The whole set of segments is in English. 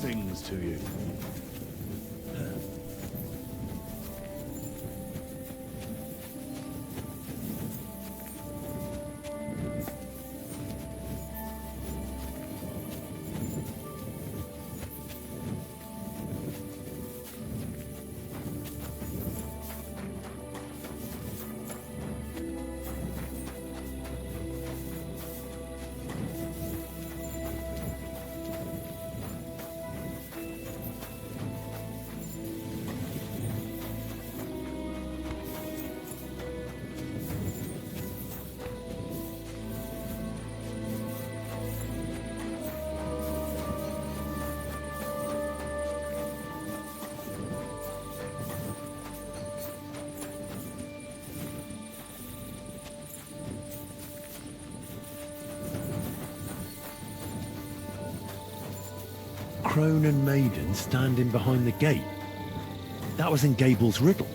things to you. Crone and Maiden standing behind the gate. That was in Gable's riddle.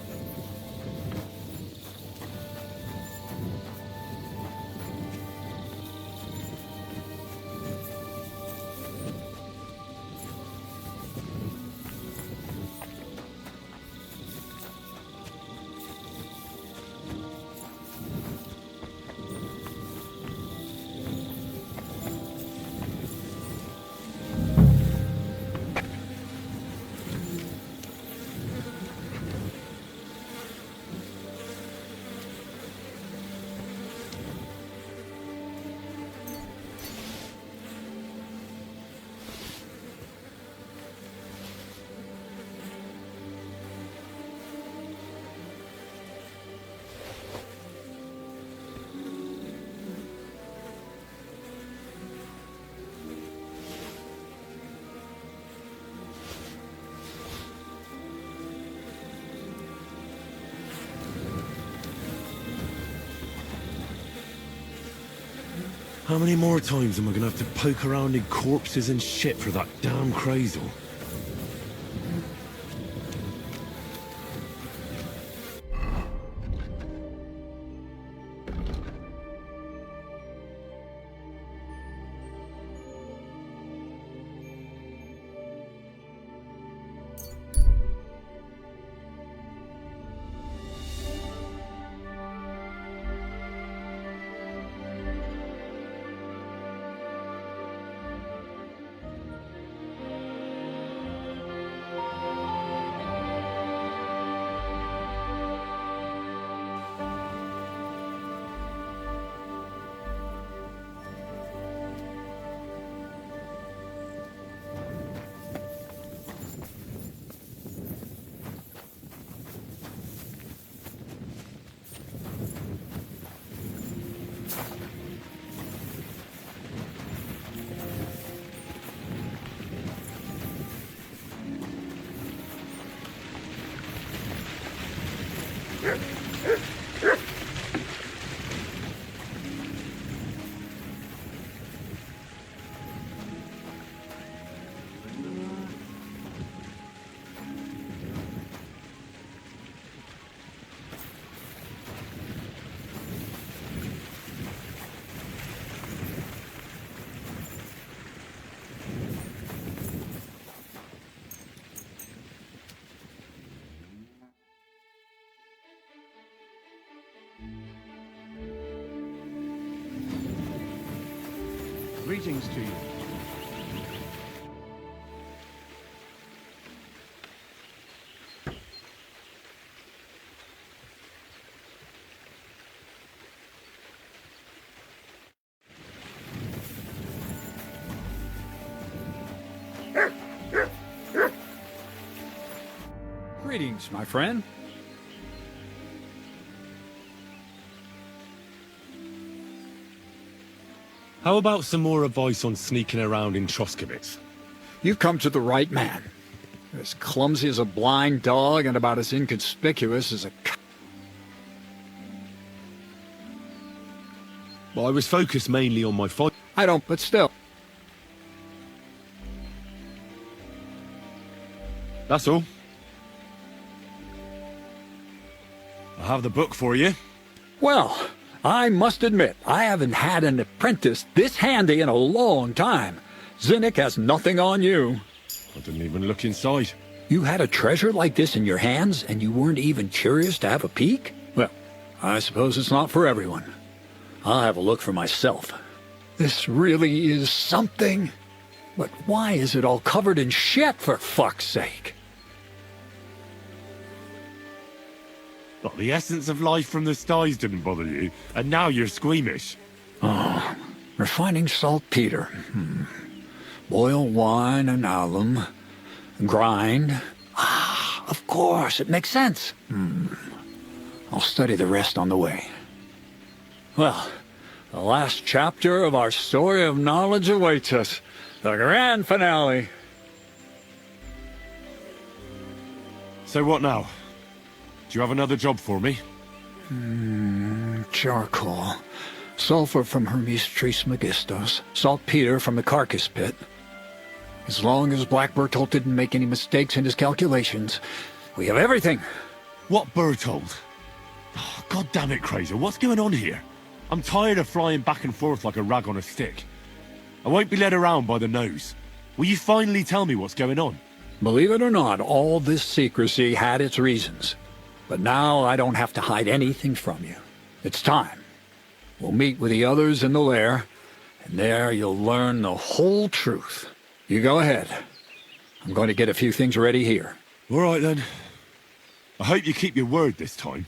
How many more times am I gonna have to poke around in corpses and shit for that damn cradle? Greetings to you. Greetings, my friend. How about some more advice on sneaking around in Troskowitz? You've come to the right man. As clumsy as a blind dog and about as inconspicuous as a Well, I was focused mainly on my fight. I don't, but still. That's all. I have the book for you. Well, I must admit, I haven't had an apprentice this handy in a long time. Zinnik has nothing on you. I didn't even look inside. You had a treasure like this in your hands, and you weren't even curious to have a peek? Well, I suppose it's not for everyone. I'll have a look for myself. This really is something. But why is it all covered in shit, for fuck's sake? Well, the essence of life from the skies didn't bother you, and now you're squeamish. Oh, refining saltpeter. Boil wine and alum. Grind. Ah, of course, it makes sense. I'll study the rest on the way. Well, the last chapter of our story of knowledge awaits us. The grand finale. So what now? Do you have another job for me? Charcoal. Sulfur from Hermes Trismegistus. Saltpeter from the carcass pit. As long as Black Bertolt didn't make any mistakes in his calculations, we have everything. What Bertold? Oh, God damn it, Kraser, what's going on here? I'm tired of flying back and forth like a rag on a stick. I won't be led around by the nose. Will you finally tell me what's going on? Believe it or not, all this secrecy had its reasons. But now I don't have to hide anything from you. It's time. We'll meet with the others in the lair, and there you'll learn the whole truth. You go ahead. I'm going to get a few things ready here. All right, then. I hope you keep your word this time.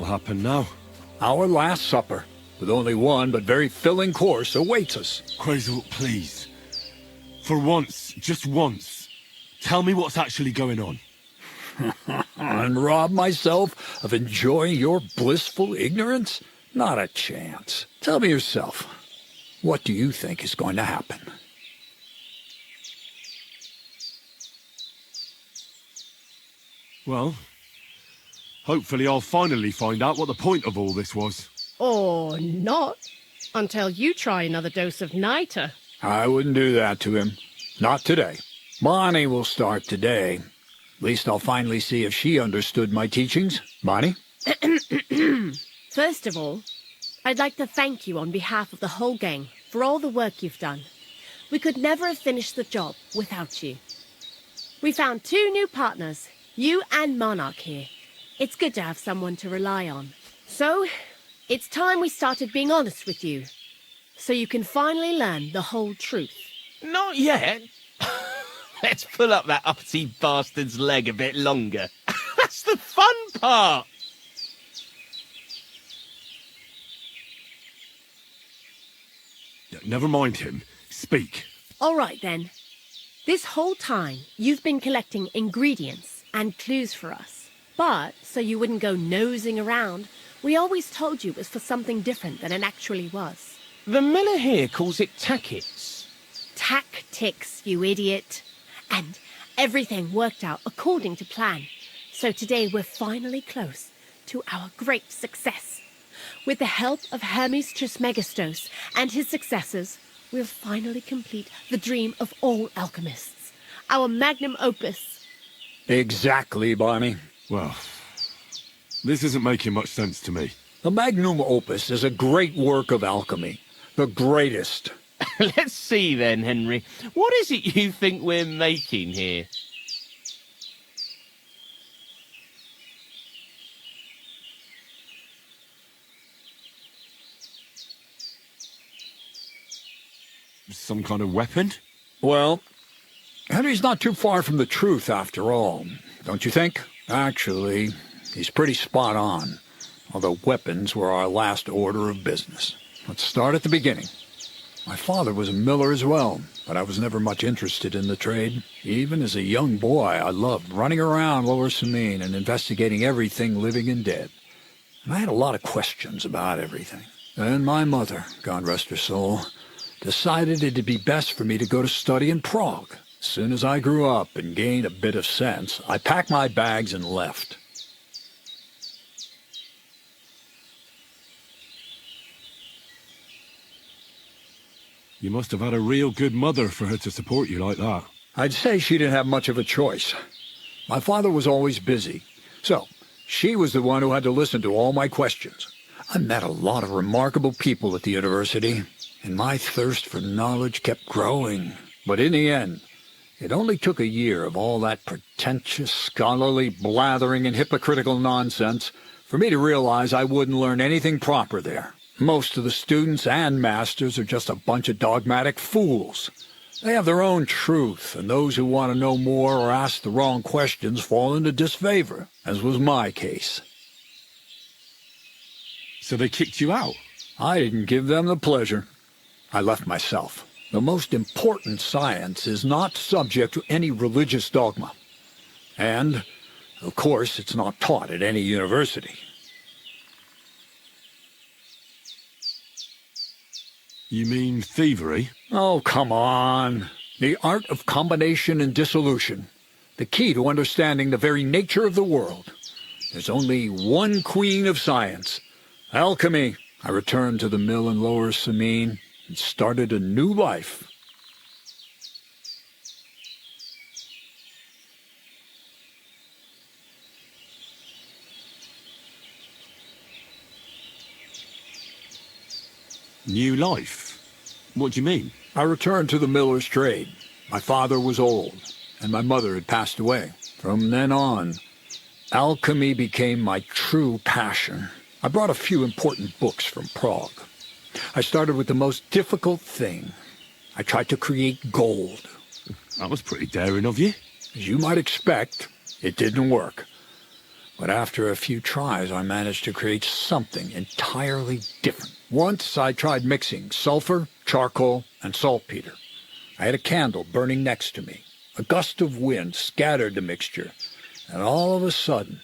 What'll happen now? Our last supper, with only one but very filling course, awaits us. Krazel, please. For once, just once, tell me what's actually going on. And rob myself of enjoying your blissful ignorance? Not a chance. Tell me yourself, what do you think is going to happen? Well, hopefully I'll finally find out what the point of all this was. Or not, until you try another dose of niter. I wouldn't do that to him. Not today. Bonnie will start today. At least I'll finally see if she understood my teachings. Bonnie? First of all, I'd like to thank you on behalf of the whole gang for all the work you've done. We could never have finished the job without you. We found 2 new partners, you and Monarch here. It's good to have someone to rely on. So, it's time we started being honest with you. So you can finally learn the whole truth. Not yet. Let's pull up that uppity bastard's leg a bit longer. That's the fun part. Never mind him. Speak. All right then. This whole time, you've been collecting ingredients and clues for us. But, so you wouldn't go nosing around, we always told you it was for something different than it actually was. The miller here calls it tackets. Tactics, you idiot. And everything worked out according to plan. So today we're finally close to our great success. With the help of Hermes Trismegistos and his successors, we'll finally complete the dream of all alchemists. Our magnum opus. Exactly, Barney. Well, this isn't making much sense to me. The magnum opus is a great work of alchemy. The greatest. Let's see then, Henry. What is it you think we're making here? Some kind of weapon? Well, Henry's not too far from the truth after all, don't you think? Actually, he's pretty spot on. Although weapons were our last order of business. Let's start at the beginning. My father was a miller as well, but I was never much interested in the trade. Even as a young boy, I loved running around Lower Samine and investigating everything living and dead. And I had a lot of questions about everything. Then my mother, God rest her soul, decided it'd be best for me to go to study in Prague. As soon as I grew up and gained a bit of sense, I packed my bags and left. You must have had a real good mother for her to support you like that. I'd say she didn't have much of a choice. My father was always busy, so she was the one who had to listen to all my questions. I met a lot of remarkable people at the university, and my thirst for knowledge kept growing. But in the end, it only took a year of all that pretentious, scholarly blathering and hypocritical nonsense for me to realize I wouldn't learn anything proper there. Most of the students and masters are just a bunch of dogmatic fools. They have their own truth, and those who want to know more or ask the wrong questions fall into disfavor, as was my case. So they kicked you out? I didn't give them the pleasure. I left myself. The most important science is not subject to any religious dogma. And, of course, it's not taught at any university. You mean thievery? Oh, come on. The art of combination and dissolution. The key to understanding the very nature of the world. There's only one queen of science. Alchemy. I returned to the mill in Lower Samine and started a new life. New life? What do you mean? I returned to the miller's trade. My father was old, and my mother had passed away. From then on, alchemy became my true passion. I brought a few important books from Prague. I started with the most difficult thing. I tried to create gold. That was pretty daring of you. As you might expect, it didn't work. But after a few tries, I managed to create something entirely different. Once I tried mixing sulfur, charcoal, and saltpeter. I had a candle burning next to me. A gust of wind scattered the mixture, and all of a sudden,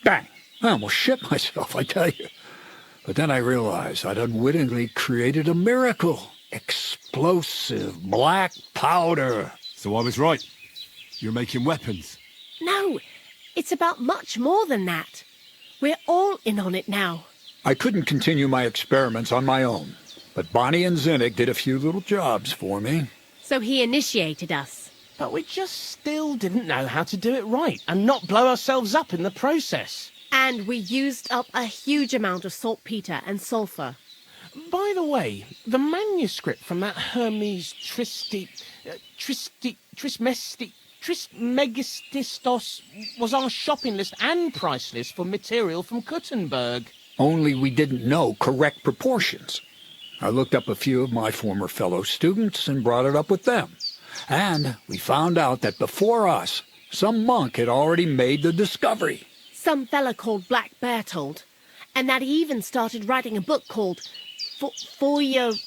bang! I almost shit myself, I tell you. But then I realized I'd unwittingly created a miracle. Explosive black powder. So I was right. You're making weapons. No, it's about much more than that. We're all in on it now. I couldn't continue my experiments on my own, but Bonnie and Zinnig did a few little jobs for me. So he initiated us. But we just still didn't know how to do it right and not blow ourselves up in the process. And we used up a huge amount of saltpeter and sulfur. By the way, the manuscript from that Hermes Trismegistos Trismegistos was our shopping list and price list for material from Kuttenberg. Only we didn't know correct proportions. I looked up a few of my former fellow students and brought it up with them. And we found out that before us, some monk had already made the discovery. Some fella called Black Bertold, and that he even started writing a book called Feuerwerkbuch.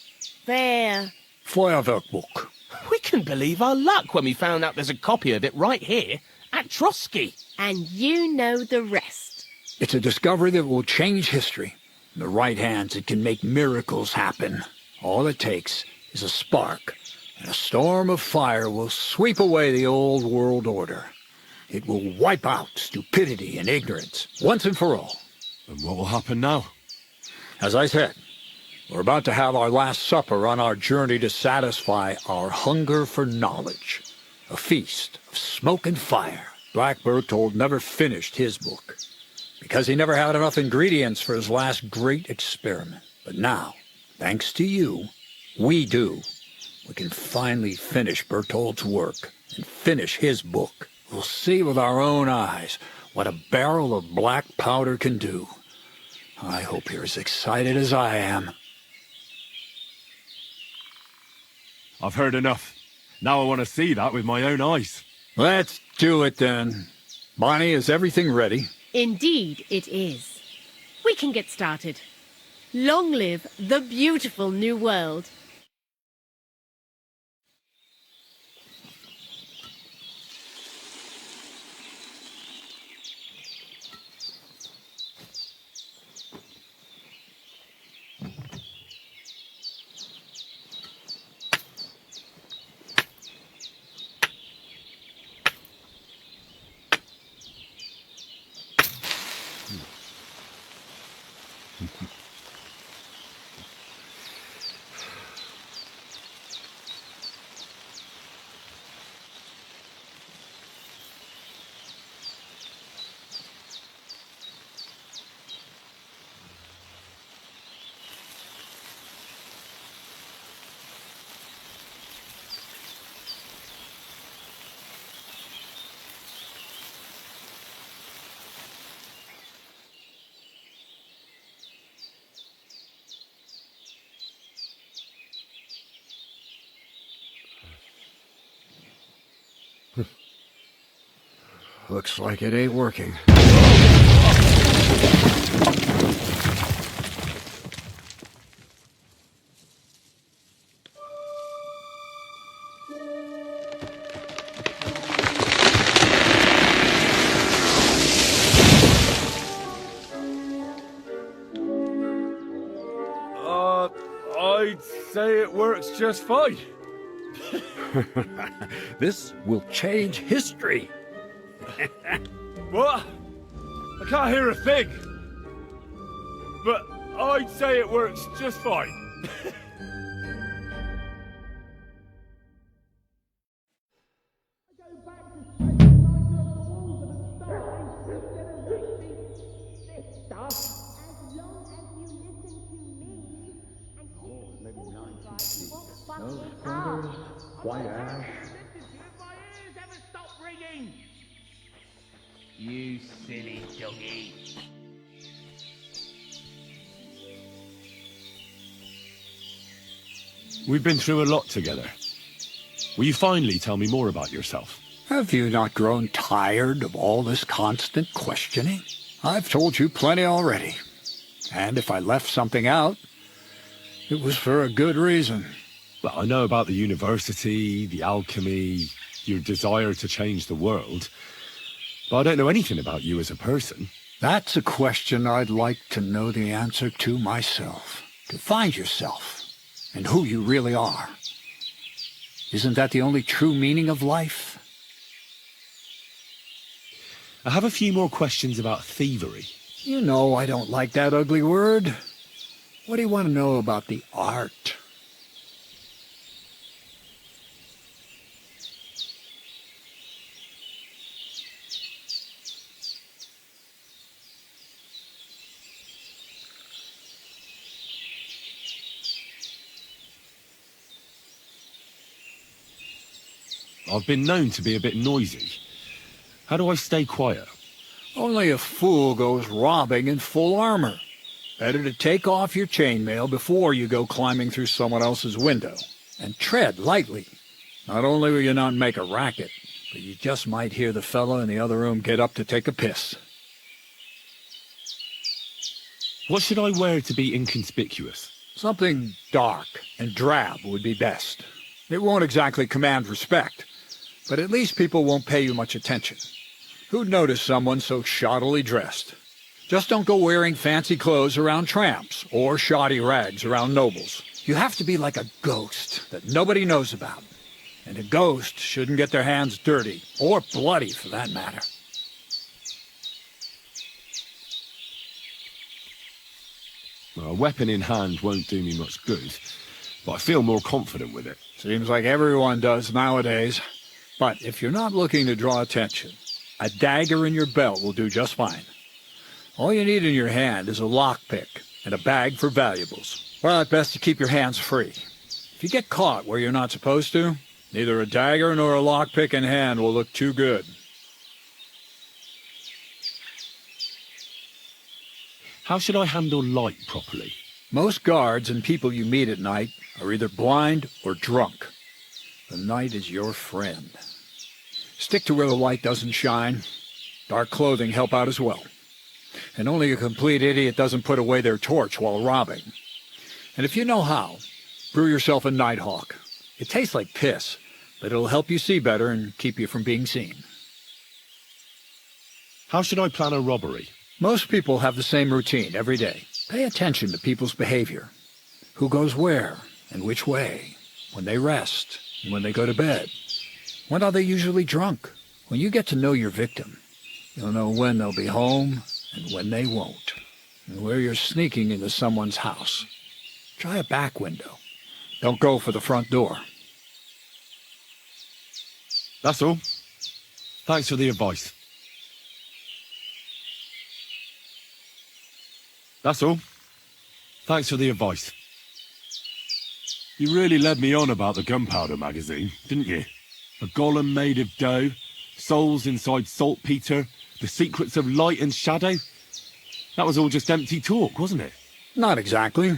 We couldn't believe our luck when we found out there's a copy of it right here at Trotsky. And you know the rest. It's a discovery that will change history. In the right hands, it can make miracles happen. All it takes is a spark, and a storm of fire will sweep away the old world order. It will wipe out stupidity and ignorance, once and for all. And what will happen now? As I said, we're about to have our last supper on our journey to satisfy our hunger for knowledge. A feast of smoke and fire. Black Bertold never finished his book, because he never had enough ingredients for his last great experiment. But now, thanks to you, we do. We can finally finish Bertold's work and finish his book. We'll see with our own eyes what a barrel of black powder can do. I hope you're as excited as I am. I've heard enough. Now I want to see that with my own eyes. Let's do it then. Bonnie, is everything ready? Indeed it is. We can get started. Long live the beautiful new world. Looks like it ain't working. I'd say it works just fine. This will change history. What? I can't hear a thing. But I'd say it works just fine. White ash. You silly doggy. We've been through a lot together. Will you finally tell me more about yourself? Have you not grown tired of all this constant questioning? I've told you plenty already. And if I left something out, it was for a good reason. Well, I know about the university, the alchemy, your desire to change the world, but I don't know anything about you as a person. That's a question I'd like to know the answer to myself. To find yourself and who you really are. Isn't that the only true meaning of life? I have a few more questions about thievery. You know I don't like that ugly word. What do you want to know about the art? I've been known to be a bit noisy. How do I stay quiet? Only a fool goes robbing in full armor. Better to take off your chainmail before you go climbing through someone else's window. And tread lightly. Not only will you not make a racket, but you just might hear the fellow in the other room get up to take a piss. What should I wear to be inconspicuous? Something dark and drab would be best. It won't exactly command respect, but at least people won't pay you much attention. Who'd notice someone so shoddily dressed? Just don't go wearing fancy clothes around tramps, or shoddy rags around nobles. You have to be like a ghost that nobody knows about. And a ghost shouldn't get their hands dirty, or bloody for that matter. Well, a weapon in hand won't do me much good, but I feel more confident with it. Seems like everyone does nowadays. But if you're not looking to draw attention, a dagger in your belt will do just fine. All you need in your hand is a lockpick and a bag for valuables. But best to keep your hands free. If you get caught where you're not supposed to, neither a dagger nor a lockpick in hand will look too good. How should I handle light properly? Most guards and people you meet at night are either blind or drunk. The night is your friend. Stick to where the light doesn't shine. Dark clothing help out as well. And only a complete idiot doesn't put away their torch while robbing. And if you know how, brew yourself a Nighthawk. It tastes like piss, but it'll help you see better and keep you from being seen. How should I plan a robbery? Most people have the same routine every day. Pay attention to people's behavior. Who goes where and which way, when they rest and when they go to bed. When are they usually drunk? When you get to know your victim, you'll know when they'll be home and when they won't, and where you're sneaking into someone's house. Try a back window. Don't go for the front door. That's all. Thanks for the advice. That's all. Thanks for the advice. You really led me on about the gunpowder magazine, didn't you? A golem made of dough, souls inside saltpeter, the secrets of light and shadow. That was all just empty talk, wasn't it? Not exactly.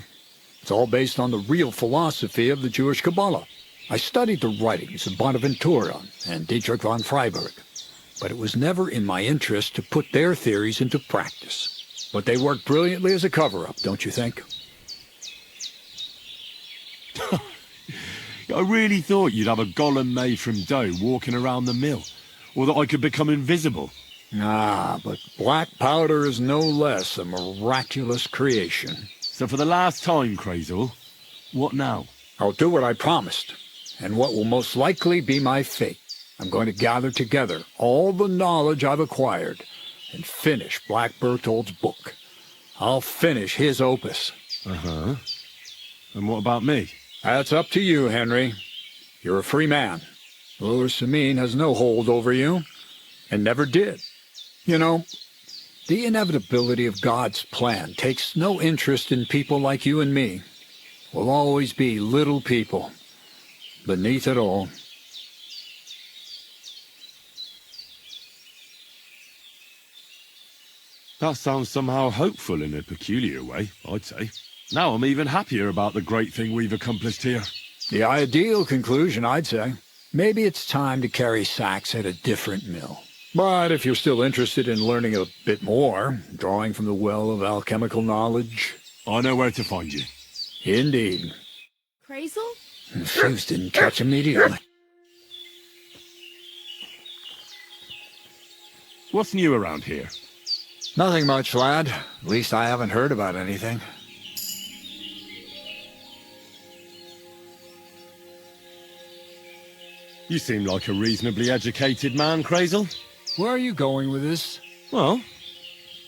It's all based on the real philosophy of the Jewish Kabbalah. I studied the writings of Bonaventura and Dietrich von Freiberg, but it was never in my interest to put their theories into practice. But they work brilliantly as a cover-up, don't you think? I really thought you'd have a golem made from dough walking around the mill, or that I could become invisible. Ah, but black powder is no less a miraculous creation. So for the last time, Crazel, what now? I'll do what I promised, and what will most likely be my fate. I'm going to gather together all the knowledge I've acquired and finish Black Berthold's book. I'll finish his opus. Uh-huh. And what about me? That's up to you, Henry. You're a free man. Lord Samin has no hold over you, and never did. You know, the inevitability of God's plan takes no interest in people like you and me. We'll always be little people, beneath it all. That sounds somehow hopeful in a peculiar way, I'd say. Now I'm even happier about the great thing we've accomplished here. The ideal conclusion, I'd say. Maybe it's time to carry sacks at a different mill. But if you're still interested in learning a bit more, drawing from the well of alchemical knowledge... I know where to find you. Indeed. Crazel? The fuse didn't catch immediately. What's new around here? Nothing much, lad. At least I haven't heard about anything. You seem like a reasonably educated man, Crazel. Where are you going with this? Well,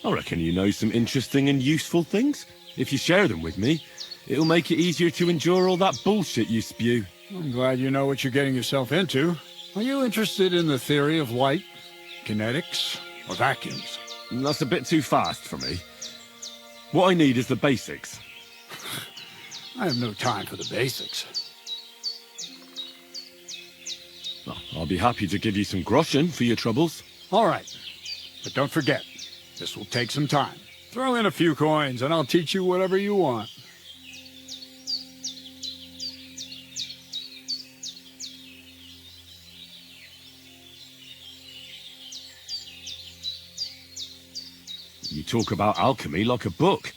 I reckon you know some interesting and useful things. If you share them with me, it'll make it easier to endure all that bullshit you spew. I'm glad you know what you're getting yourself into. Are you interested in the theory of light, kinetics, or vacuums? That's a bit too fast for me. What I need is the basics. I have no time for the basics. Well, I'll be happy to give you some groschen for your troubles. All right. But don't forget, this will take some time. Throw in a few coins and I'll teach you whatever you want. You talk about alchemy like a book.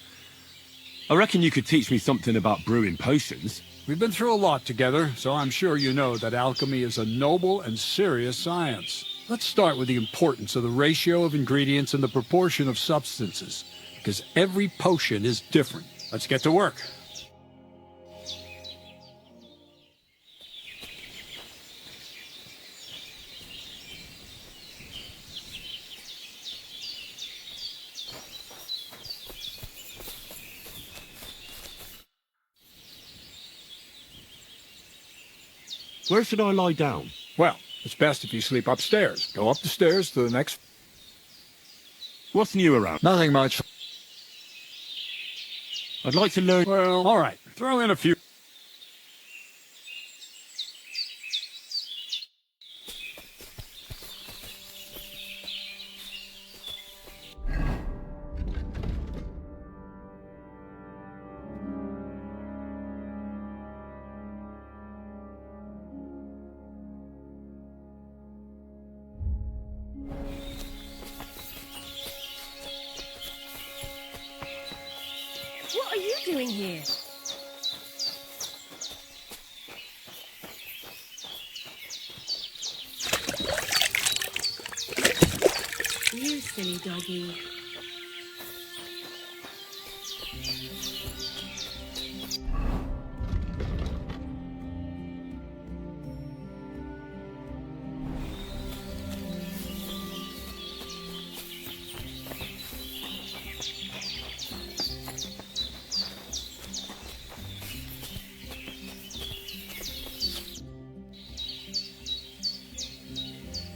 I reckon you could teach me something about brewing potions. We've been through a lot together, so I'm sure you know that alchemy is a noble and serious science. Let's start with the importance of the ratio of ingredients and the proportion of substances, because every potion is different. Let's get to work. Where should I lie down? Well, it's best if you sleep upstairs. Go up the stairs to the next... What's new around? Nothing much. I'd like to learn... Well, all right. Throw in a few... What are you doing here? You silly doggy.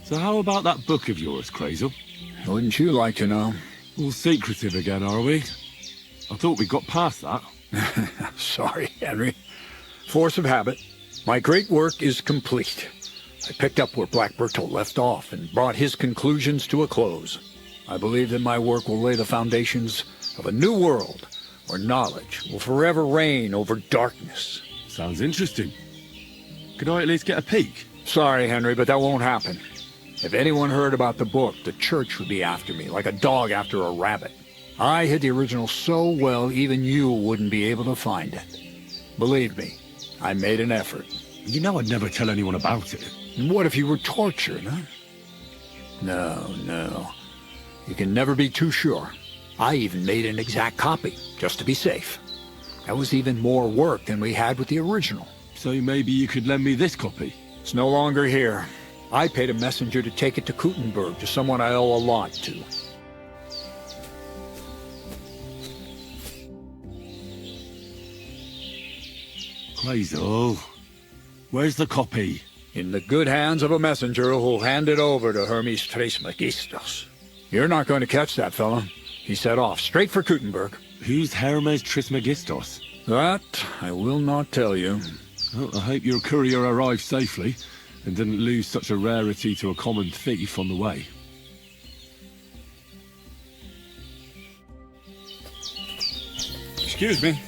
So how about that book of yours, Crazel? Wouldn't you like to know? All secretive again, are we? I thought we got past that. Sorry, Henry. Force of habit. My great work is complete. I picked up where Black Bertolt left off and brought his conclusions to a close. I believe that my work will lay the foundations of a new world where knowledge will forever reign over darkness. Sounds interesting. Could I at least get a peek? Sorry, Henry, but that won't happen. If anyone heard about the book, the church would be after me, like a dog after a rabbit. I hid the original so well, even you wouldn't be able to find it. Believe me, I made an effort. You know I'd never tell anyone about it. And what if you were tortured, huh? No. You can never be too sure. I even made an exact copy, just to be safe. That was even more work than we had with the original. So maybe you could lend me this copy? It's no longer here. I paid a messenger to take it to Kuttenberg, to someone I owe a lot to. Crazel, where's the copy? In the good hands of a messenger who'll hand it over to Hermes Trismegistus. You're not going to catch that fella. He set off straight for Kuttenberg. Who's Hermes Trismegistus? That I will not tell you. Well, I hope your courier arrived safely and didn't lose such a rarity to a common thief on the way. Excuse me.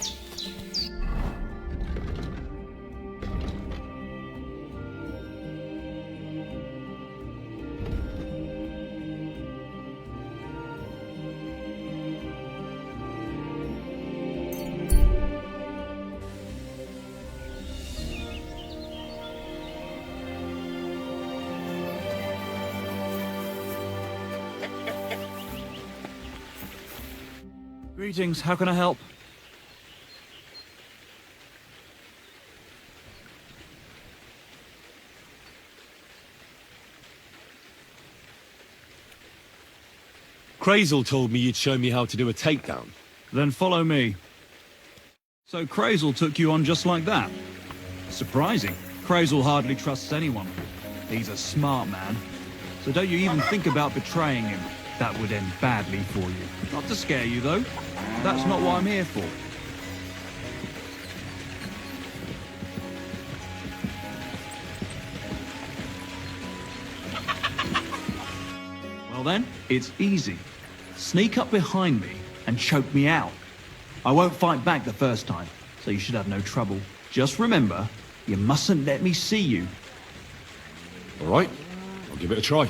Greetings, how can I help? Crazel told me you'd show me how to do a takedown. Then follow me. So Crazel took you on just like that? Surprising. Crazel hardly trusts anyone. He's a smart man. So don't you even think about betraying him. That would end badly for you. Not to scare you, though. That's not what I'm here for. Well then, it's easy. Sneak up behind me and choke me out. I won't fight back the first time, so you should have no trouble. Just remember, you mustn't let me see you. All right, I'll give it a try.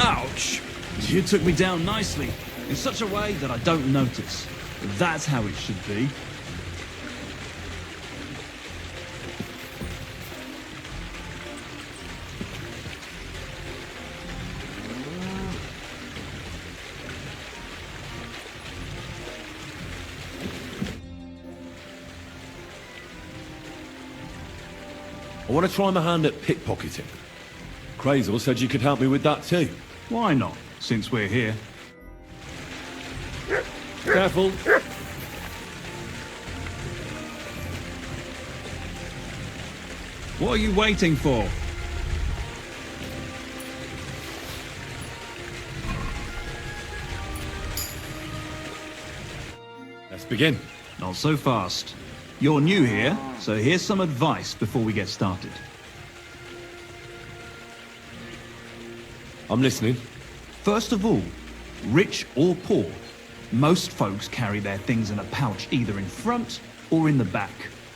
Ouch! You took me down nicely, in such a way that I don't notice. That's how it should be. I want to try my hand at pickpocketing. Crazel said you could help me with that too. Why not, since we're here? Careful. What are you waiting for? Let's begin. Not so fast. You're new here, so here's some advice before we get started. I'm listening. First of all, rich or poor, most folks carry their things in a pouch either in front or in the back.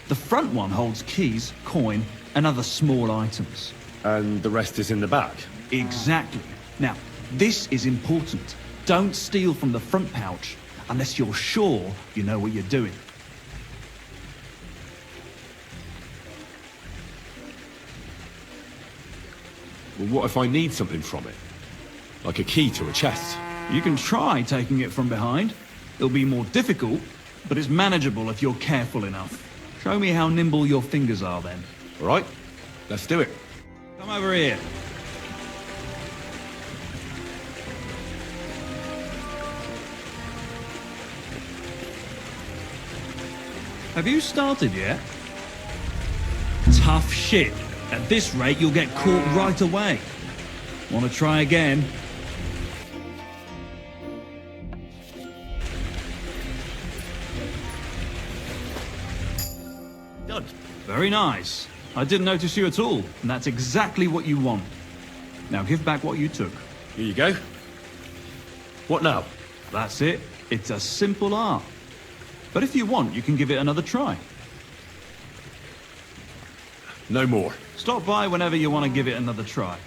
The front one holds keys, coin, and other small items. And the rest is in the back. Exactly. Now, this is important. Don't steal from the front pouch unless you're sure you know what you're doing. Well, what if I need something from it? Like a key to a chest? You can try taking it from behind. It'll be more difficult, but it's manageable if you're careful enough. Show me how nimble your fingers are then. All right, let's do it. Come over here. Have you started yet? Tough shit. At this rate, you'll get caught right away. Want to try again? Done. Very nice. I didn't notice you at all, and that's exactly what you want. Now give back what you took. Here you go. What now? That's it. It's a simple art. But if you want, you can give it another try. No more. Stop by whenever you want to give it another try.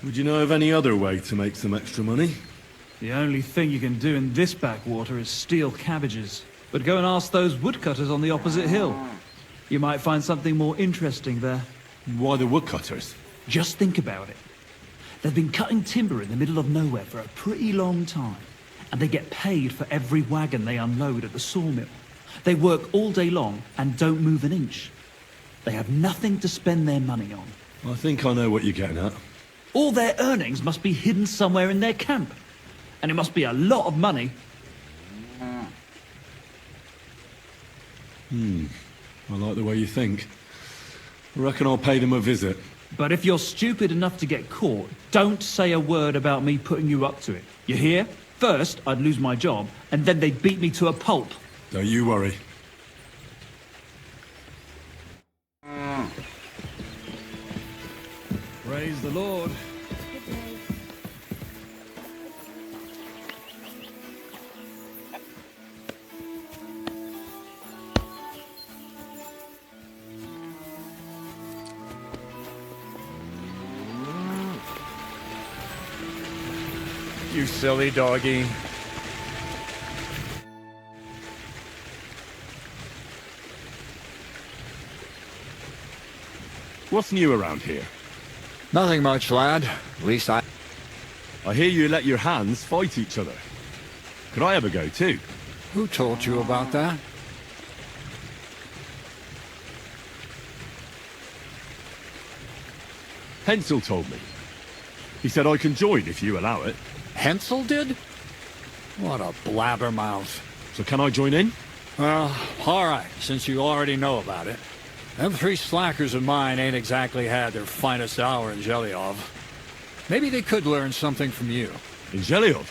Would you know of any other way to make some extra money? The only thing you can do in this backwater is steal cabbages. But go and ask those woodcutters on the opposite hill. You might find something more interesting there. Why the woodcutters? Just think about it. They've been cutting timber in the middle of nowhere for a pretty long time. And they get paid for every wagon they unload at the sawmill. They work all day long and don't move an inch. They have nothing to spend their money on. I think I know what you're getting at. All their earnings must be hidden somewhere in their camp. And it must be a lot of money. I like the way you think. I reckon I'll pay them a visit. But if you're stupid enough to get caught, don't say a word about me putting you up to it. You hear? First, I'd lose my job, and then they'd beat me to a pulp. Don't you worry. Praise the Lord. You silly doggy. What's new around here? Nothing much, lad. At least I hear you let your hands fight each other. Could I have a go too? Who told you about that? Hensel told me. He said I can join if you allow it. Hensel did? What a blabbermouth. So can I join in? Well, all right, since you already know about it. Them three slackers of mine ain't exactly had their finest hour in Zhelyov. Maybe they could learn something from you. In Zhelyov?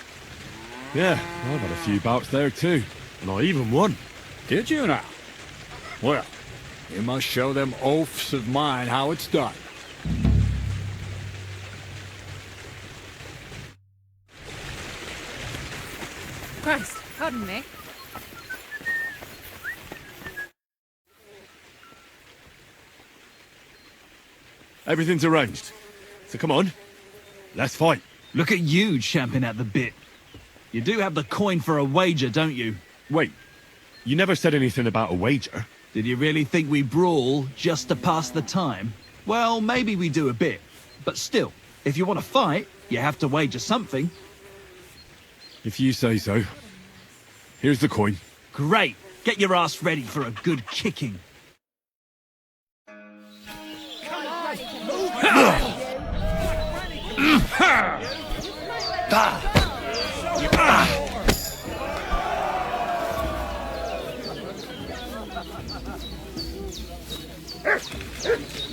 Yeah, I've had a few bouts there too. And I even won. Did you now? Well, you must show them oafs of mine how it's done. Christ, pardon me. Everything's arranged. So come on, let's fight. Look at you champing at the bit. You do have the coin for a wager, don't you? Wait, you never said anything about a wager. Did you really think we brawl just to pass the time? Well, maybe we do a bit. But still, if you want to fight, you have to wager something. If you say so. Here's the coin. Great. Get your ass ready for a good kicking.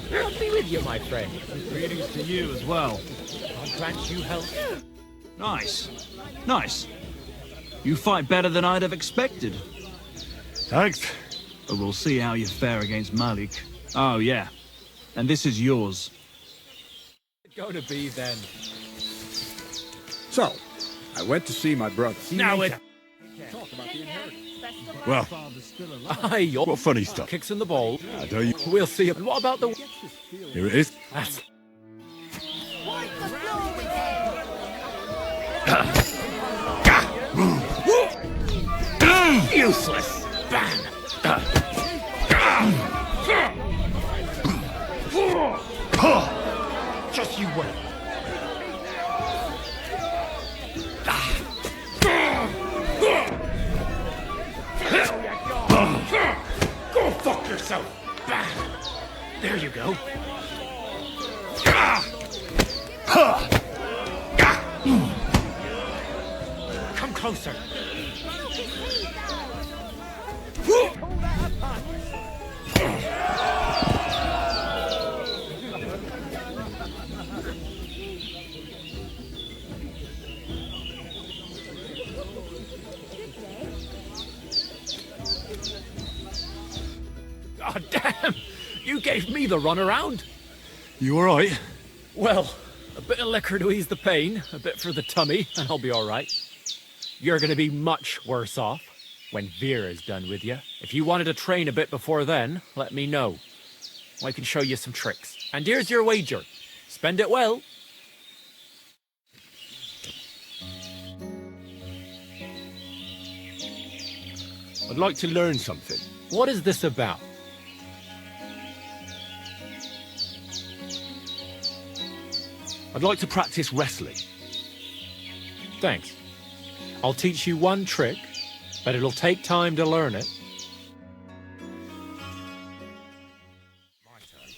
God be with you, my friend. Greetings to you as well. God grant you health. Nice. Nice. You fight better than I'd have expected. Thanks. But we'll see how you fare against Malik. Oh, yeah. And this is yours. It's gonna be then. So, I went to see my brother. Now it. Talk about the inheritance. Well, Aye, your what funny stuff. kicks in the ball. Don't you? We'll see. And what about the? Here it is. That's useless. Bang. Just you wait. Go fuck yourself. Bang. There you go. Come closer. Oh, damn! You gave me the runaround. You alright? Well, a bit of liquor to ease the pain, a bit for the tummy, and I'll be all right. You're going to be much worse off when Vera's done with you. If you wanted to train a bit before then, let me know. I can show you some tricks. And here's your wager. Spend it well. I'd like to learn something. What is this about? I'd like to practice wrestling. Thanks. I'll teach you one trick, but it'll take time to learn it. My turn.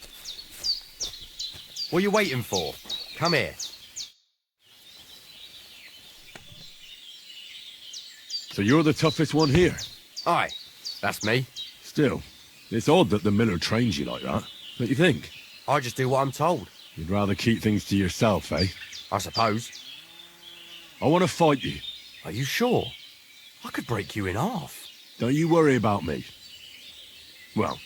What are you waiting for? Come here. So you're the toughest one here? Aye, that's me. Still, it's odd that the miller trains you like that. Don't you think? I just do what I'm told. You'd rather keep things to yourself, eh? I suppose. I want to fight you. Are you sure? I could break you in half. Don't you worry about me. Well,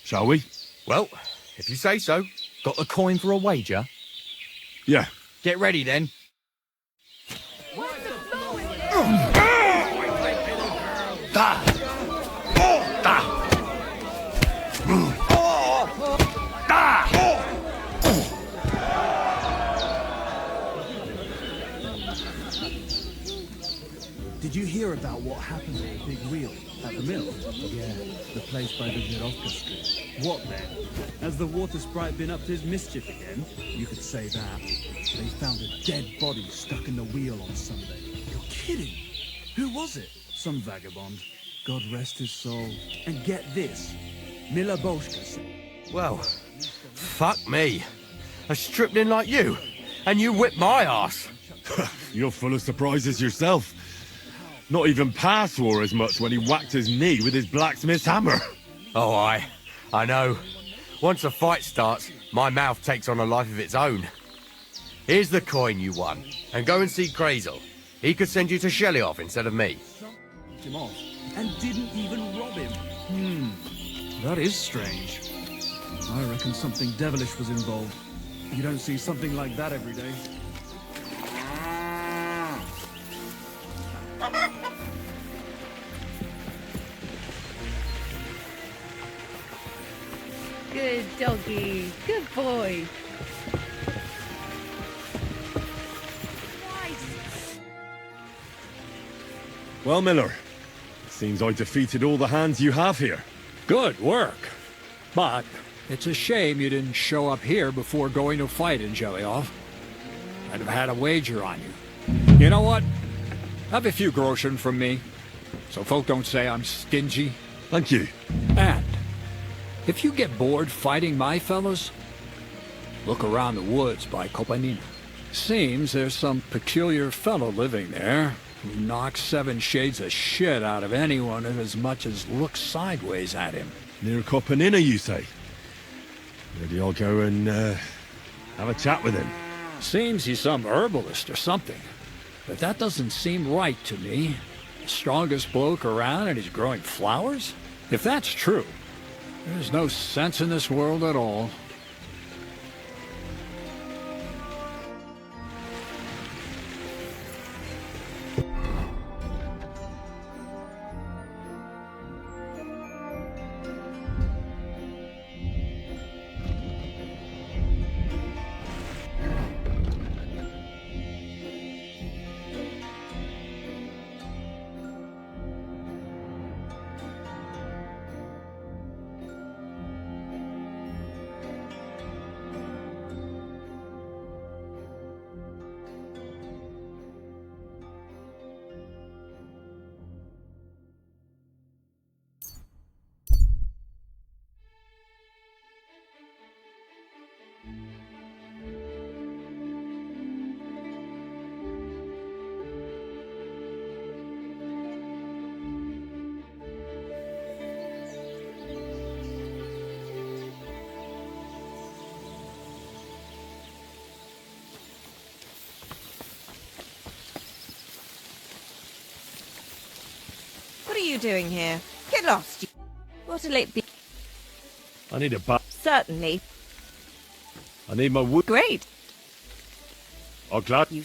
shall we? Well, if you say so. Got the coin for a wager? Yeah. Get ready then. Did you hear about what happened to the big wheel at the mill? Yeah, the place by the Virovka Street. What then? Has the water sprite been up to his mischief again? You could say that. They found a dead body stuck in the wheel on Sunday. You're kidding! Who was it? Some vagabond. God rest his soul. And get this. Mila Boschka. Well, fuck me. A stripling like you, and you whipped my ass. You're full of surprises yourself. Not even Pa swore as much when he whacked his knee with his blacksmith's hammer. Oh, I know. Once a fight starts, my mouth takes on a life of its own. Here's the coin you won, and go and see Crazel. He could send you to Shelioff instead of me. Him off and didn't even rob him. That is strange. I reckon something devilish was involved. You don't see something like that every day. Good doggy. Good boy. Well, Miller, seems I defeated all the hands you have here. Good work. But it's a shame you didn't show up here before going to fight in Jelyov. I'd have had a wager on you. You know what? Have a few groschen from me, so folk don't say I'm stingy. Thank you. And if you get bored fighting my fellows, look around the woods by Kopanina. Seems there's some peculiar fellow living there who knocks 7 shades of shit out of anyone who as much as looks sideways at him. Near Kopanina, you say? Maybe I'll go and have a chat with him. Seems he's some herbalist or something. But that doesn't seem right to me. The strongest bloke around and he's growing flowers? If that's true, there's no sense in this world at all. What are you doing here? Get lost. What'll it be? I need a bat. Certainly. I need my wood. Great. Oh, glad. You...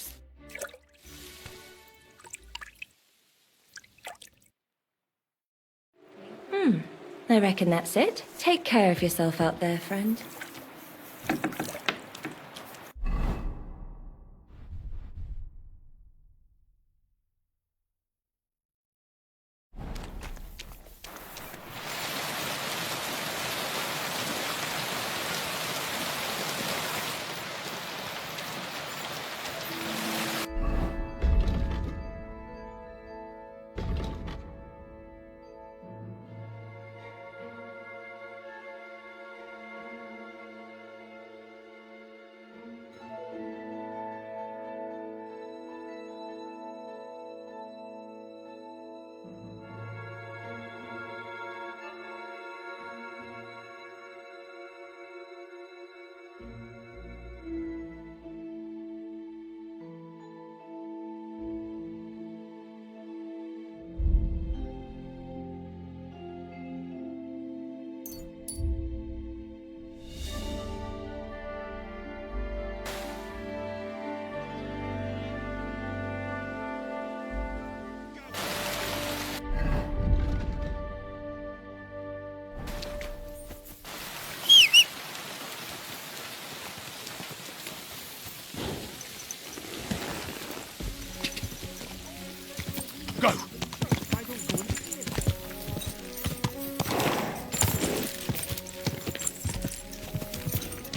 I reckon that's it. Take care of yourself out there, friend.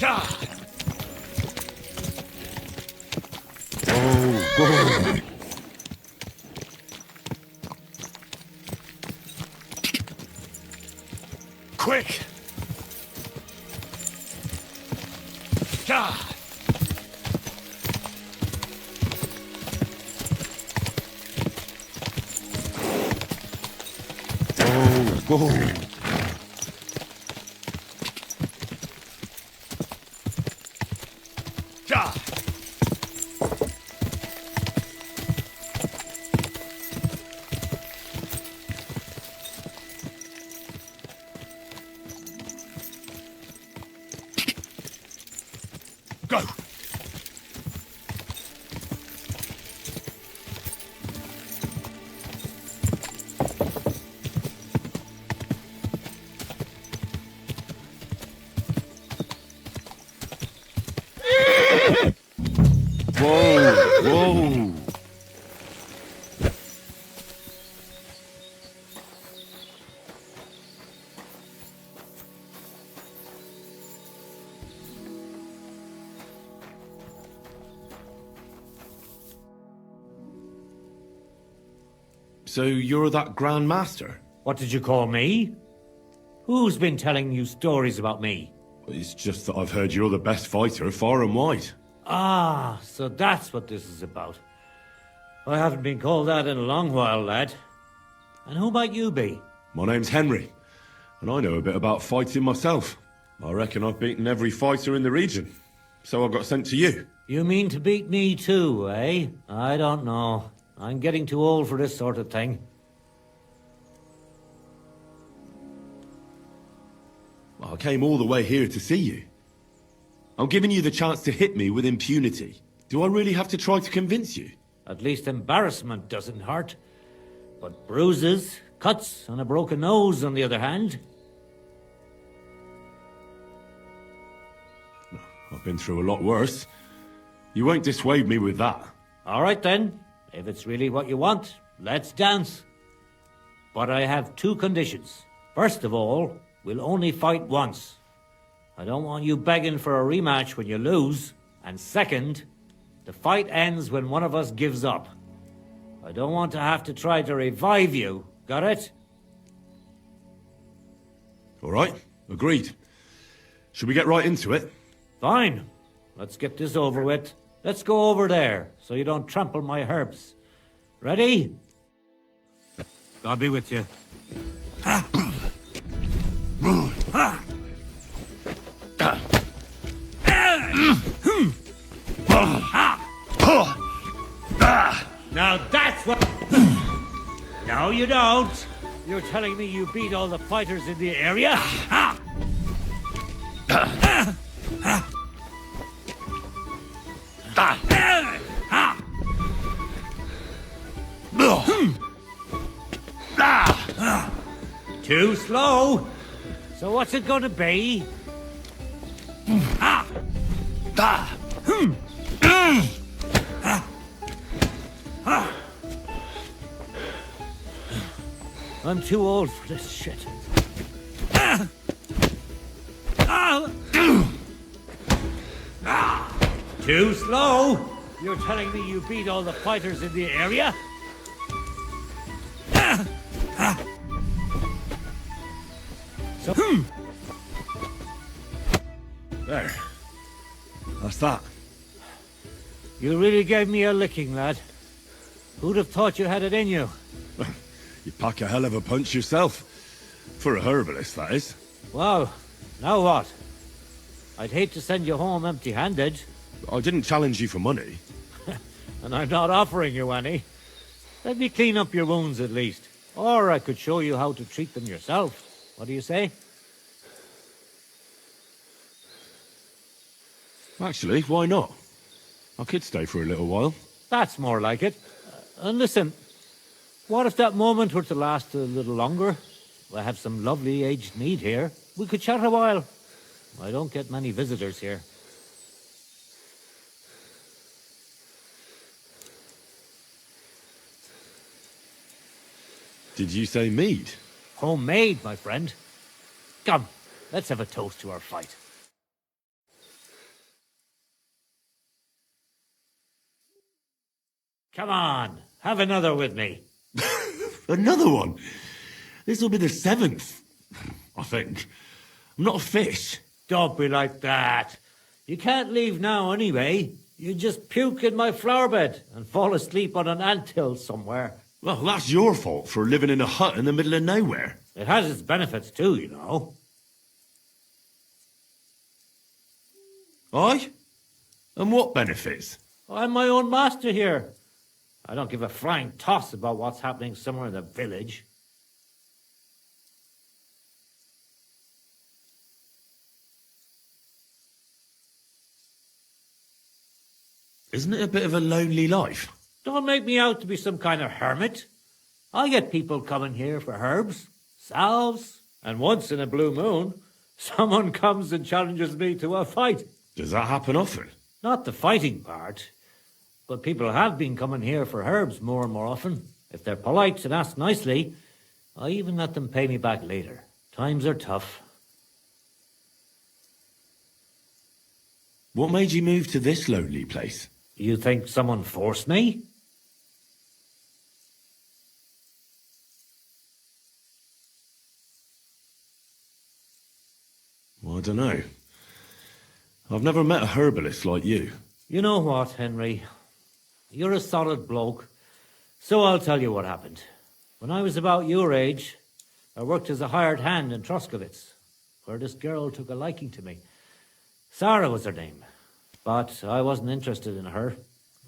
Whoa. Quick! Whoa. Go! Whoa. So you're that Grand Master? What did you call me? Who's been telling you stories about me? It's just that I've heard you're the best fighter far and wide. Ah, so that's what this is about. I haven't been called that in a long while, lad. And who might you be? My name's Henry, and I know a bit about fighting myself. I reckon I've beaten every fighter in the region, so I got sent to you. You mean to beat me too, eh? I don't know. I'm getting too old for this sort of thing. Well, I came all the way here to see you. I'm giving you the chance to hit me with impunity. Do I really have to try to convince you? At least embarrassment doesn't hurt. But bruises, cuts, and a broken nose, on the other hand. I've been through a lot worse. You won't dissuade me with that. All right then. If it's really what you want, let's dance. But I have two conditions. First of all, we'll only fight once. I don't want you begging for a rematch when you lose. And second, the fight ends when one of us gives up. I don't want to have to try to revive you. Got it? All right, agreed. Should we get right into it? Fine. Let's get this over with. Let's go over there, so you don't trample my herbs. Ready? God be with you. Now that's what... No, you don't. You're telling me you beat all the fighters in the area? Too slow. So what's it gonna be? I'm too old for this shit. Too slow. You're telling me you beat all the fighters in the area? So, There. That's that. You really gave me a licking, lad. Who'd have thought you had it in you? You pack a hell of a punch yourself. For a herbalist, that is. Well, now what? I'd hate to send you home empty-handed. I didn't challenge you for money. And I'm not offering you any. Let me clean up your wounds at least. Or I could show you how to treat them yourself. What do you say? Actually, why not? I could stay for a little while. That's more like it. And listen, what if that moment were to last a little longer? I have some lovely aged mead here. We could chat a while. I don't get many visitors here. Did you say mead? Homemade, my friend. Come, let's have a toast to our fight. Come on, have another with me. Another one? This'll be the 7th, I think. I'm not a fish. Don't be like that. You can't leave now anyway. You just puke in my flower bed and fall asleep on an anthill somewhere. Well, that's your fault for living in a hut in the middle of nowhere. It has its benefits too, you know. Aye? And what benefits? I'm my own master here. I don't give a flying toss about what's happening somewhere in the village. Isn't it a bit of a lonely life? Don't make me out to be some kind of hermit. I get people coming here for herbs, salves, and once in a blue moon, someone comes and challenges me to a fight. Does that happen often? Not the fighting part, but people have been coming here for herbs more and more often. If they're polite and ask nicely, I even let them pay me back later. Times are tough. What made you move to this lonely place? You think someone forced me? Well, I don't know. I've never met a herbalist like you. You know what, Henry? You're a solid bloke, so I'll tell you what happened. When I was about your age, I worked as a hired hand in Troskowitz, where this girl took a liking to me. Sarah was her name, but I wasn't interested in her,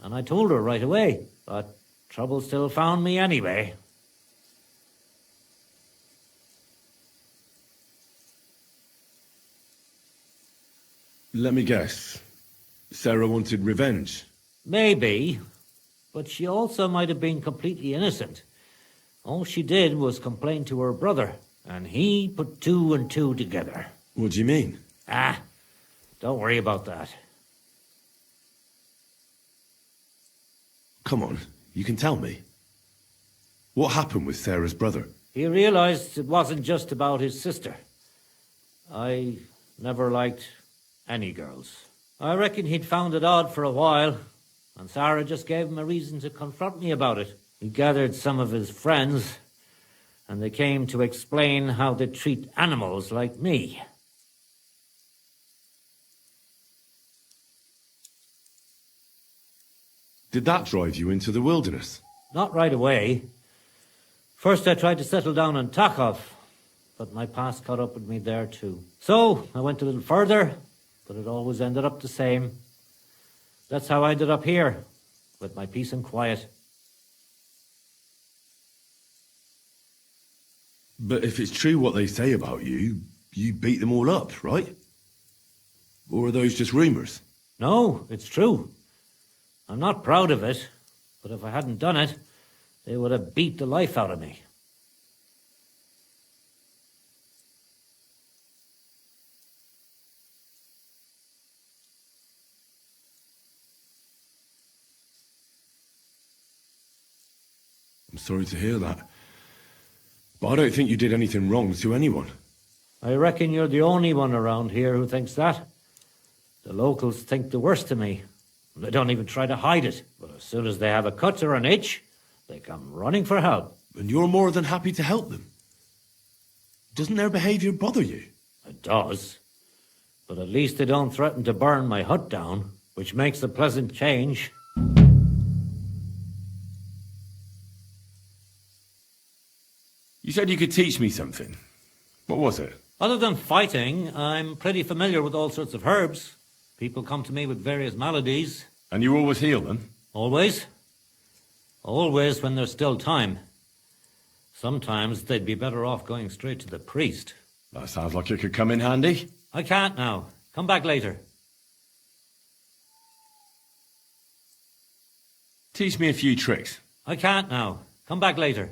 and I told her right away, but trouble still found me anyway. Let me guess. Sarah wanted revenge. Maybe, but she also might have been completely innocent. All she did was complain to her brother, and he put 2 and 2 together. What do you mean? Don't worry about that. Come on, you can tell me. What happened with Sarah's brother? He realized it wasn't just about his sister. I never liked any girls. I reckon he'd found it odd for a while, and Sarah just gave him a reason to confront me about it. He gathered some of his friends, and they came to explain how they treat animals like me. Did that drive you into the wilderness? Not right away. First I tried to settle down in Takov, but my past caught up with me there too. So I went a little further, but it always ended up the same. That's how I ended up here, with my peace and quiet. But if it's true what they say about you, you beat them all up, right? Or are those just rumours? No, it's true. I'm not proud of it, but if I hadn't done it, they would have beat the life out of me. I'm sorry to hear that. But I don't think you did anything wrong to anyone. I reckon you're the only one around here who thinks that. The locals think the worst of me. They don't even try to hide it. But as soon as they have a cut or an itch, they come running for help. And you're more than happy to help them. Doesn't their behaviour bother you? It does. But at least they don't threaten to burn my hut down, which makes a pleasant change. You said you could teach me something. What was it? Other than fighting, I'm pretty familiar with all sorts of herbs. People come to me with various maladies. And you always heal them? Always. Always when there's still time. Sometimes they'd be better off going straight to the priest. That sounds like it could come in handy. I can't now. Come back later. Teach me a few tricks. I can't now. Come back later.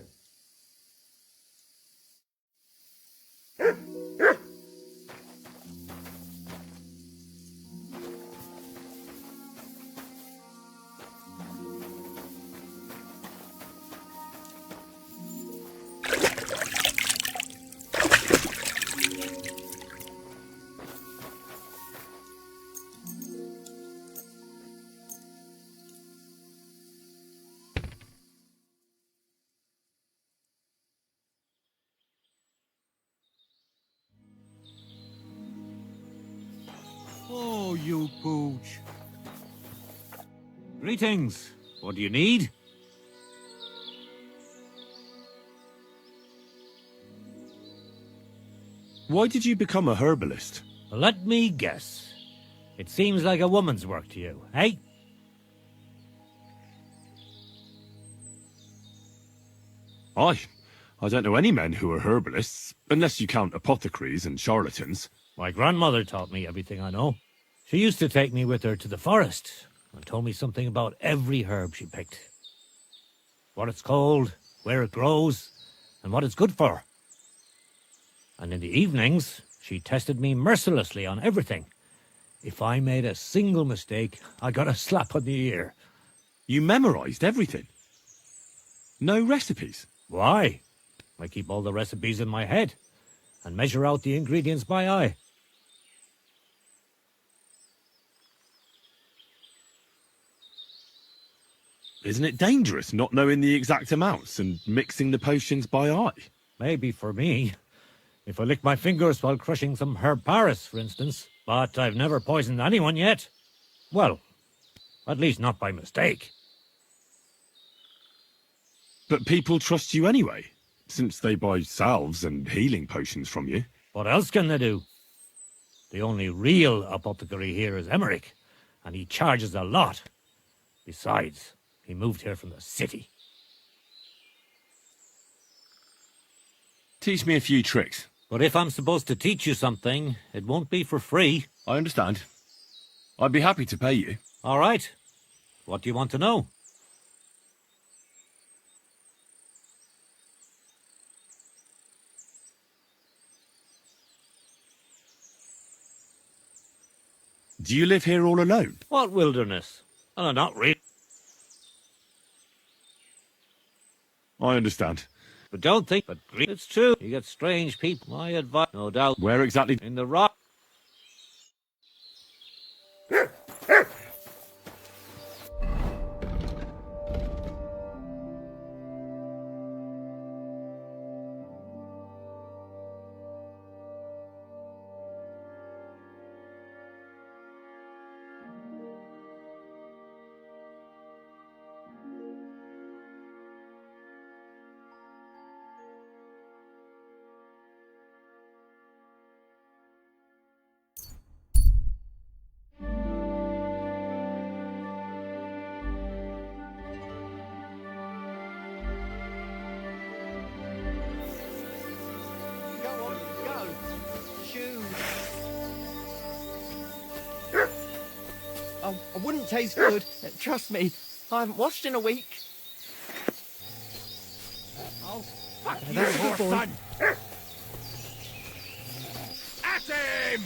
Oh, you pooch. Greetings. What do you need? Why did you become a herbalist? Let me guess. It seems like a woman's work to you, eh? I don't know any men who are herbalists, unless you count apothecaries and charlatans. My grandmother taught me everything I know. She used to take me with her to the forest and told me something about every herb she picked. What it's called, where it grows, and what it's good for. And in the evenings, she tested me mercilessly on everything. If I made a single mistake, I got a slap on the ear. You memorized everything? No recipes? Why? I keep all the recipes in my head and measure out the ingredients by eye. Isn't it dangerous not knowing the exact amounts and mixing the potions by eye? Maybe for me. If I lick my fingers while crushing some herb Paris, for instance. But I've never poisoned anyone yet. Well, at least not by mistake. But people trust you anyway, since they buy salves and healing potions from you. What else can they do? The only real apothecary here is Emmerich, and he charges a lot. Besides, he moved here from the city. Teach me a few tricks. But if I'm supposed to teach you something, it won't be for free. I understand. I'd be happy to pay you. All right. What do you want to know? Do you live here all alone? What wilderness? Oh, not really. I understand. But don't think, but it's true. You get strange people. My advice, no doubt. Where exactly? In the rock. Oh, I wouldn't taste good. Trust me, I haven't washed in a week. Oh, fuck you, That's a good boy. son. At him!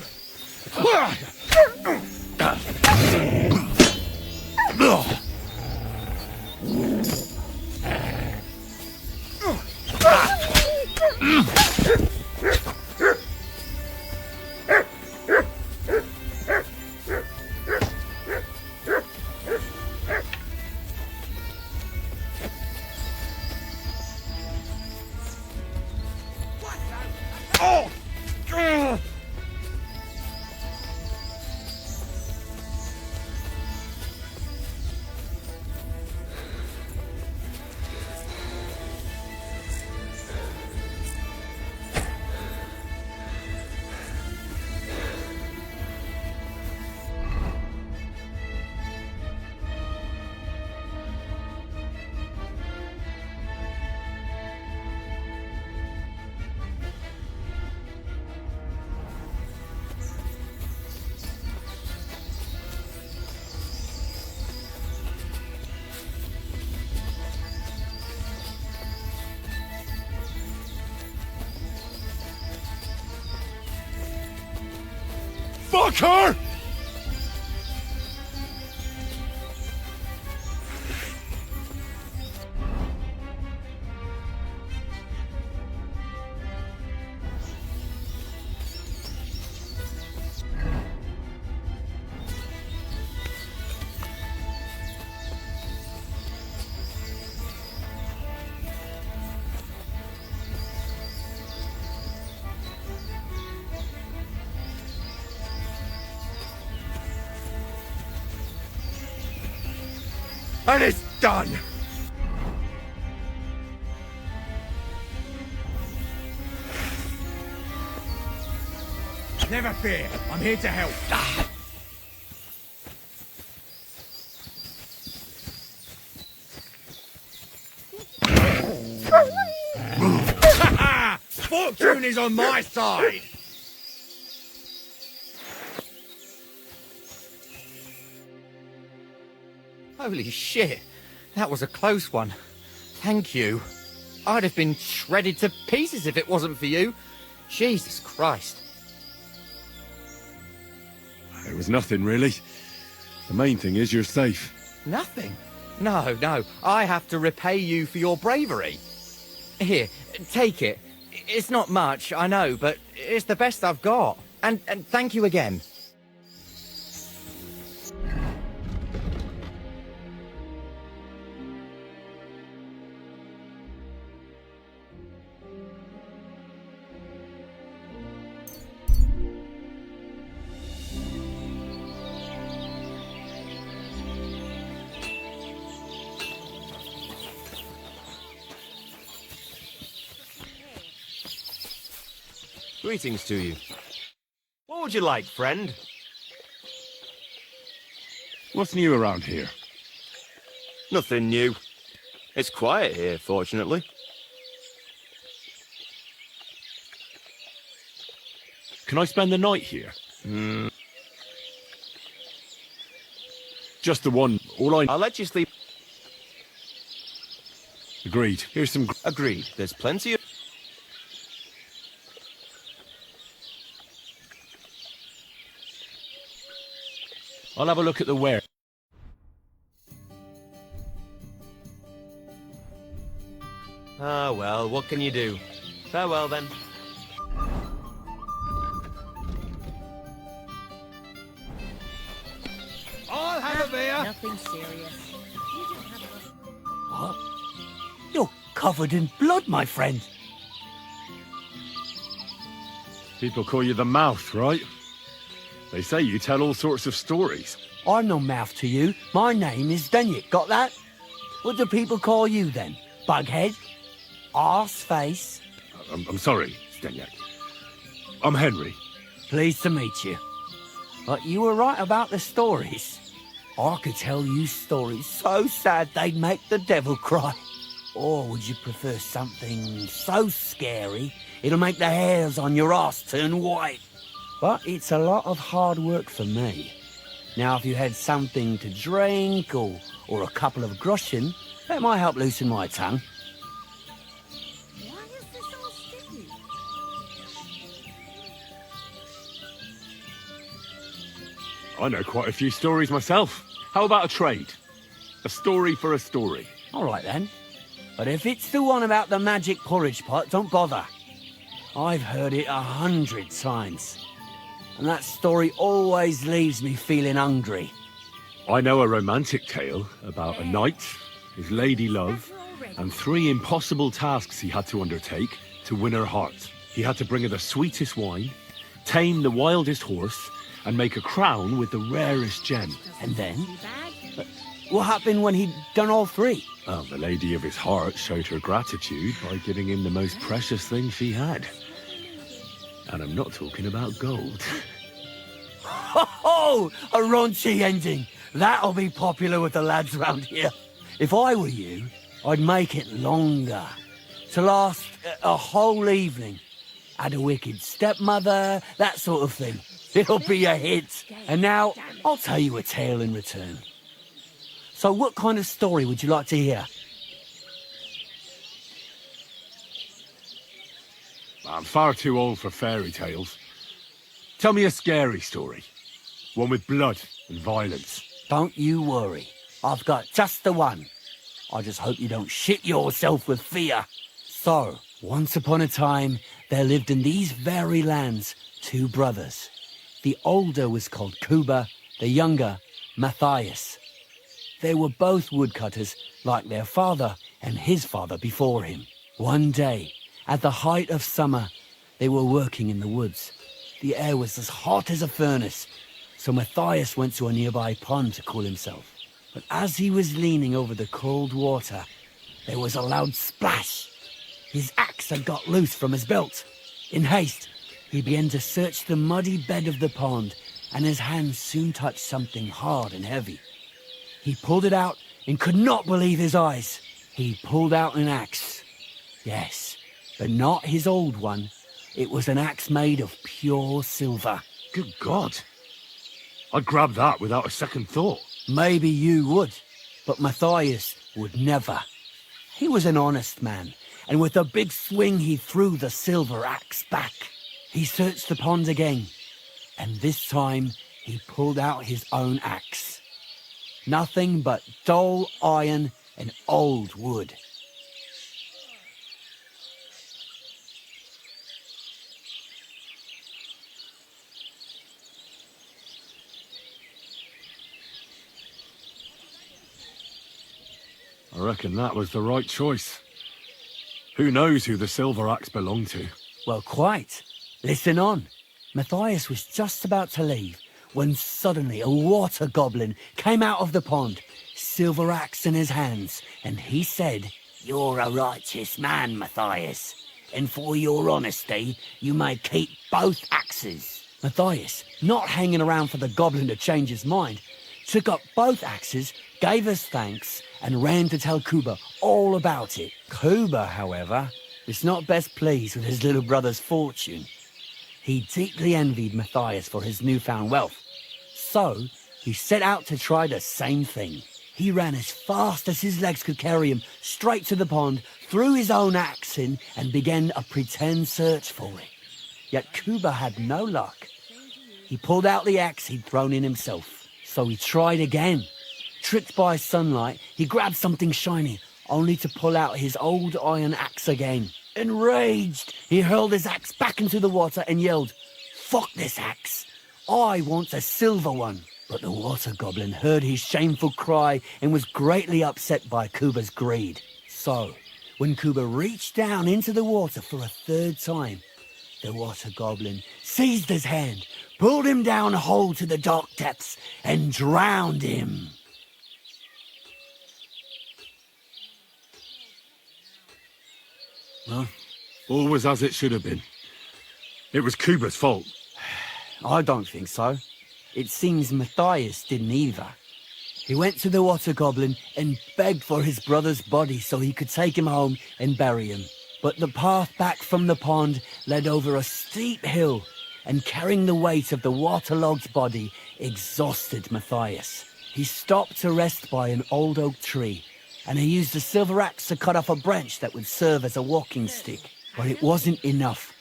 Fuck her! and it's done. Never fear, I'm here to help. Fortune is on my side. Holy shit, that was a close one. Thank you. I'd have been shredded to pieces if it wasn't for you. Jesus Christ. It was nothing, really. The main thing is you're safe. Nothing? No. I have to repay you for your bravery. Here, take it. It's not much, I know, but it's the best I've got. And thank you again. Greetings to you. What would you like, friend? What's new around here? Nothing new. It's quiet here, fortunately. Can I spend the night here? Just the one. I'll let you sleep. Agreed. Here's some... Agreed. There's plenty of... I'll have a look at the ware. Ah, well, what can you do? Farewell, then. I'll have a beer. Nothing serious. What? You're covered in blood, my friend. People call you the Mouth, right? They say you tell all sorts of stories. I'm no mouth to you. My name is Dunyek, got that? What do people call you then? Bughead? Arseface? I'm sorry, Stenyak. I'm Henry. Pleased to meet you. But you were right about the stories. I could tell you stories so sad they'd make the devil cry. Or would you prefer something so scary it'll make the hairs on your ass turn white? But it's a lot of hard work for me. Now, if you had something to drink or a couple of groschen, that might help loosen my tongue. Why is this all sticky? I know quite a few stories myself. How about a trade? A story for a story. All right, then. But if it's the one about the magic porridge pot, don't bother. I've heard it 100 times. And that story always leaves me feeling hungry. I know a romantic tale about a knight, his lady love, and 3 impossible tasks he had to undertake to win her heart. He had to bring her the sweetest wine, tame the wildest horse, and make a crown with the rarest gem. And then? What happened when he'd done all 3? Well, the lady of his heart showed her gratitude by giving him the most precious thing she had. And I'm not talking about gold. Ho! A raunchy ending. That'll be popular with the lads round here. If I were you, I'd make it longer. To last a whole evening. Add a wicked stepmother, that sort of thing. It'll be a hit. And now, I'll tell you a tale in return. So what kind of story would you like to hear? I'm far too old for fairy tales. Tell me a scary story. One with blood and violence. Don't you worry. I've got just the one. I just hope you don't shit yourself with fear. So, once upon a time, there lived in these very lands 2 brothers. The older was called Kuba, the younger, Matthias. They were both woodcutters, like their father and his father before him. One day, at the height of summer, they were working in the woods. The air was as hot as a furnace, so Matthias went to a nearby pond to cool himself. But as he was leaning over the cold water, there was a loud splash. His axe had got loose from his belt. In haste, he began to search the muddy bed of the pond, and his hands soon touched something hard and heavy. He pulled it out and could not believe his eyes. He pulled out an axe. Yes, but not his old one. It was an axe made of pure silver. Good God. I'd grab that without a second thought. Maybe you would, but Matthias would never. He was an honest man, and with a big swing he threw the silver axe back. He searched the pond again, and this time he pulled out his own axe. Nothing but dull iron and old wood. I reckon that was the right choice. Who knows who the silver axe belonged to? Well, quite. Listen on. Matthias was just about to leave when suddenly a water goblin came out of the pond, silver axe in his hands, and he said, "You're a righteous man, Matthias, and for your honesty, you may keep both axes." Matthias, not hanging around for the goblin to change his mind, took up both axes, gave us thanks, and ran to tell Kuba all about it. Kuba, however, was not best pleased with his little brother's fortune. He deeply envied Matthias for his newfound wealth. So, he set out to try the same thing. He ran as fast as his legs could carry him straight to the pond, threw his own axe in, and began a pretend search for it. Yet Kuba had no luck. He pulled out the axe he'd thrown in himself. So he tried again. Tricked by sunlight, he grabbed something shiny, only to pull out his old iron axe again. Enraged, he hurled his axe back into the water and yelled, "Fuck this axe! I want a silver one!" But the water goblin heard his shameful cry and was greatly upset by Kuba's greed. So, when Kuba reached down into the water for a third time, the water goblin seized his hand, pulled him down whole to the dark depths, and drowned him. Well, all was as it should have been. It was Kuba's fault. I don't think so. It seems Matthias didn't either. He went to the water goblin and begged for his brother's body so he could take him home and bury him. But the path back from the pond led over a steep hill, and carrying the weight of the waterlogged body exhausted Matthias. He stopped to rest by an old oak tree, and he used a silver axe to cut off a branch that would serve as a walking stick. But it wasn't enough.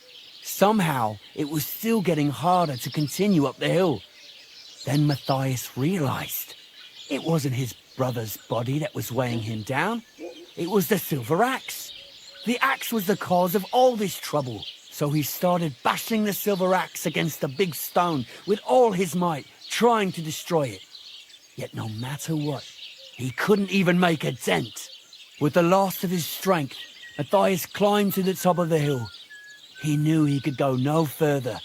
Somehow, it was still getting harder to continue up the hill. Then Matthias realized it wasn't his brother's body that was weighing him down. It was the silver axe. The axe was the cause of all this trouble. So he started bashing the silver axe against the big stone with all his might, trying to destroy it. Yet no matter what, he couldn't even make a dent. With the last of his strength, Matthias climbed to the top of the hill. He knew he could go no further,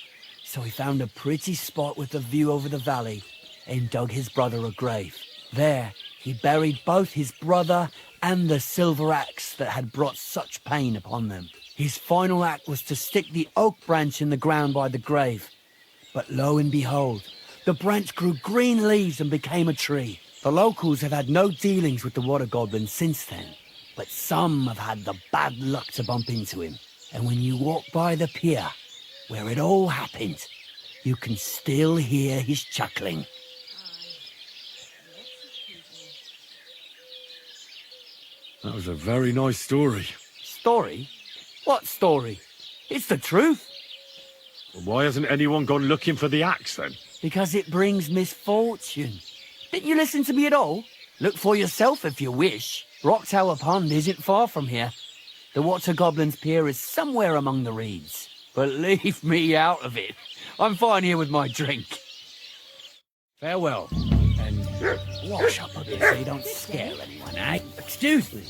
so he found a pretty spot with a view over the valley and dug his brother a grave. There, he buried both his brother and the silver axe that had brought such pain upon them. His final act was to stick the oak branch in the ground by the grave. But lo and behold, the branch grew green leaves and became a tree. The locals have had no dealings with the water goblin since then, but some have had the bad luck to bump into him. And when you walk by the pier, where it all happened, you can still hear his chuckling. That was a very nice story. Story? What story? It's the truth. Well, why hasn't anyone gone looking for the axe then? Because it brings misfortune. Didn't you listen to me at all? Look for yourself if you wish. Rock Tower Pond isn't far from here. The Water Goblin's pier is somewhere among the reeds. But leave me out of it. I'm fine here with my drink. Farewell. And wash up a bit so you don't scare anyone, eh? Excuse me.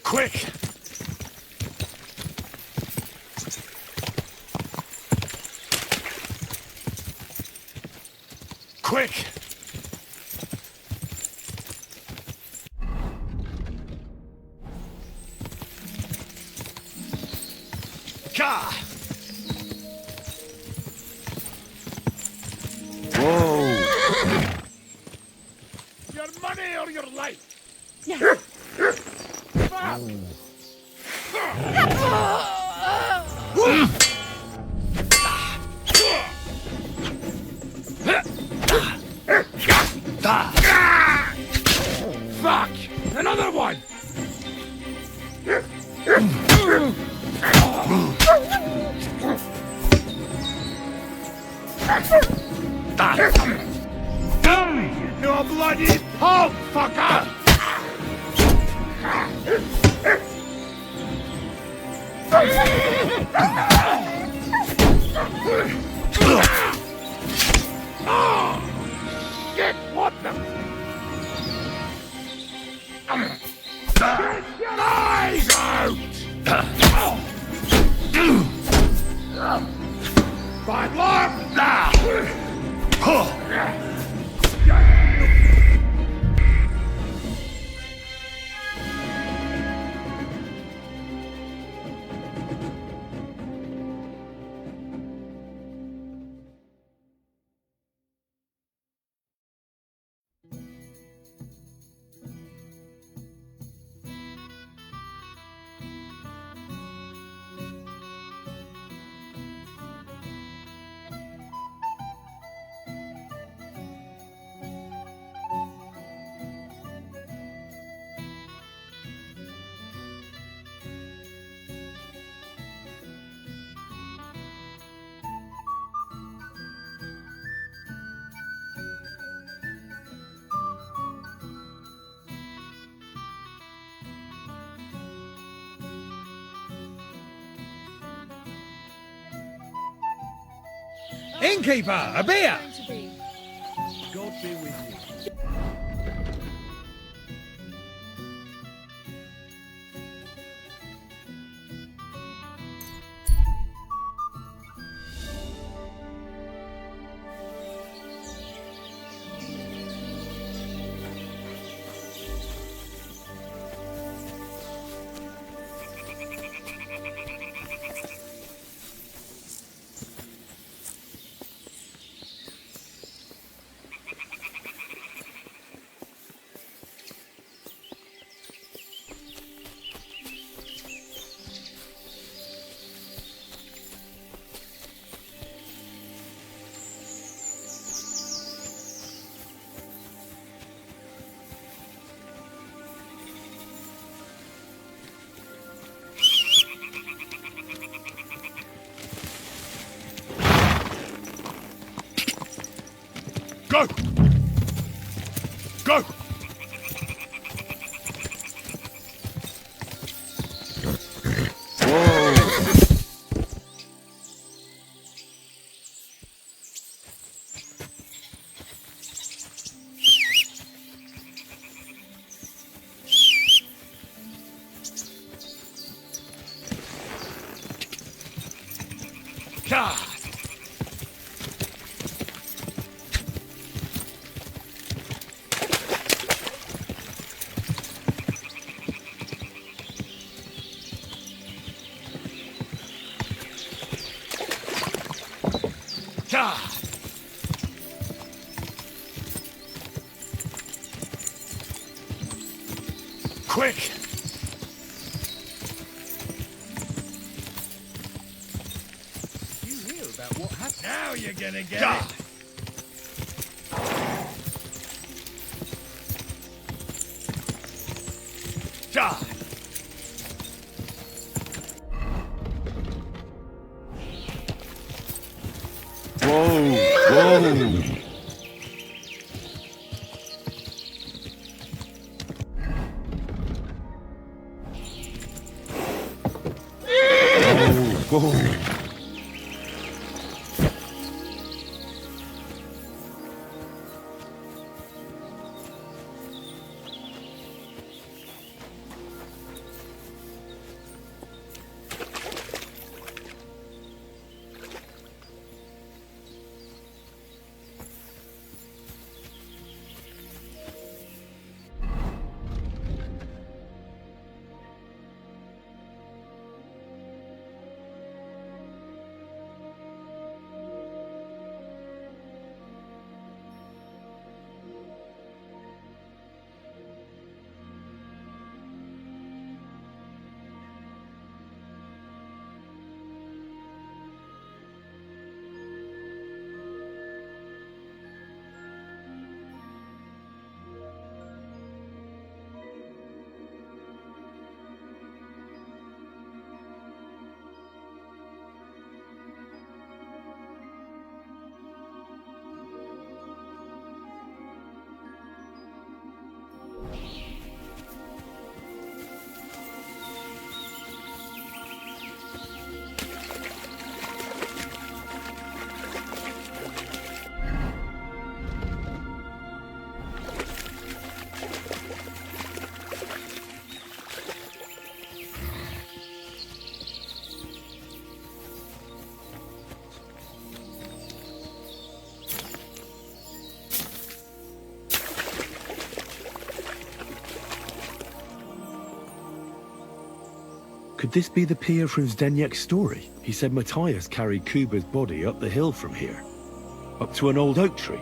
Quick! Quick! Ka! Whoa! Your money or your life? Fuck! Another one! You bloody pulp fucker! Get what the... Get your eyes out! Bad luck! Innkeeper, a beer! God be with you. Go! Go! God! God! Quick! You hear about what happened? Now you're gonna get God! it. God! Whoa! Whoa! Whoa. Could this be the pier from Zdeněk's story? He said Matthias carried Kuba's body up the hill from here, up to an old oak tree.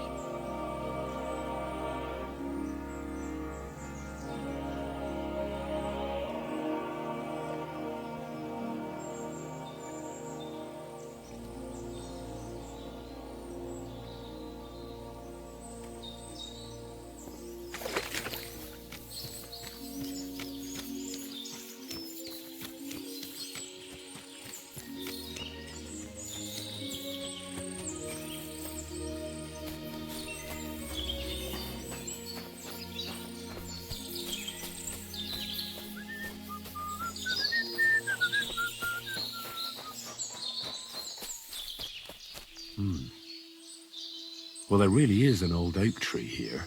Well, there really is an old oak tree here.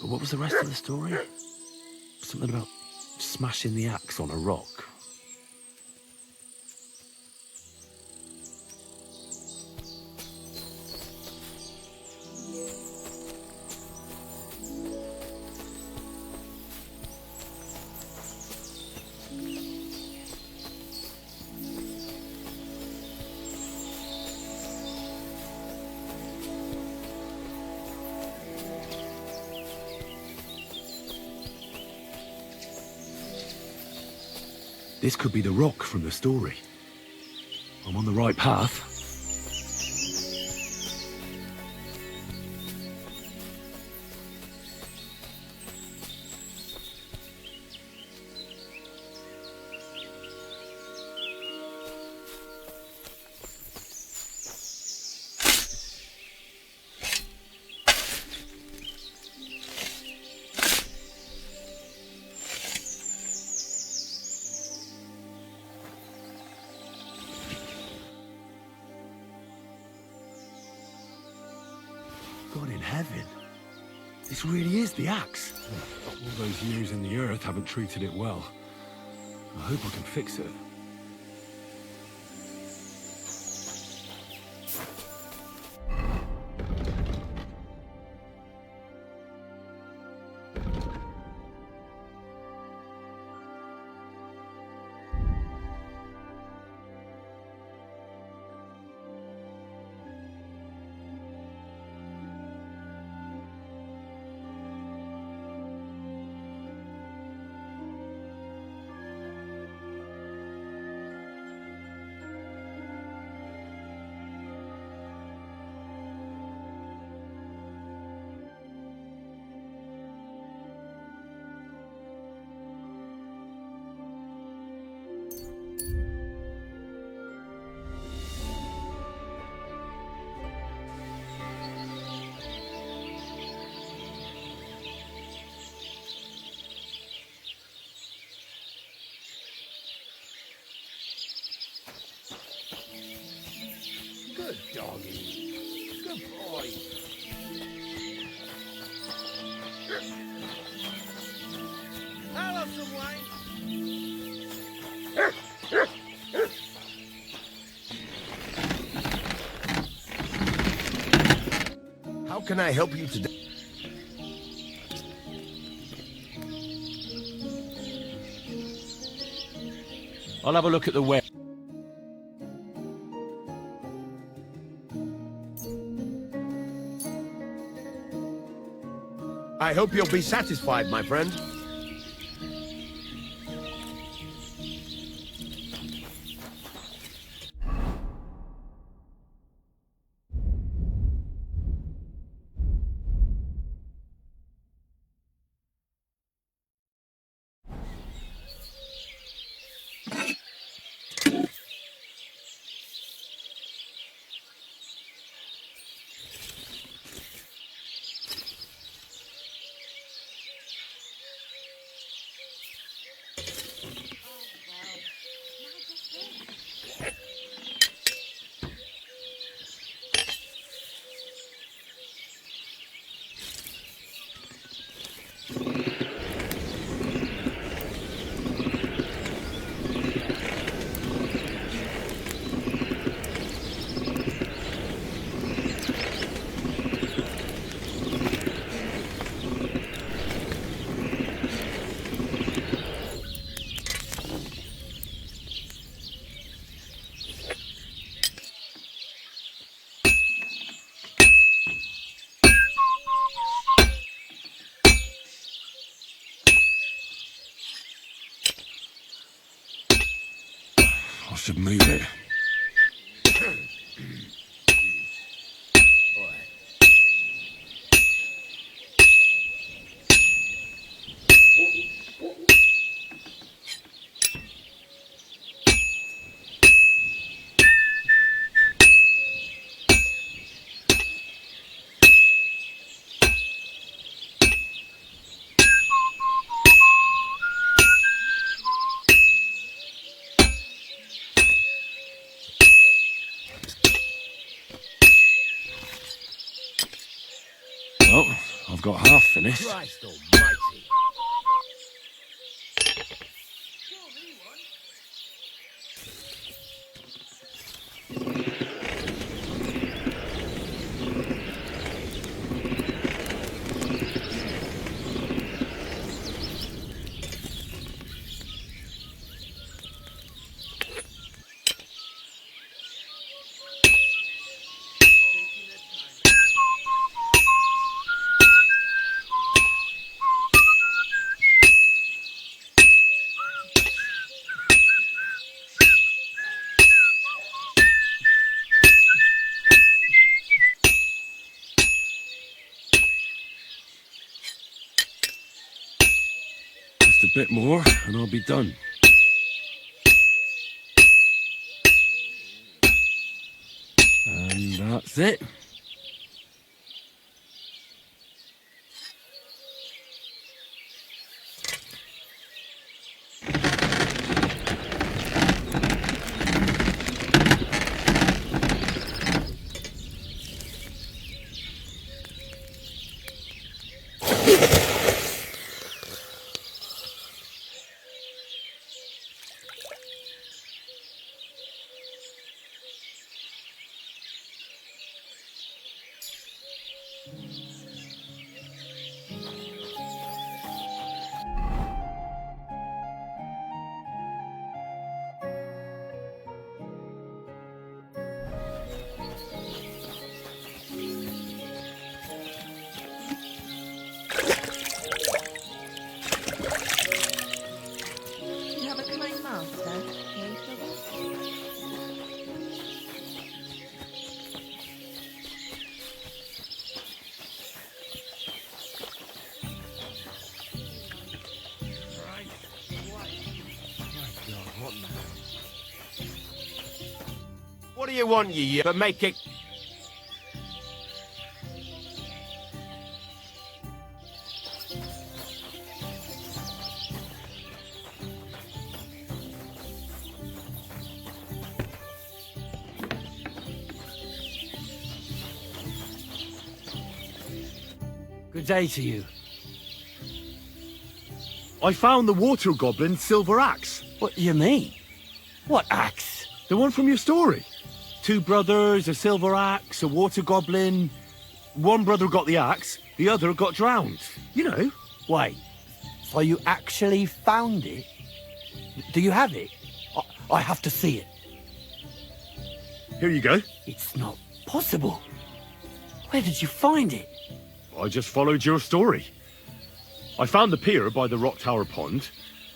But what was the rest of the story? Something about smashing the axe on a rock. This could be the rock from the story. I'm on the right path. God in heaven. This really is the axe. All those years in the earth haven't treated it well. I hope I can fix it. doggy. Good boy. I'll have some wine. How can I help you today? I'll have a look at the web. I hope you'll be satisfied, my friend. I should move it. Well, I've got half finished. Christ almighty. Just a bit more and I'll be done. And that's it. You have a kind master, eh, Trouble? What do you want, you but make it... Good day to you. I found the water goblin's silver axe. What do you mean? What axe? The one from your story. 2 brothers, a silver axe, a water goblin. One brother got the axe, the other got drowned. You know. Wait, so you actually found it? Do you have it? I have to see it. Here you go. It's not possible. Where did you find it? I just followed your story. I found the pier by the rock tower pond,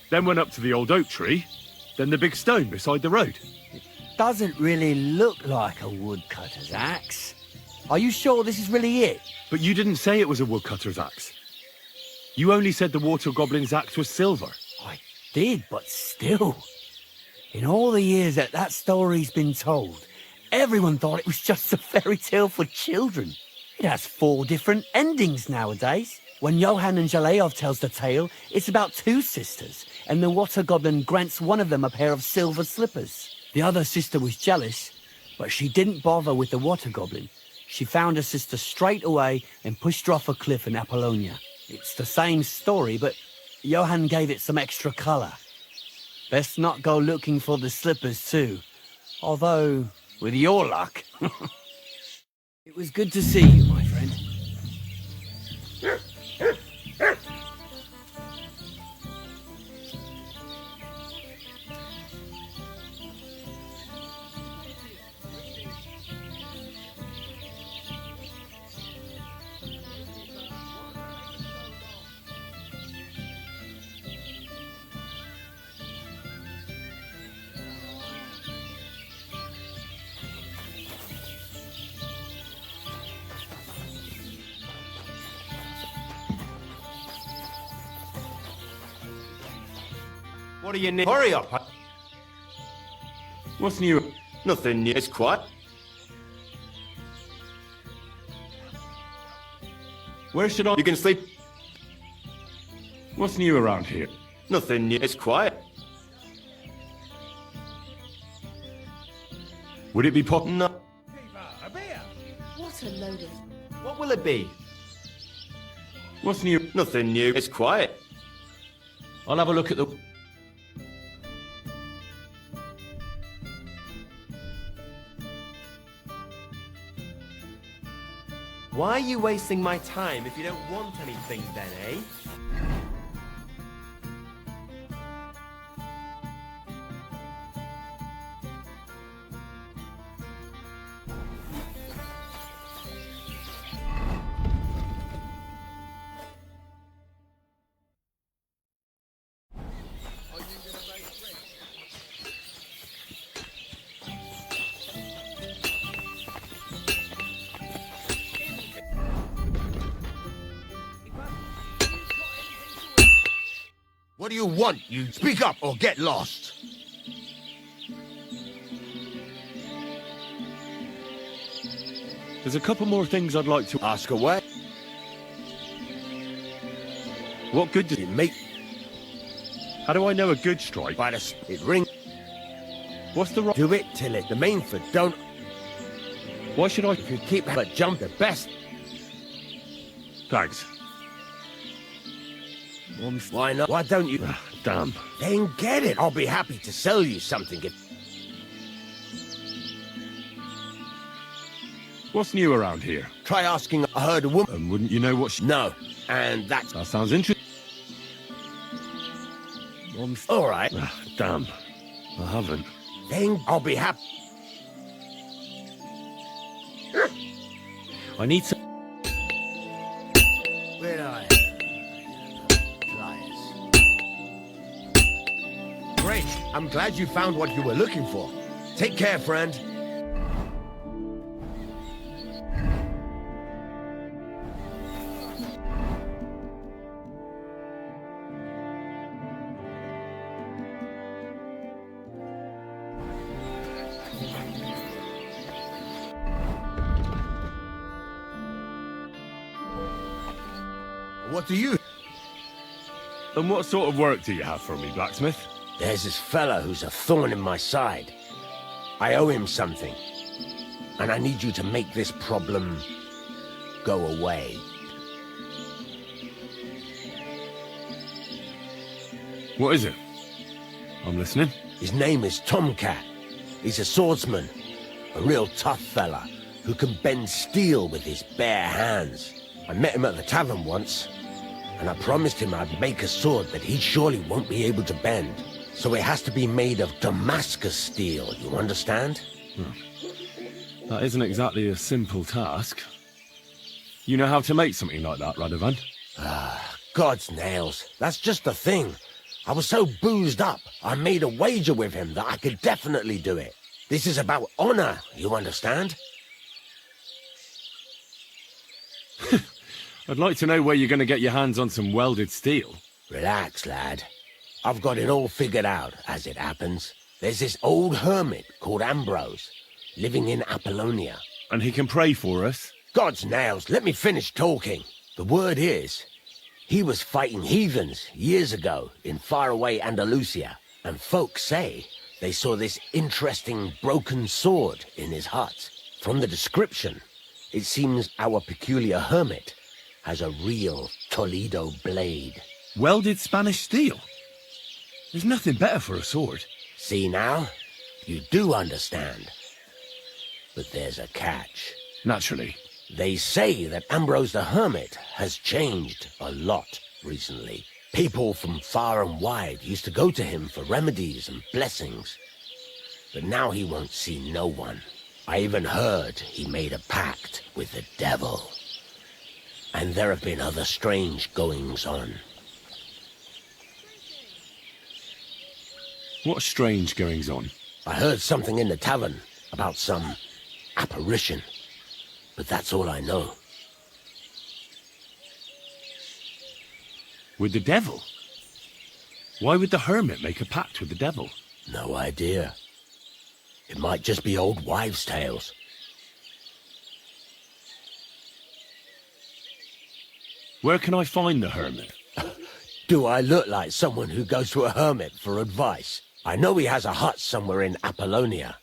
then went up to the old oak tree, then the big stone beside the road. Doesn't really look like a woodcutter's axe. Are you sure this is really it? But you didn't say it was a woodcutter's axe. You only said the water goblin's axe was silver. I did, but still. In all the years that story's been told, everyone thought it was just a fairy tale for children. It has 4 different endings nowadays. When Johann and Jaleov tells the tale, it's about 2 sisters, and the water goblin grants one of them a pair of silver slippers. The other sister was jealous, but she didn't bother with the water goblin. She found her sister straight away and pushed her off a cliff in Apollonia. It's the same story, but Johann gave it some extra colour. Best not go looking for the slippers too. Although, with your luck... It was good to see you, my friend. What do you need? Hurry up! What's new? Nothing new. It's quiet. Where should I... You can sleep. What's new around here? Nothing new. It's quiet. Would it be No. What a load of... What will it be? What's new? Nothing new. It's quiet. I'll have a look at the... Why are you wasting my time if you don't want anything then, eh? What do you want? You speak up or get lost. There's a couple more things I'd like to ask away. What good does it make? How do I know a good strike? By the it ring. What's the right? Do it till it. The main foot don't. Why should I? If you keep but jump the best. Thanks. Why not? Why don't you? Damn. Then get it. I'll be happy to sell you something. What's new around here? Try asking. I heard a woman. And wouldn't you know what she... No. And that sounds interesting. All right. Damn. I haven't. Then I'll be happy. I need some... Where are you? Great. I'm glad you found what you were looking for. Take care, friend. What do you... And what sort of work do you have for me, blacksmith? There's this fella who's a thorn in my side. I owe him something. And I need you to make this problem go away. What is it? I'm listening. His name is Tomcat. He's a swordsman, a real tough fella who can bend steel with his bare hands. I met him at the tavern once, and I promised him I'd make a sword that he surely won't be able to bend. So it has to be made of Damascus steel, you understand? That isn't exactly a simple task. You know how to make something like that, Radovan? God's nails. That's just the thing. I was so boozed up, I made a wager with him that I could definitely do it. This is about honor, you understand? I'd like to know where you're going to get your hands on some welded steel. Relax, lad. I've got it all figured out, as it happens. There's this old hermit called Ambrose, living in Apollonia. And he can pray for us? God's nails, let me finish talking. The word is, he was fighting heathens years ago in faraway Andalusia, and folks say they saw this interesting broken sword in his hut. From the description, it seems our peculiar hermit has a real Toledo blade. Welded Spanish steel? There's nothing better for a sword. See now? You do understand. But there's a catch. Naturally. They say that Ambrose the Hermit has changed a lot recently. People from far and wide used to go to him for remedies and blessings. But now he won't see no one. I even heard he made a pact with the devil. And there have been other strange goings-on. What strange goings-on? I heard something in the tavern about some apparition. But that's all I know. With the devil? Why would the hermit make a pact with the devil? No idea. It might just be old wives' tales. Where can I find the hermit? Do I look like someone who goes to a hermit for advice? I know he has a hut somewhere in Apollonia.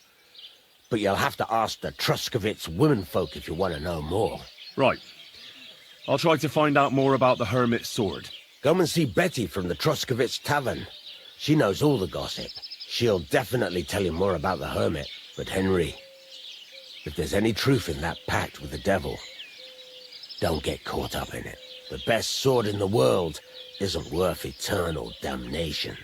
But you'll have to ask the Truskovitz womenfolk if you want to know more. Right. I'll try to find out more about the hermit's sword. Go and see Betty from the Truskovitz tavern. She knows all the gossip. She'll definitely tell you more about the hermit. But Henry, if there's any truth in that pact with the devil, don't get caught up in it. The best sword in the world isn't worth eternal damnation.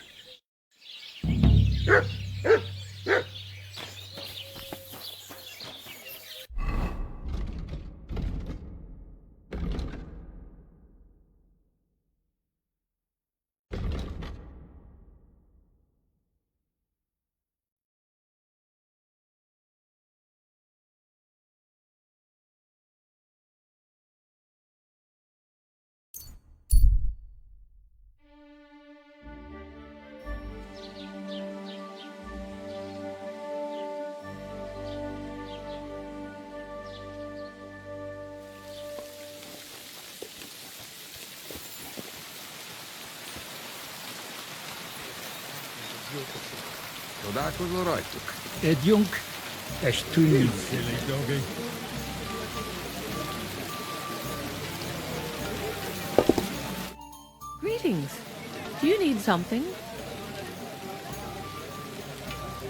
Edjunk, Estuini. Silly doggy. Greetings. Do you need something?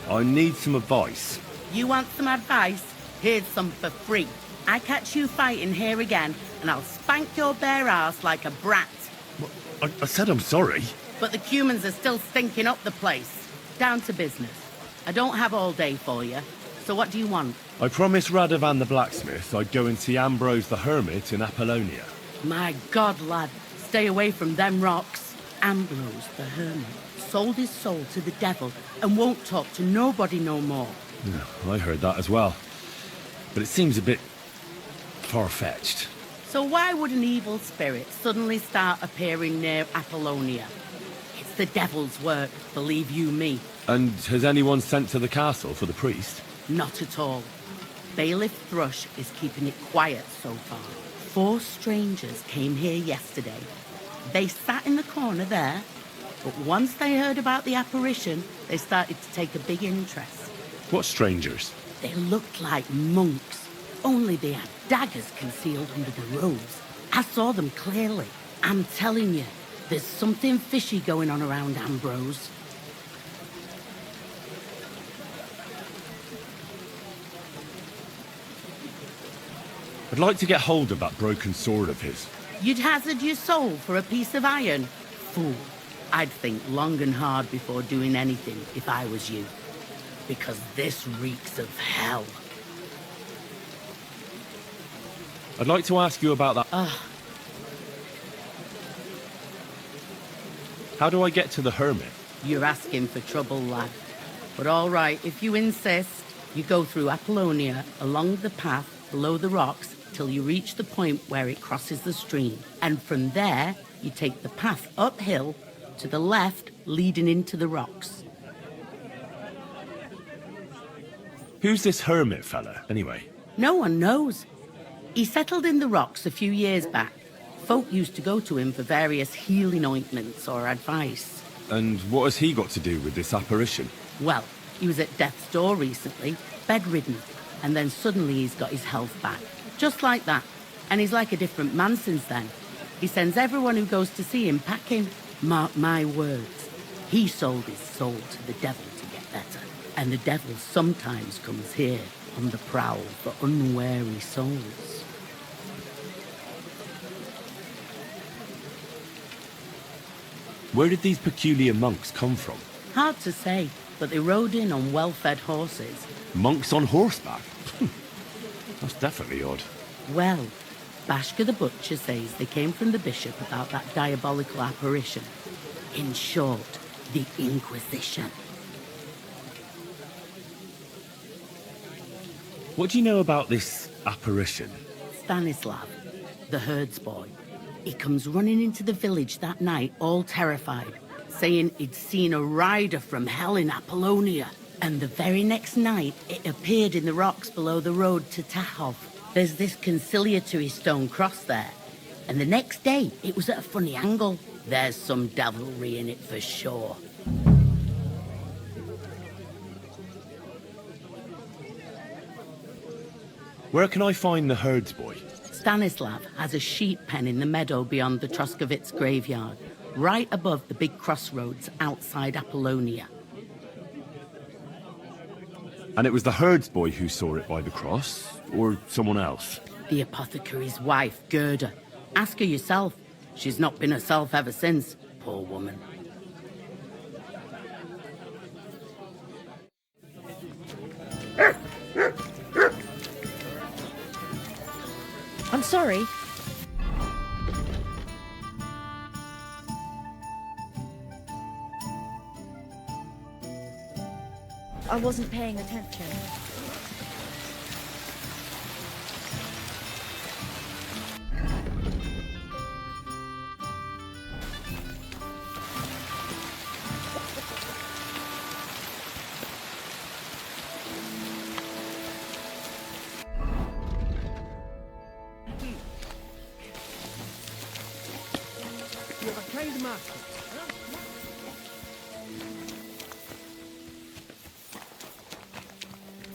I need some advice. You want some advice? Here's some for free. I catch you fighting here again, and I'll spank your bare ass like a brat. I said I'm sorry. But the Cumans are still stinking up the place. Down to business. I don't have all day for you, so what do you want? I promised Radovan the blacksmith I'd go and see Ambrose the hermit in Apollonia. My God, lad, stay away from them rocks. Ambrose the hermit sold his soul to the devil and won't talk to nobody no more. Yeah, I heard that as well. But it seems a bit far-fetched. So why would an evil spirit suddenly start appearing near Apollonia? It's the devil's work, believe you me. And has anyone sent to the castle for the priest? Not at all. Bailiff Thrush is keeping it quiet so far. 4 strangers came here yesterday. They sat in the corner there, but once they heard about the apparition, they started to take a big interest. What strangers? They looked like monks, only they had daggers concealed under the robes. I saw them clearly. I'm telling you, There's something fishy going on around Ambrose. I'd like to get hold of that broken sword of his. You'd hazard your soul for a piece of iron? Fool. I'd think long and hard before doing anything if I was you. Because this reeks of hell. I'd like to ask you about that. How do I get to the hermit? You're asking for trouble, lad. But all right, if you insist, you go through Apollonia, along the path, below the rocks, till you reach the point where it crosses the stream. And from there, you take the path uphill, to the left, leading into the rocks. Who's this hermit fella, anyway? No one knows. He settled in the rocks a few years back. Folk used to go to him for various healing ointments or advice. And what has he got to do with this apparition? Well, he was at death's door recently, bedridden, and then suddenly he's got his health back. Just like that. And he's like a different man since then. He sends everyone who goes to see him packing. Mark my words. He sold his soul to the devil to get better. And the devil sometimes comes here on the prowl for unwary souls. Where did these peculiar monks come from? Hard to say, but they rode in on well-fed horses. Monks on horseback? That's definitely odd. Well, Bashka the Butcher says they came from the bishop about that diabolical apparition. In short, the Inquisition. What do you know about this apparition? Stanislav, the herds boy. He comes running into the village that night, all terrified, saying he'd seen a rider from hell in Apollonia. And the very next night, it appeared in the rocks below the road to Tahov. There's this conciliatory stone cross there. And the next day, it was at a funny angle. There's some devilry in it for sure. Where can I find the herds boy? Stanislav has a sheep pen in the meadow beyond the Troskovitz graveyard, right above the big crossroads outside Apollonia. And it was the herds boy who saw it by the cross, or someone else? The apothecary's wife, Gerda. Ask her yourself. She's not been herself ever since, poor woman. I'm sorry. I wasn't paying attention. You're a kind master.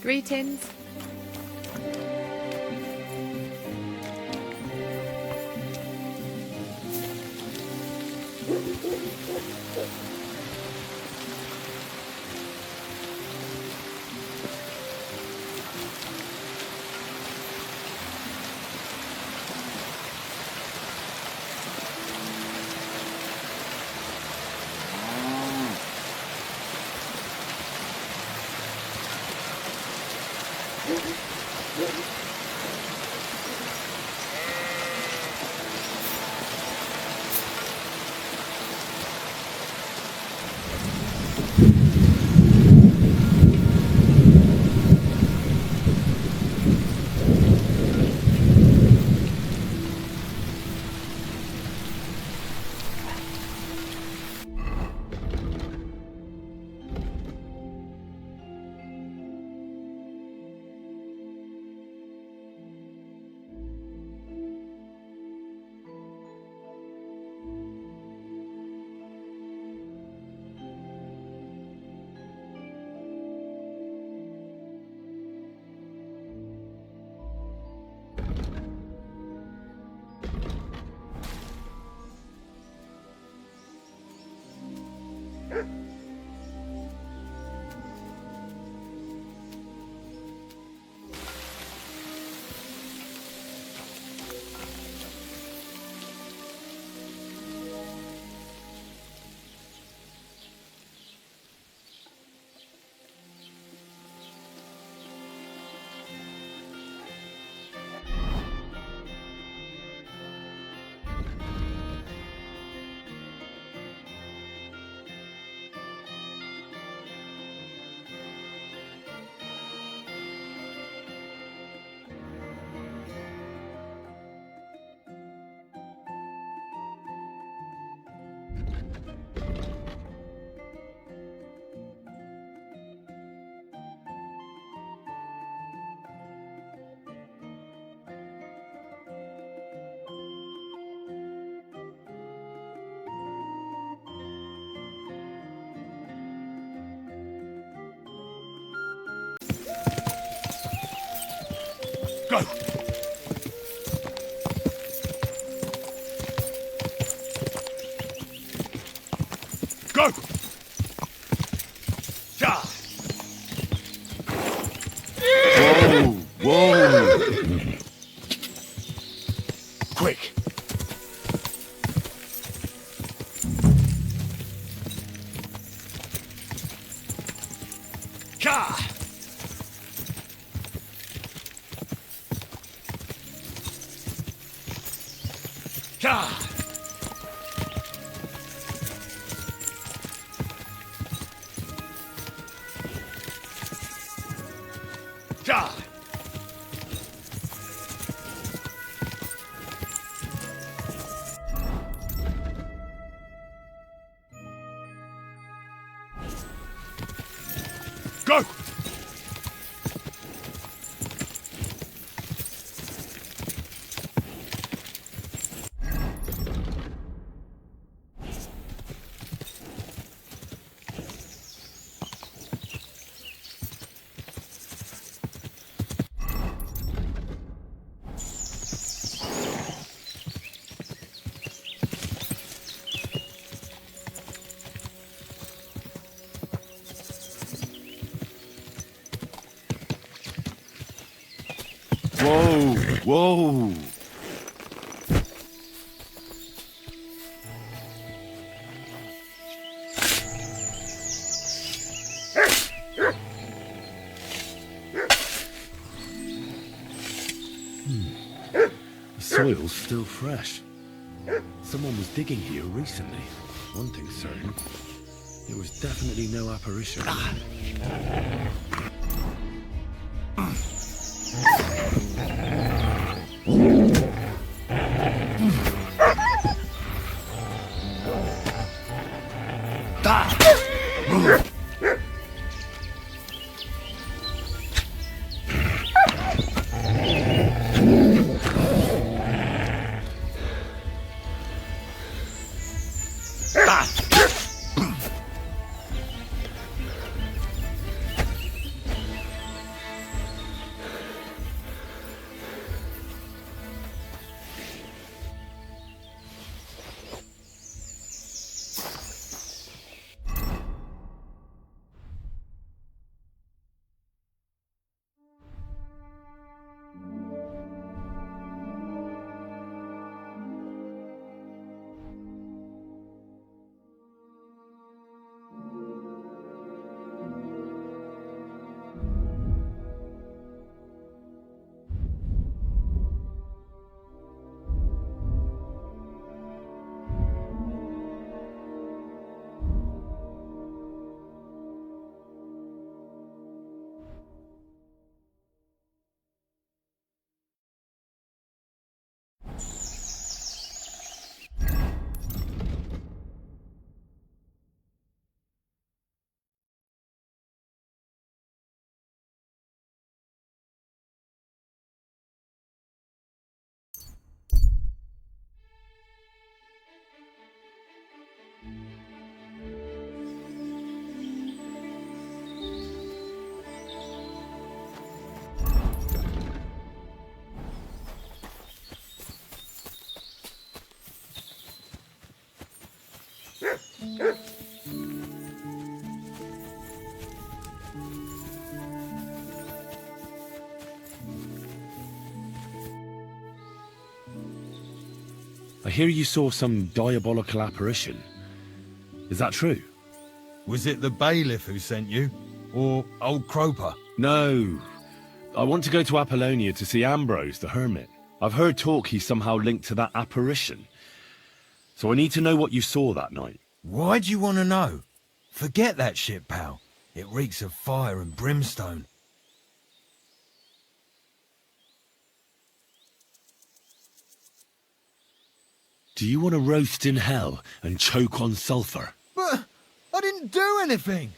Greetings. Go! Go! Ja! Whoa! Whoa! Quick! Ja! Ja! Ja! Go! Whoa! Whoa! The soil's still fresh. Someone was digging here recently. One thing's certain. It was definitely no apparition. hear you saw some diabolical apparition. Is that true? Was it the bailiff who sent you? Or old Croper? No. I want to go to Apollonia to see Ambrose, the hermit. I've heard talk he's somehow linked to that apparition. So I need to know what you saw that night. Why do you want to know? Forget that shit, pal. It reeks of fire and brimstone. Do you want to roast in hell and choke on sulphur? But I didn't do anything.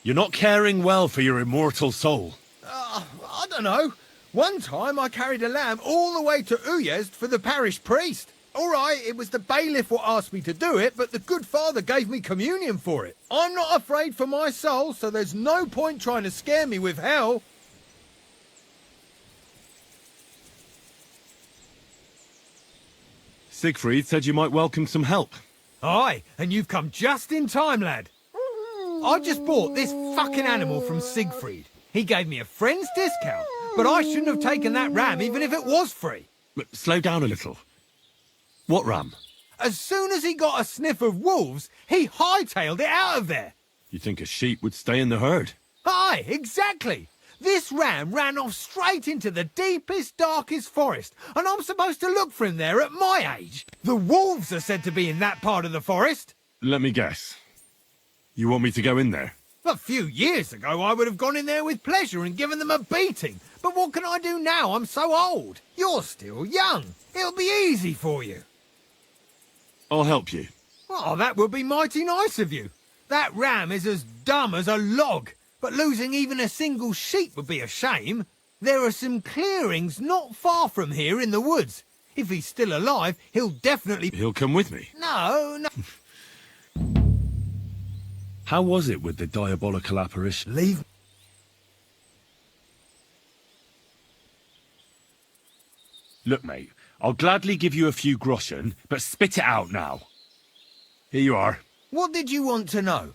You're not caring well for your immortal soul. I don't know. One time I carried a lamb all the way to Uyezd for the parish priest. All right, it was the bailiff what asked me to do it, but the good father gave me communion for it. I'm not afraid for my soul, so there's no point trying to scare me with hell. Siegfried said you might welcome some help. Aye, and you've come just in time, lad. I just bought this fucking animal from Siegfried. He gave me a friend's discount, but I shouldn't have taken that ram even if it was free. Slow down a little. What ram? As soon as he got a sniff of wolves, he hightailed it out of there. You think a sheep would stay in the herd? Aye, exactly. This ram ran off straight into the deepest, darkest forest, and I'm supposed to look for him there at my age. The wolves are said to be in that part of the forest. Let me guess. You want me to go in there? A few years ago, I would have gone in there with pleasure and given them a beating. But what can I do now? I'm so old. You're still young. It'll be easy for you. I'll help you. Oh, that would be mighty nice of you. That ram is as dumb as a log, but losing even a single sheep would be a shame. There are some clearings not far from here in the woods. If he's still alive, he'll definitely... He'll come with me? No. How was it with the diabolical apparition? Leave... Look, mate, I'll gladly give you a few groschen, but spit it out now. Here you are. What did you want to know?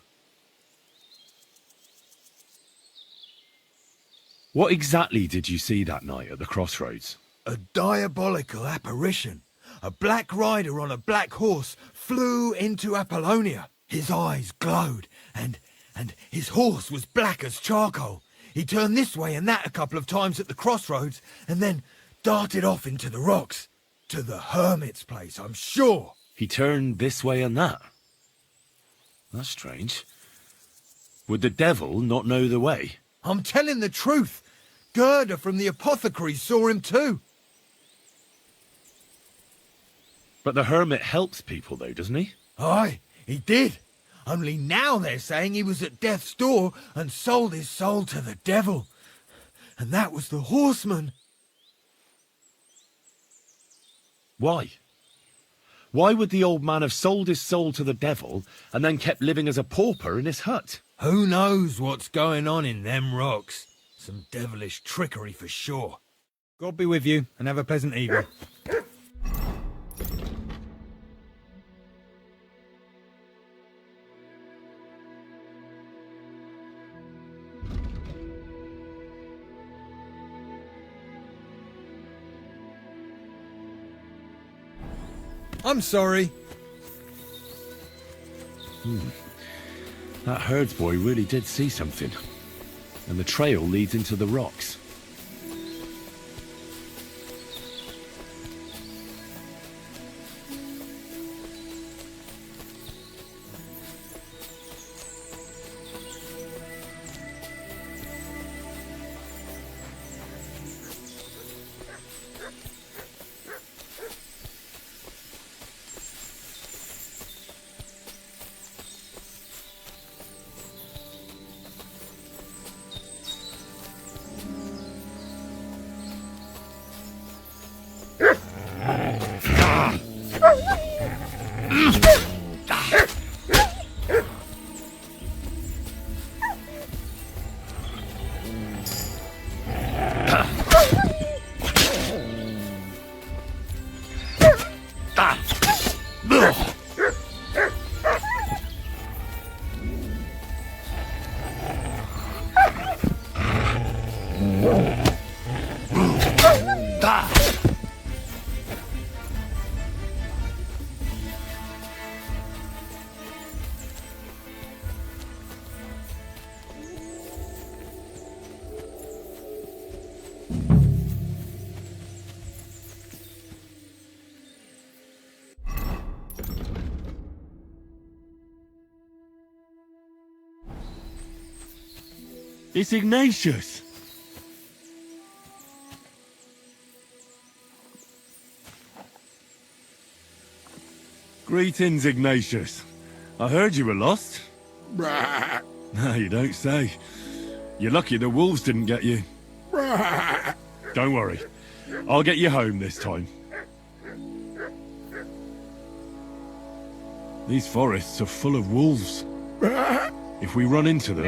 What exactly did you see that night at the crossroads? A diabolical apparition. A black rider on a black horse flew into Apollonia. His eyes glowed, and his horse was black as charcoal. He turned this way and that a couple of times at the crossroads, and then darted off into the rocks. To the hermit's place, I'm sure. He turned this way and that? That's strange. Would the devil not know the way? I'm telling the truth. Gerda from the apothecary saw him too. But the hermit helps people though, doesn't he? Aye, he did. Only now they're saying he was at death's door and sold his soul to the devil. And that was the horseman. Why? Why would the old man have sold his soul to the devil and then kept living as a pauper in his hut? Who knows what's going on in them rocks? Some devilish trickery for sure. God be with you, and have a pleasant evening. I'm sorry. That herdsboy really did see something. And the trail leads into the rocks. It's Ignatius. Greetings, Ignatius. I heard you were lost. No, you don't say. You're lucky the wolves didn't get you. Don't worry. I'll get you home this time. These forests are full of wolves. If we run into them,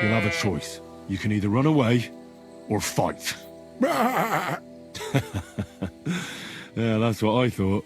you'll have a choice. You can either run away or fight. Yeah, that's what I thought.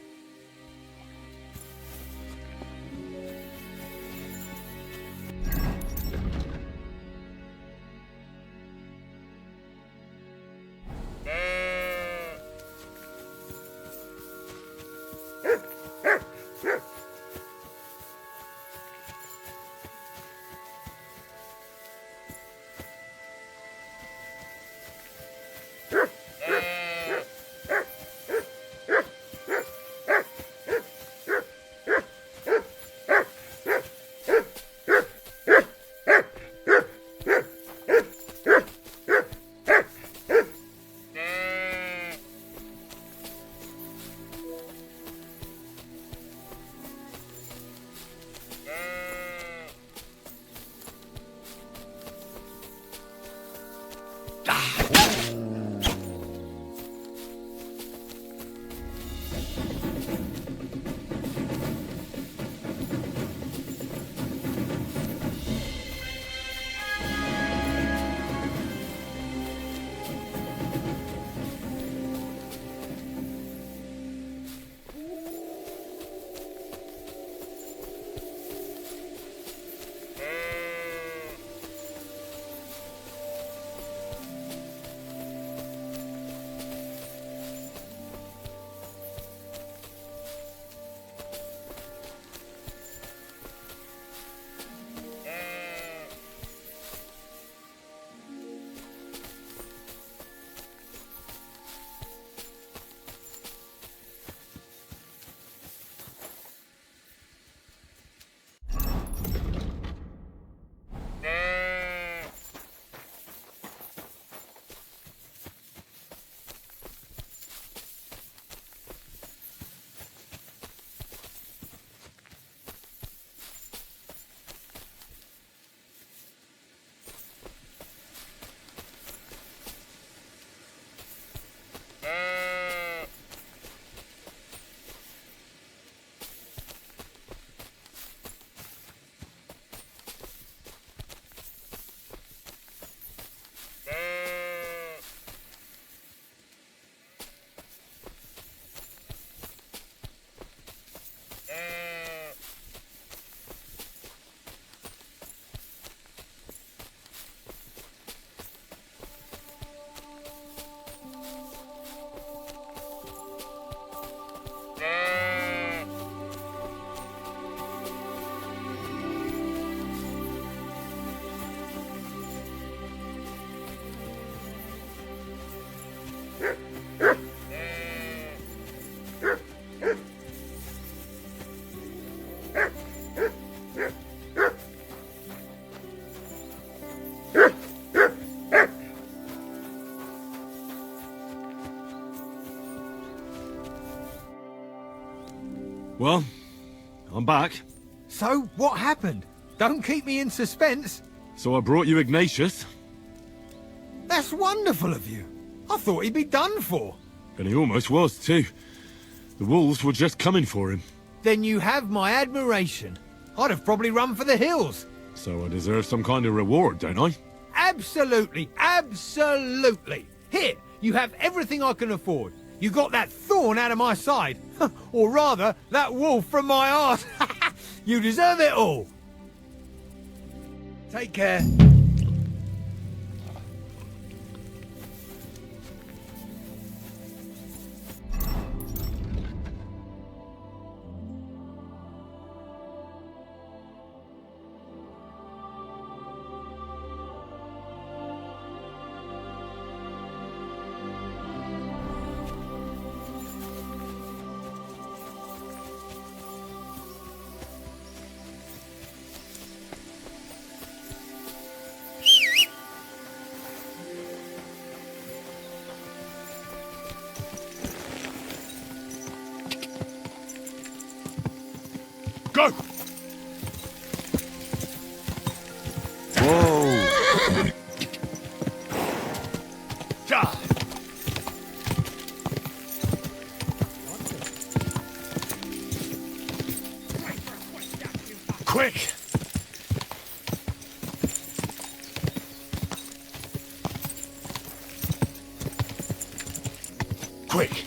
Well, I'm back. So, what happened? Don't keep me in suspense. So I brought you Ignatius. That's wonderful of you. I thought he'd be done for. And he almost was, too. The wolves were just coming for him. Then you have my admiration. I'd have probably run for the hills. So I deserve some kind of reward, don't I? Absolutely, absolutely. Here, you have everything I can afford. You got that thorn out of my side. Or rather, that wolf from my arse. You deserve it all. Take care. Quick! Quick!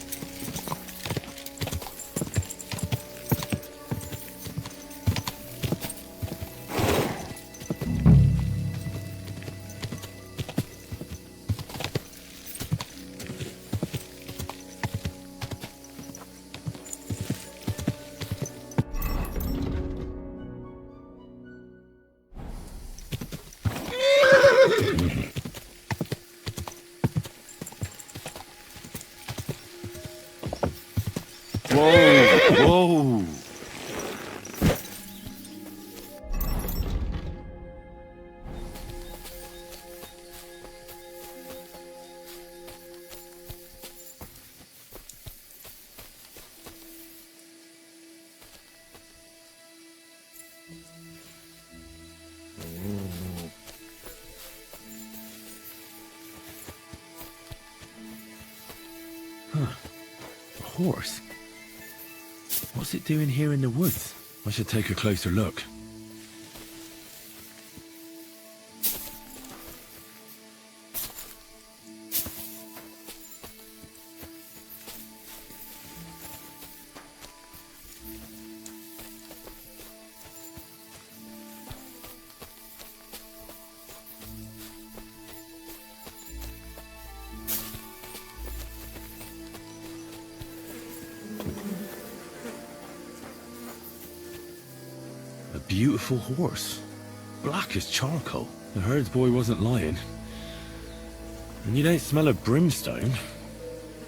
Whoa! Huh. A horse? What's it doing here in the woods? I should take a closer look. A beautiful horse. Black as charcoal. The herds boy wasn't lying. And you don't smell of brimstone.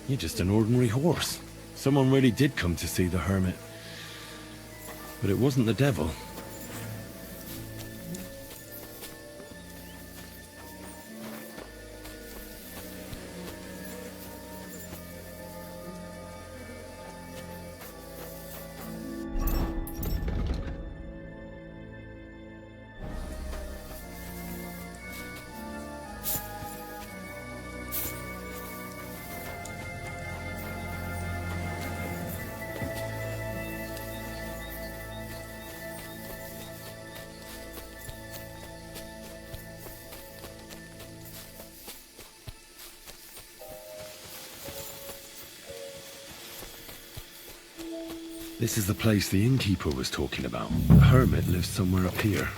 You're just an ordinary horse. Someone really did come to see the hermit. But it wasn't the devil. This is the place the innkeeper was talking about. The hermit lives somewhere up here.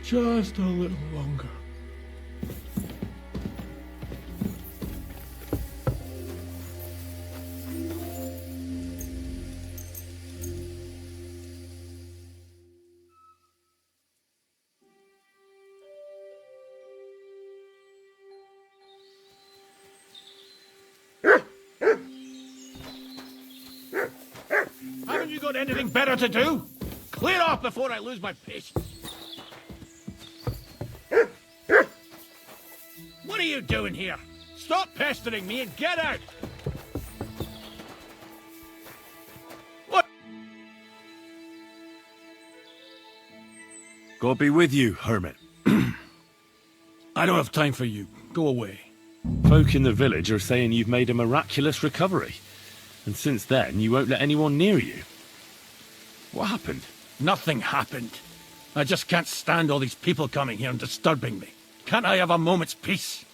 Just a little longer. Haven't you got anything better to do? Clear off before I lose my patience. What are you doing here? Stop pestering me and get out! What? God be with you, hermit. I don't have time for you. Go away. Folk in the village are saying you've made a miraculous recovery. And since then, you won't let anyone near you. What happened? Nothing happened. I just can't stand all these people coming here and disturbing me. Can't I have a moment's peace?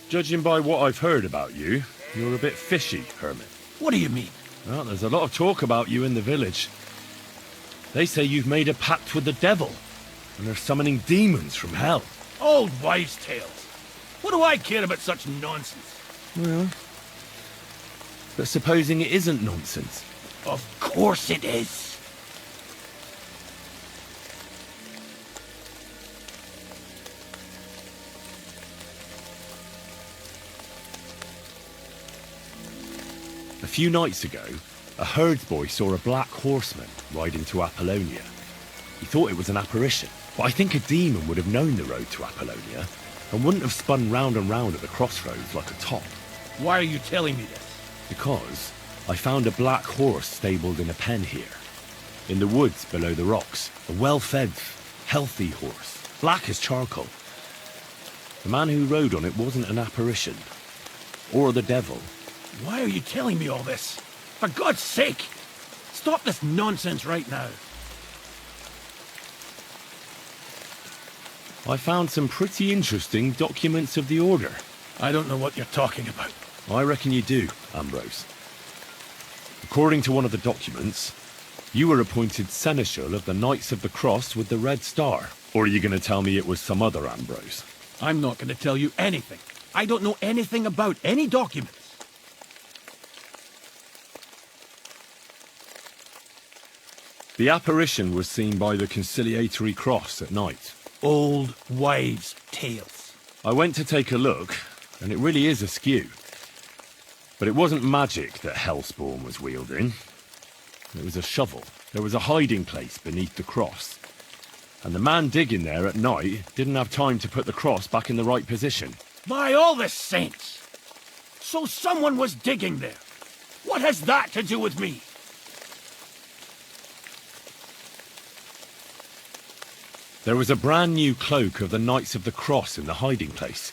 Judging by what I've heard about you, you're a bit fishy, Hermit. What do you mean? Well, there's a lot of talk about you in the village. They say you've made a pact with the devil, and they're summoning demons from hell. Old wives' tales. What do I care about such nonsense? Well, but supposing it isn't nonsense? Of course it is. A few nights ago, a herdsboy saw a black horseman ride into Apollonia. He thought it was an apparition, but I think a demon would have known the road to Apollonia and wouldn't have spun round and round at the crossroads like a top. Why are you telling me this? Because I found a black horse stabled in a pen here. In the woods below the rocks. A well-fed, healthy horse. Black as charcoal. The man who rode on it wasn't an apparition. Or the devil. Why are you telling me all this? For God's sake! Stop this nonsense right now. I found some pretty interesting documents of the Order. I don't know what you're talking about. I reckon you do, Ambrose. According to one of the documents, you were appointed Seneschal of the Knights of the Cross with the Red Star. Or are you going to tell me it was some other Ambrose? I'm not going to tell you anything. I don't know anything about any documents. The apparition was seen by the Conciliatory Cross at night. Old wives' tales. I went to take a look, and it really is askew. But it wasn't magic that Hellspawn was wielding. It was a shovel. There was a hiding place beneath the cross. And the man digging there at night didn't have time to put the cross back in the right position. By all the saints! So someone was digging there. What has that to do with me? There was a brand new cloak of the Knights of the Cross in the hiding place.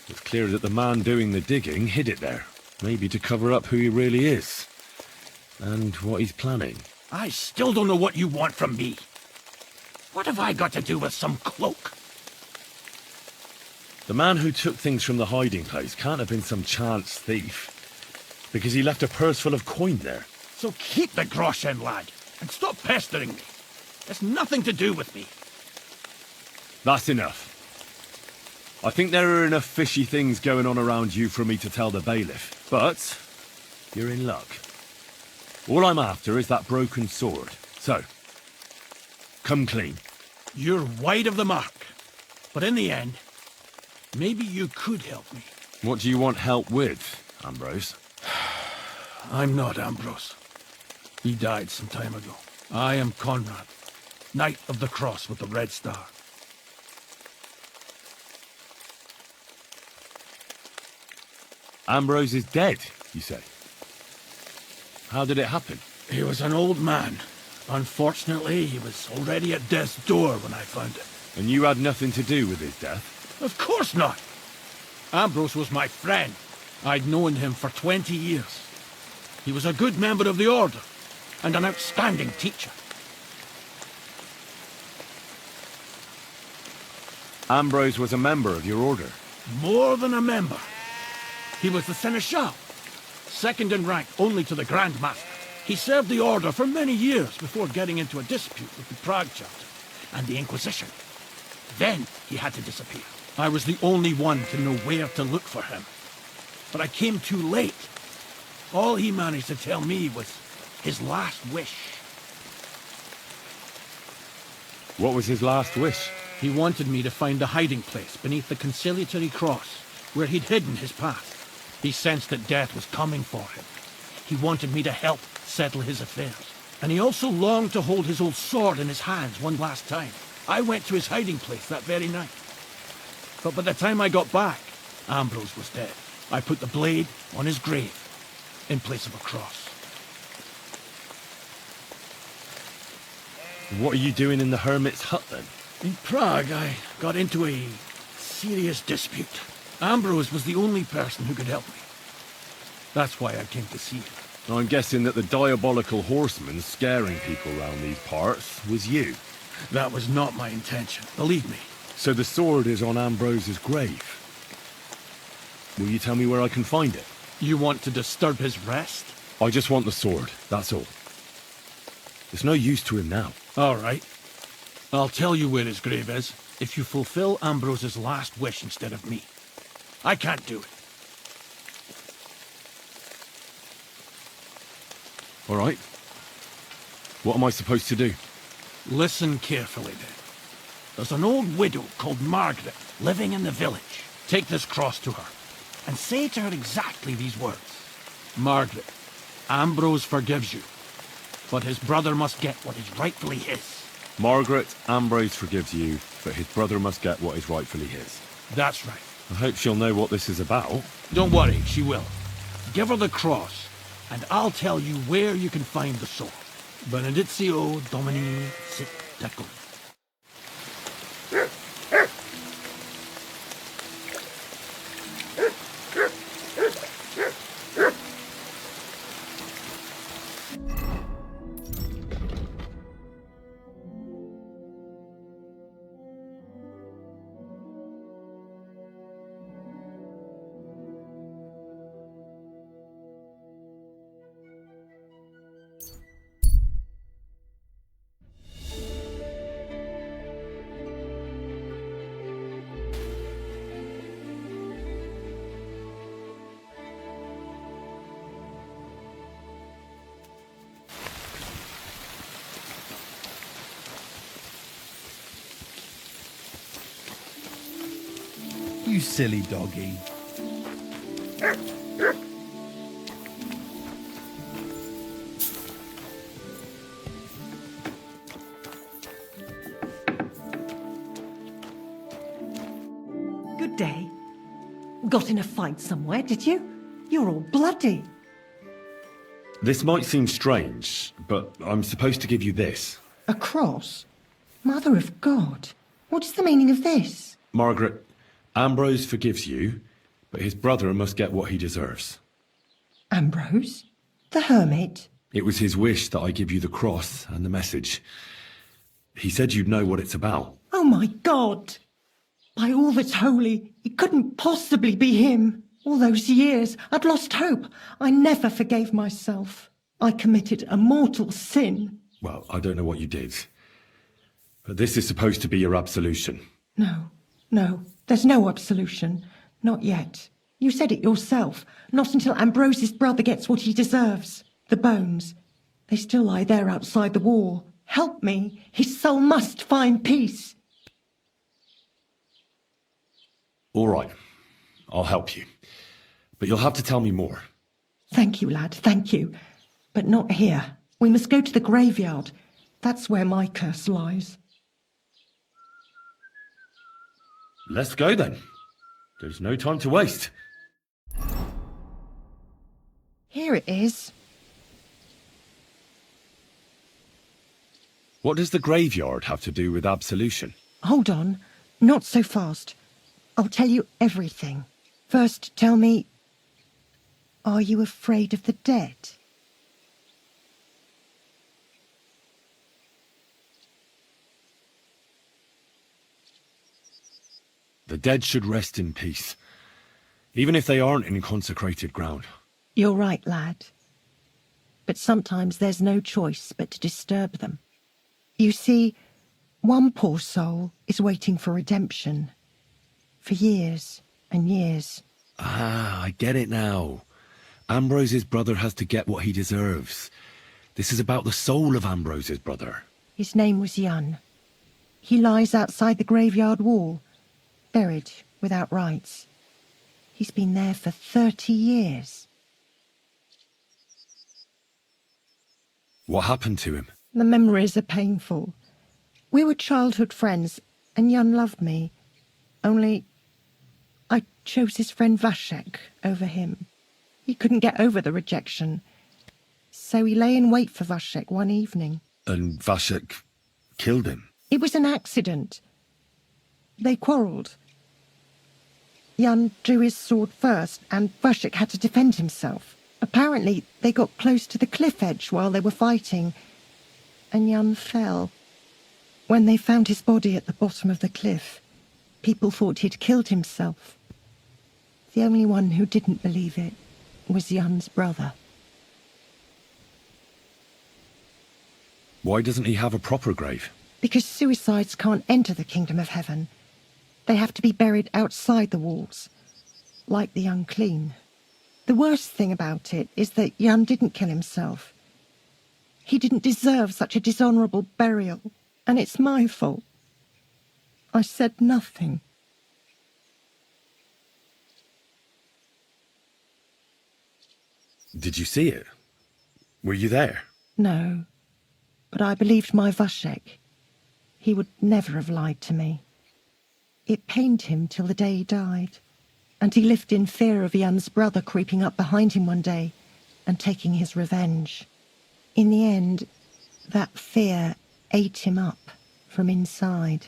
It's clear that the man doing the digging hid it there. Maybe to cover up who he really is. And what he's planning. I still don't know what you want from me. What have I got to do with some cloak? The man who took things from the hiding place can't have been some chance thief. Because he left a purse full of coin there. So keep the groschen, lad, and stop pestering me. It's nothing to do with me. That's enough. I think there are enough fishy things going on around you for me to tell the bailiff. But you're in luck. All I'm after is that broken sword. So, come clean. You're wide of the mark. But in the end, maybe you could help me. What do you want help with, Ambrose? I'm not Ambrose. He died some time ago. I am Conrad, Knight of the Cross with the Red Star. Ambrose is dead, you say? How did it happen? He was an old man. Unfortunately, he was already at death's door when I found him. And you had nothing to do with his death? Of course not. Ambrose was my friend. I'd known him for 20 years. He was a good member of the Order, and an outstanding teacher. Ambrose was a member of your order? More than a member. He was the Seneschal, second in rank only to the Grand Master. He served the Order for many years before getting into a dispute with the Prague chapter and the Inquisition. Then he had to disappear. I was the only one to know where to look for him. But I came too late. All he managed to tell me was his last wish. What was his last wish? He wanted me to find a hiding place beneath the Conciliatory Cross, where he'd hidden his past. He sensed that death was coming for him. He wanted me to help settle his affairs. And he also longed to hold his old sword in his hands one last time. I went to his hiding place that very night. But by the time I got back, Ambrose was dead. I put the blade on his grave, in place of a cross. What are you doing in the hermit's hut then? In Prague, I got into a serious dispute. Ambrose was the only person who could help me. That's why I came to see him. I'm guessing that the diabolical horseman scaring people round these parts was you. That was not my intention, believe me. So the sword is on Ambrose's grave. Will you tell me where I can find it? You want to disturb his rest? I just want the sword, that's all. There's no use to him now. All right. I'll tell you where his grave is, if you fulfill Ambrose's last wish instead of me. I can't do it. All right. What am I supposed to do? Listen carefully then. There's an old widow called Margaret living in the village. Take this cross to her and say to her exactly these words. Margaret, Ambrose forgives you, but his brother must get what is rightfully his. Margaret, Ambrose forgives you, but his brother must get what is rightfully his. That's right. I hope she'll know what this is about. Don't worry, she will. Give her the cross, and I'll tell you where you can find the sword. Benedictio Domini sit tecum. You silly doggy. Good day. Got in a fight somewhere, did you? You're all bloody. This might seem strange, but I'm supposed to give you this. A cross? Mother of God. What is the meaning of this? Margaret, Ambrose forgives you, but his brother must get what he deserves. Ambrose? The hermit? It was his wish that I give you the cross and the message. He said you'd know what it's about. Oh my God! By all that's holy, it couldn't possibly be him. All those years, I'd lost hope. I never forgave myself. I committed a mortal sin. Well, I don't know what you did. But this is supposed to be your absolution. No, there's no absolution. Not yet. You said it yourself. Not until Ambrose's brother gets what he deserves. The bones. They still lie there outside the wall. Help me. His soul must find peace. All right. I'll help you. But you'll have to tell me more. Thank you, lad, thank you. But not here. We must go to the graveyard. That's where my curse lies. Let's go then. There's no time to waste. Here it is. What does the graveyard have to do with absolution? Hold on. Not so fast. I'll tell you everything. First, tell me, are you afraid of the dead? The dead should rest in peace, even if they aren't in consecrated ground. You're right, lad. But sometimes there's no choice but to disturb them. You see, one poor soul is waiting for redemption. For years and years. Ah, I get it now. Ambrose's brother has to get what he deserves. This is about the soul of Ambrose's brother. His name was Jan. He lies outside the graveyard wall, buried without rites. He's been there for 30 years. What happened to him? The memories are painful. We were childhood friends, and Jan loved me. Only, I chose his friend Vashek over him. He couldn't get over the rejection. So he lay in wait for Vashek one evening. And Vashek killed him? It was an accident. They quarrelled. Jan drew his sword first, and Vushik had to defend himself. Apparently, they got close to the cliff edge while they were fighting, and Jan fell. When they found his body at the bottom of the cliff, people thought he'd killed himself. The only one who didn't believe it was Jan's brother. Why doesn't he have a proper grave? Because suicides can't enter the kingdom of heaven. They have to be buried outside the walls, like the unclean. The worst thing about it is that Jan didn't kill himself. He didn't deserve such a dishonourable burial, and it's my fault. I said nothing. Did you see it? Were you there? No, but I believed my Vushik. He would never have lied to me. It pained him till the day he died, and he lived in fear of Jan's brother creeping up behind him one day and taking his revenge. In the end, that fear ate him up from inside.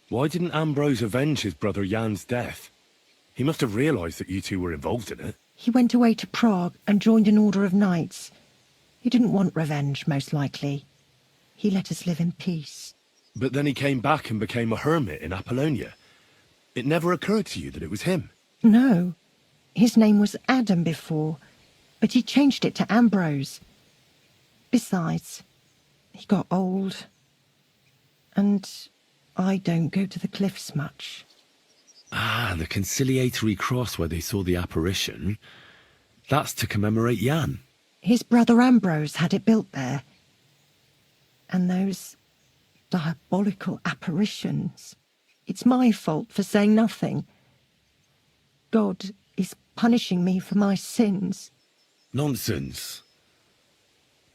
Why didn't Ambrose avenge his brother Jan's death? He must have realised that you two were involved in it. He went away to Prague and joined an order of knights. He didn't want revenge, most likely. He let us live in peace. But then he came back and became a hermit in Apollonia. It never occurred to you that it was him? No. His name was Adam before, but he changed it to Ambrose. Besides, he got old. And I don't go to the cliffs much. Ah, the conciliatory cross where they saw the apparition. That's to commemorate Jan. His brother Ambrose had it built there. And those diabolical apparitions. It's my fault for saying nothing. God is punishing me for my sins. Nonsense.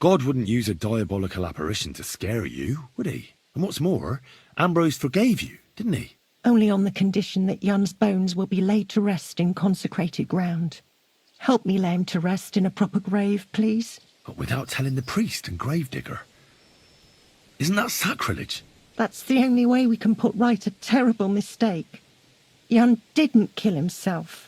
God wouldn't use a diabolical apparition to scare you, would he? And what's more, Ambrose forgave you, didn't he? Only on the condition that Jan's bones will be laid to rest in consecrated ground. Help me lay him to rest in a proper grave, please. But without telling the priest and gravedigger. Isn't that sacrilege? That's the only way we can put right a terrible mistake. Jan didn't kill himself.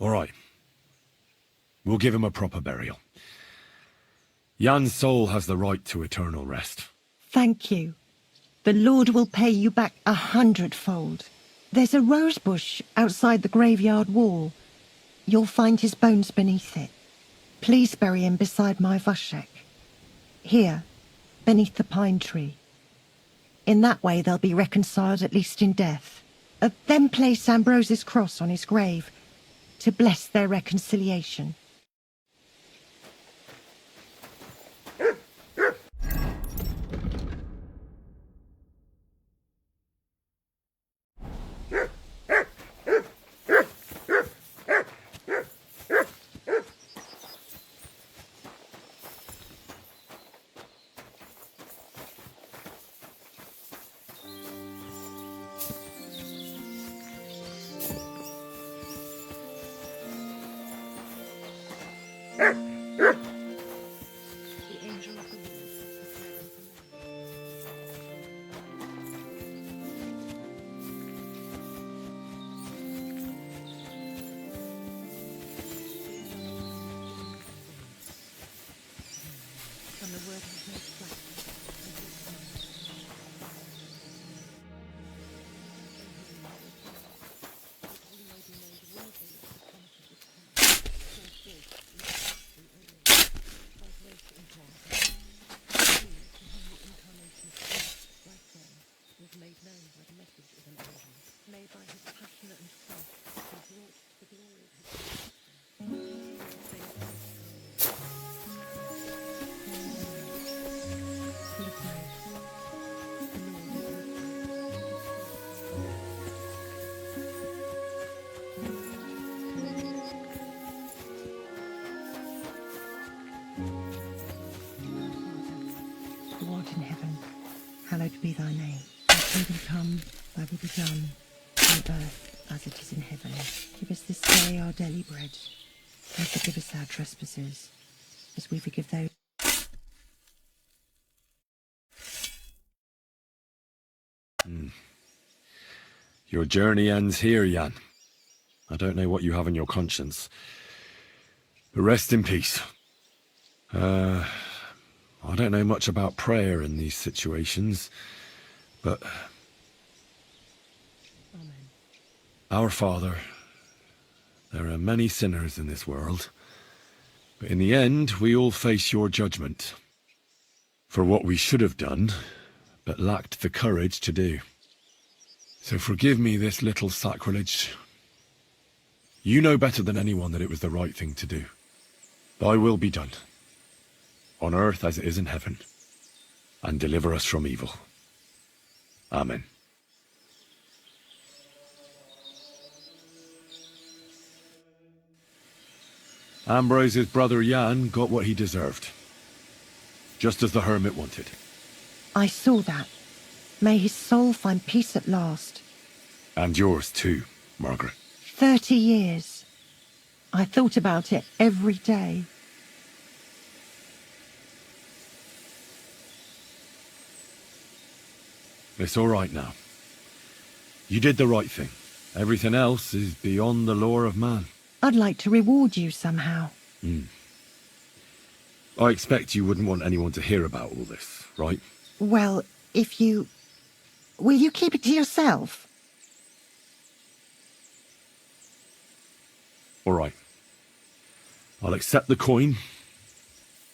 All right. We'll give him a proper burial. Jan's soul has the right to eternal rest. Thank you. The Lord will pay you back 100-fold. There's a rose bush outside the graveyard wall. You'll find his bones beneath it. Please bury him beside my Vushik. Here, beneath the pine tree. In that way they'll be reconciled, at least in death. Then place Ambrose's cross on his grave to bless their reconciliation. art in heaven, hallowed be thy name. Thy kingdom come, thy will be done, on earth as it is in heaven. Give us this day our daily bread, and forgive us our trespasses, as we forgive those. Your journey ends here, Jan. I don't know what you have on your conscience. But rest in peace. I don't know much about prayer in these situations, but... Amen. Our Father, there are many sinners in this world, but in the end we all face your judgment for what we should have done, but lacked the courage to do. So forgive me this little sacrilege. You know better than anyone that it was the right thing to do. Thy will be done, on earth as it is in heaven, and deliver us from evil. Amen. Ambrose's brother Jan got what he deserved, just as the hermit wanted. I saw that. May his soul find peace at last. And yours too, Margaret. 30 years. I thought about it every day. It's all right now. You did the right thing. Everything else is beyond the law of man. I'd like to reward you somehow. I expect you wouldn't want anyone to hear about all this, right? Well, if you... Will you keep it to yourself? All right. I'll accept the coin,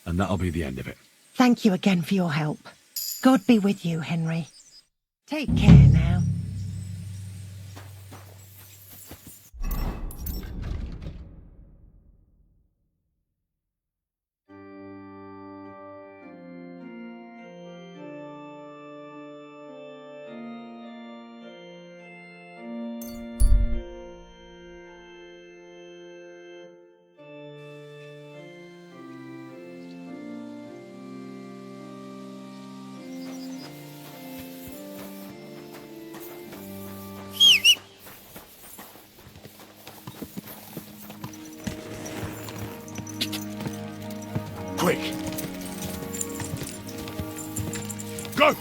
and that'll be the end of it. Thank you again for your help. God be with you, Henry. Take care now. Quick! Go!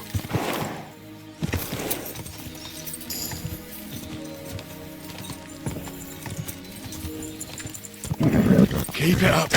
Keep it up!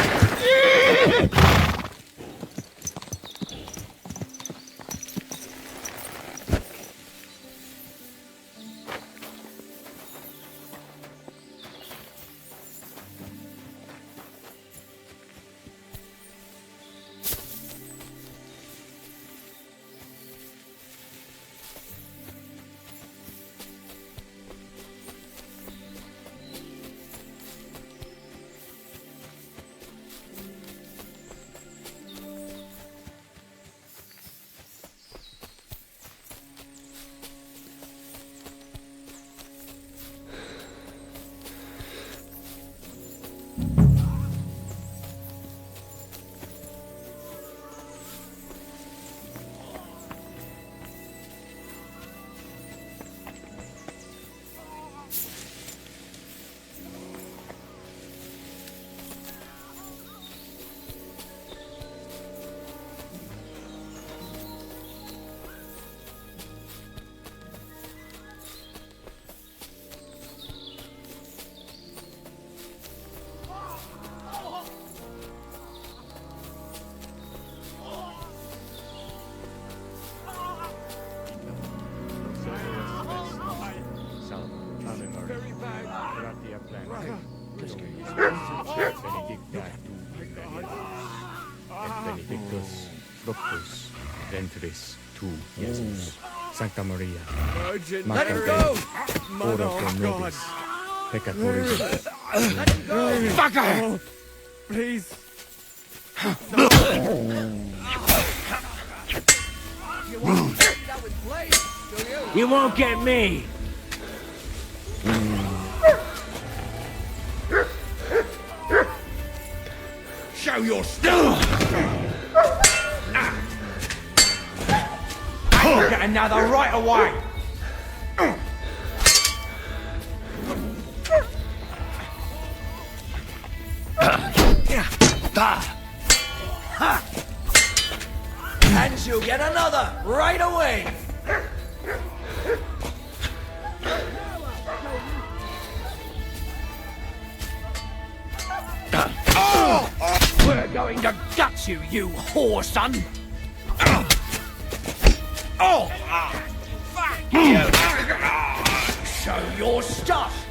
Benedictus, fructus, ventris, tu, Jesus. Sancta Maria, Virgin, Mater let her go! Dei, ora pro nobis peccatoribus. Fucker! Oh, please. You won't get me! Show your stuff! And now the right away! And she'll get another right away. We're going to gut you, you whore son. Fuck you! Show your stuff.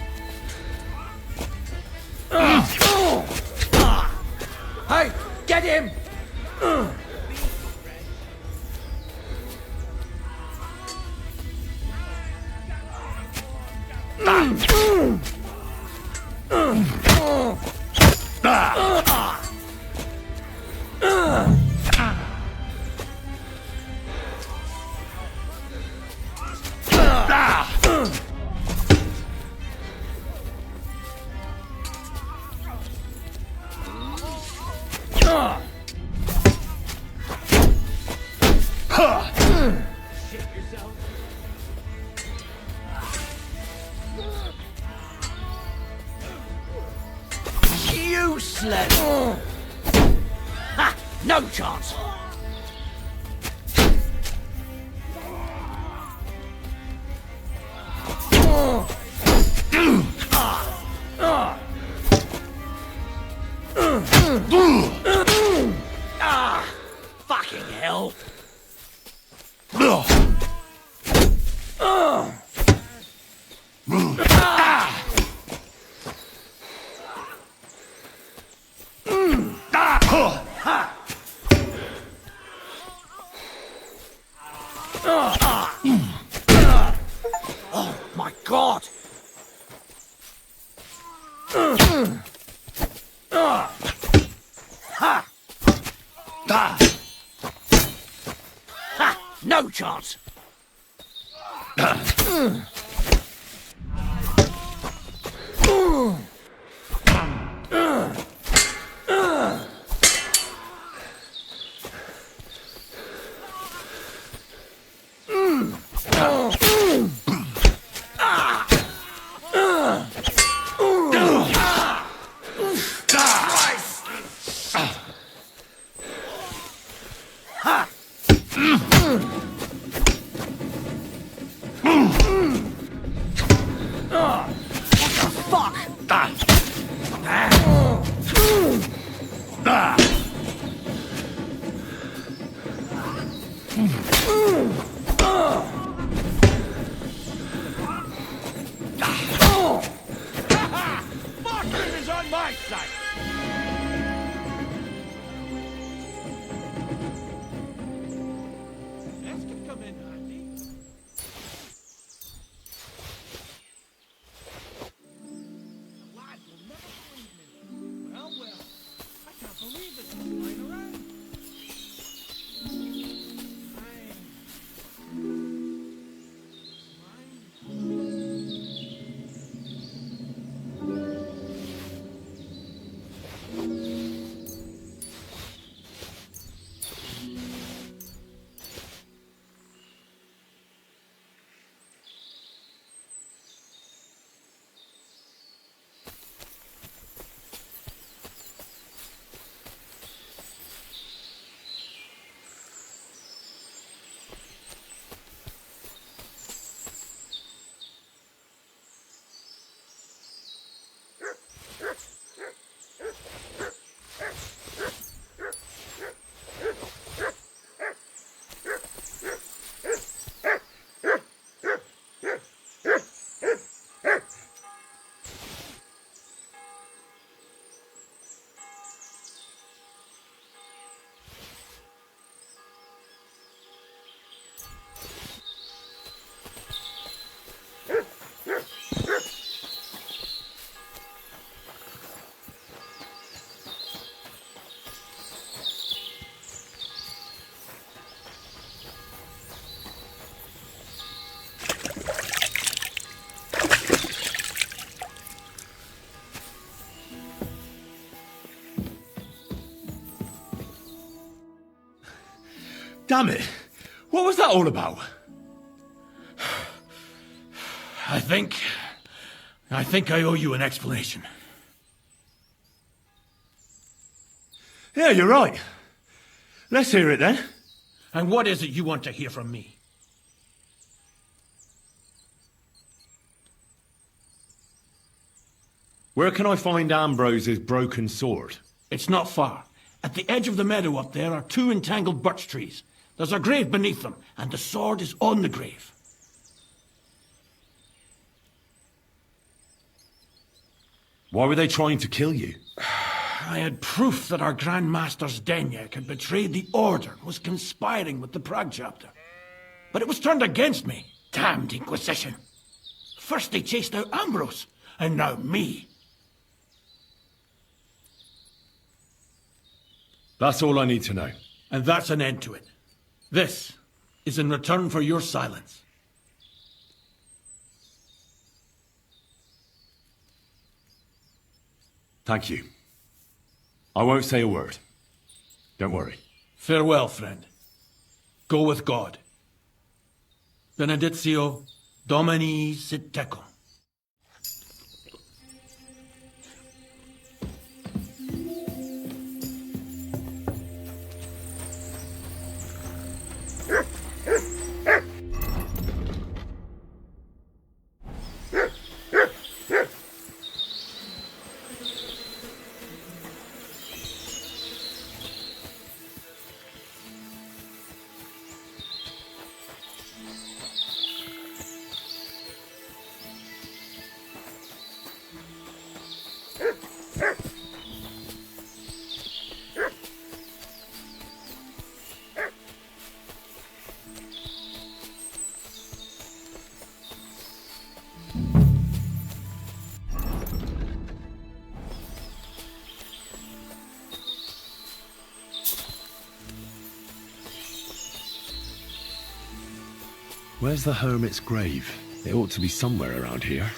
Hey, get him! Useless! Ha! No chance! Fucking hell! Oh my God! Ha! Ha! No chance! Marcus is on my side! This could come in handy. The lad will never believe me. Well, I can't believe this is lying around. Damn it! What was that all about? I think I owe you an explanation. Yeah, you're right. Let's hear it then. And what is it you want to hear from me? Where can I find Ambrose's broken sword? It's not far. At the edge of the meadow up there are 2 entangled birch trees. There's a grave beneath them, and the sword is on the grave. Why were they trying to kill you? I had proof that our Grand Master Zdeněk had betrayed the Order and was conspiring with the Prague chapter. But it was turned against me. Damned Inquisition. First they chased out Ambrose, and now me. That's all I need to know. And that's an end to it. This is in return for your silence. Thank you. I won't say a word. Don't worry. Farewell, friend. Go with God. Benedictio Domini sit tecum. Where's the hermit's grave? It ought to be somewhere around here.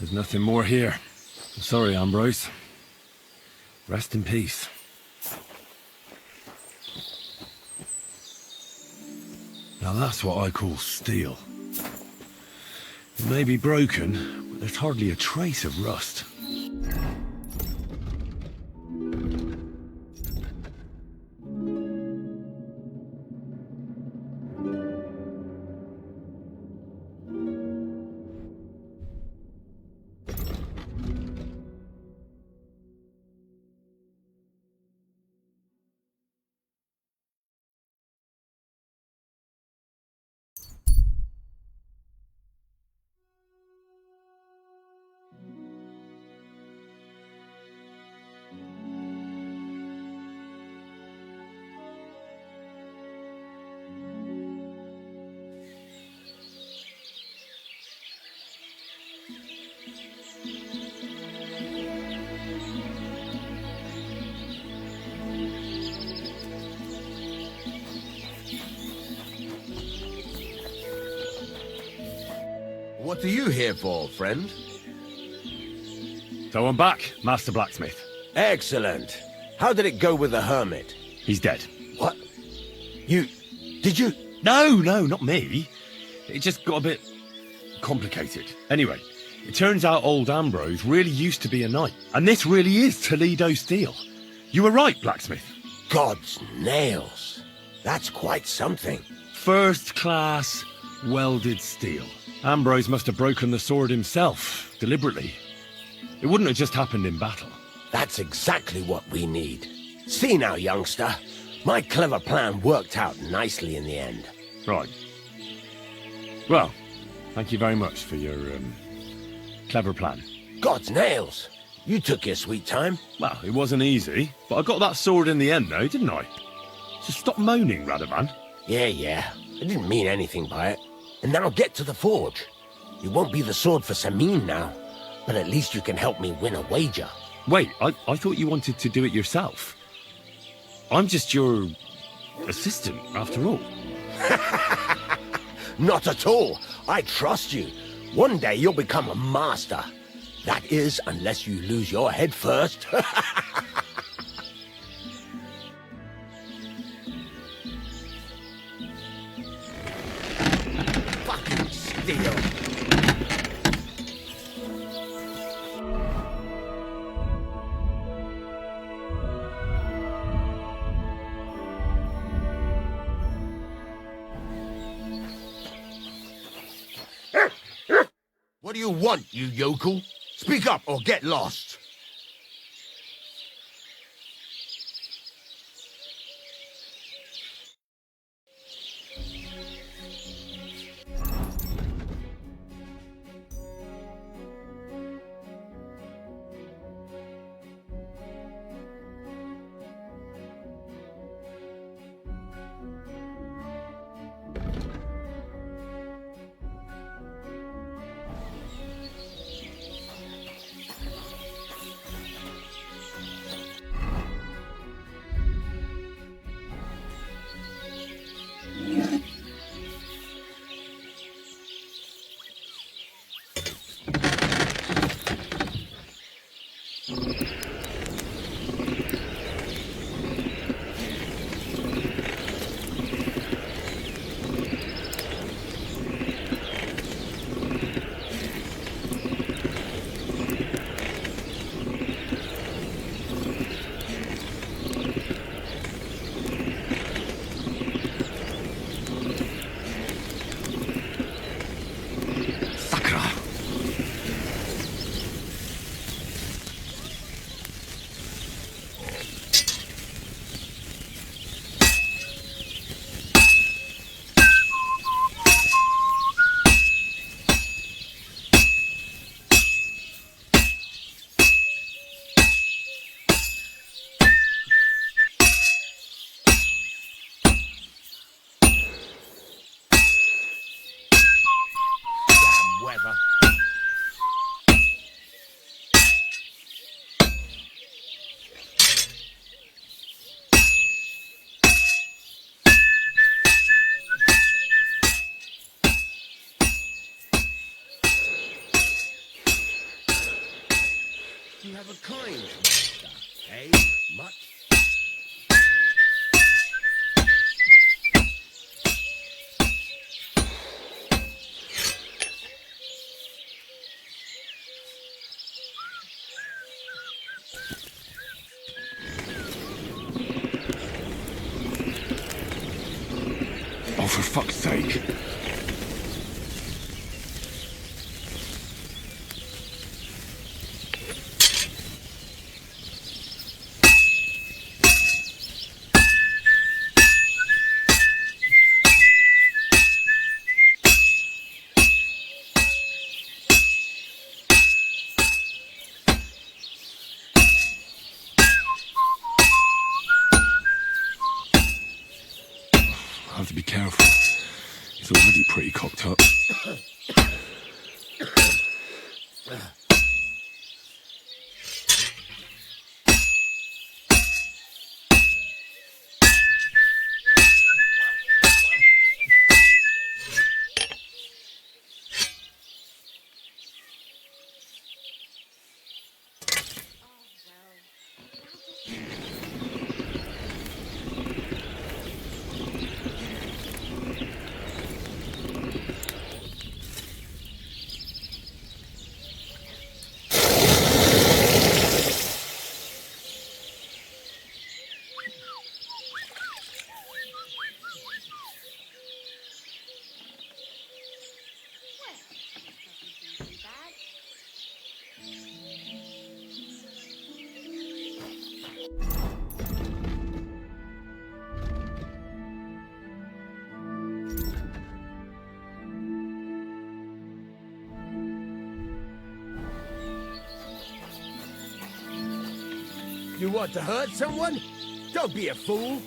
There's nothing more here. I'm sorry, Ambrose. Rest in peace. Now that's what I call steel. It may be broken, but there's hardly a trace of rust. What are you here for, friend? So I'm back, Master Blacksmith. Excellent. How did it go with the hermit? He's dead. What? Did you? No, not me. It just got a bit complicated. Anyway, it turns out old Ambrose really used to be a knight. And this really is Toledo steel. You were right, Blacksmith. God's nails. That's quite something. First class welded steel. Ambrose must have broken the sword himself, deliberately. It wouldn't have just happened in battle. That's exactly what we need. See now, youngster. My clever plan worked out nicely in the end. Right. Well, thank you very much for your, clever plan. God's nails. You took your sweet time. Well, it wasn't easy, but I got that sword in the end, though, didn't I? So stop moaning, Radovan. Yeah. I didn't mean anything by it. And now get to the forge. It won't be the sword for Samin now, but at least you can help me win a wager. Wait, I thought you wanted to do it yourself. I'm just your assistant, after all. Not at all. I trust you. One day you'll become a master. That is, unless you lose your head first. Fucking steel. What do you want, you yokel? Speak up or get lost. have a kind master, eh? Much? Oh, for fuck's sake. I have to be careful. He's already pretty cocked up. You want to hurt someone? Don't be a fool.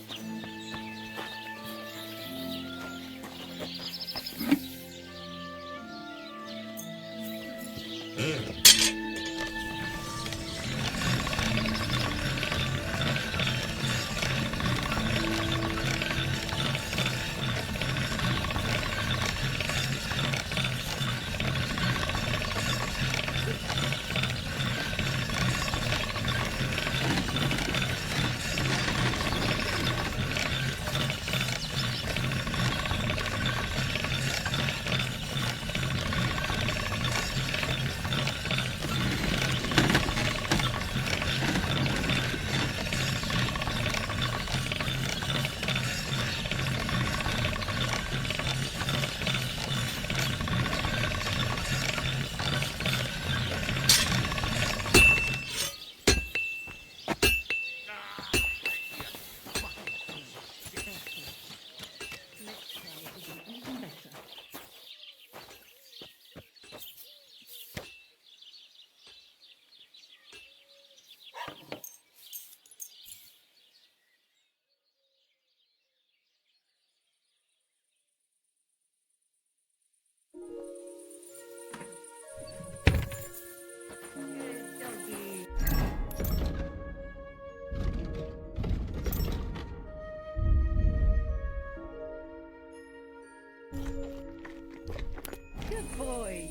Good boy.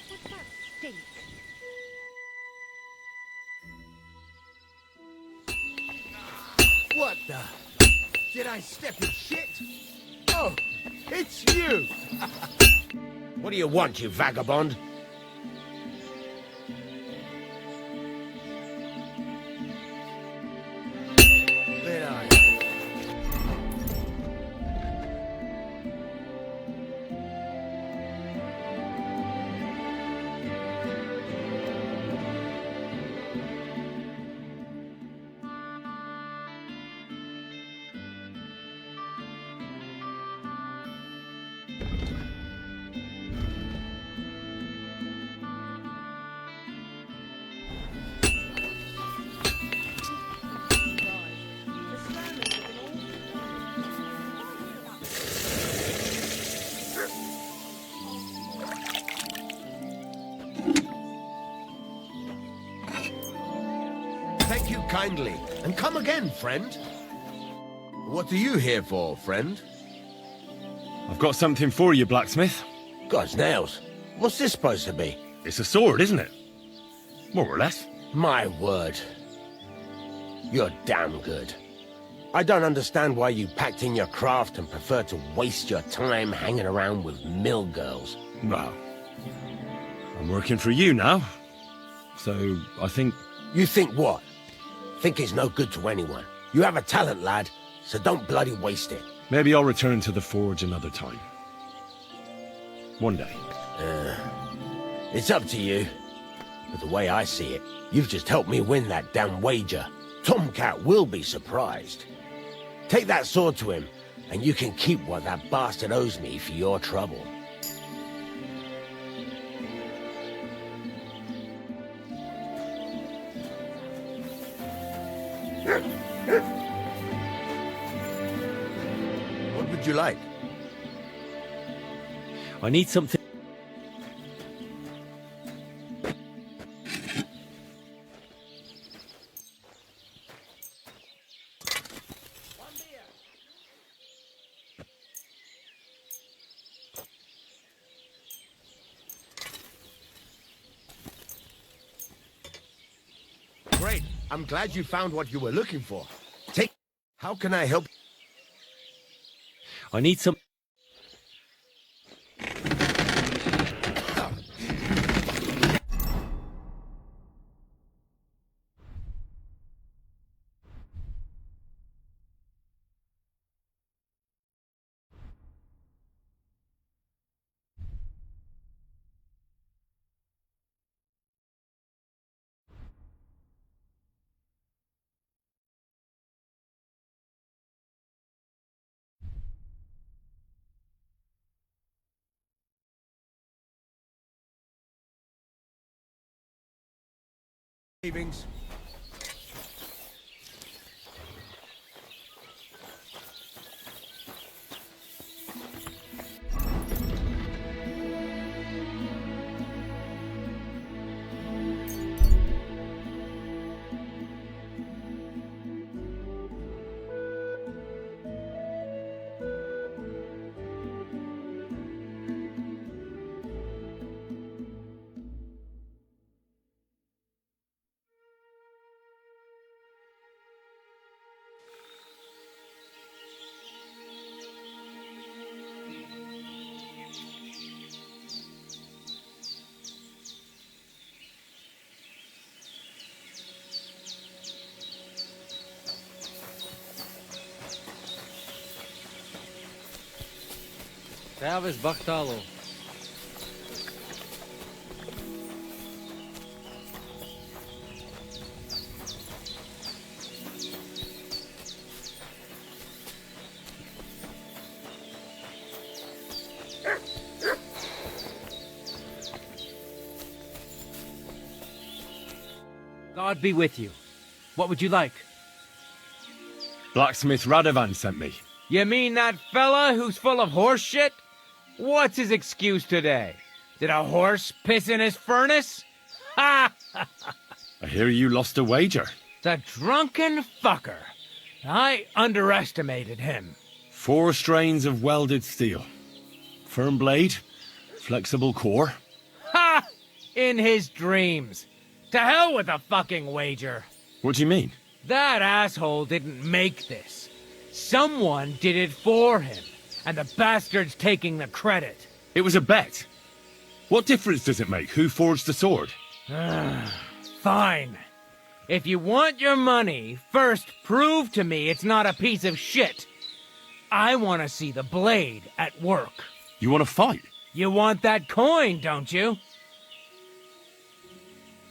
What's that stink? What the? Did I step in shit? Oh, it's you! What do you want, you vagabond? Where are you? Thank you kindly, and come again, friend. What are you here for, friend? I've got something for you, blacksmith. God's nails. What's this supposed to be? It's a sword, isn't it? More or less. My word. You're damn good. I don't understand why you packed in your craft and prefer to waste your time hanging around with mill girls. Well, I'm working for you now. So, I think... You think what? Think it's no good to anyone. You have a talent, lad, so don't bloody waste it. Maybe I'll return to the forge another time. One day. It's up to you. But the way I see it, you've just helped me win that damn wager. Tomcat will be surprised. Take that sword to him, and you can keep what that bastard owes me for your trouble. What would you like? I need something... Great. I'm glad you found what you were looking for. Take... How can I help? I need some... Savings. Salves Bachtalo. God be with you. What would you like? Blacksmith Radovan sent me. You mean that fella who's full of horse shit? What's his excuse today? Did a horse piss in his furnace? Ha! I hear you lost a wager. The drunken fucker. I underestimated him. 4 strains of welded steel. Firm blade, flexible core. Ha! In his dreams. To hell with the fucking wager. What do you mean? That asshole didn't make this. Someone did it for him, and the bastard's taking the credit. It was a bet. What difference does it make who forged the sword? Fine. If you want your money, first prove to me it's not a piece of shit. I want to see the blade at work. You want to fight? You want that coin, don't you?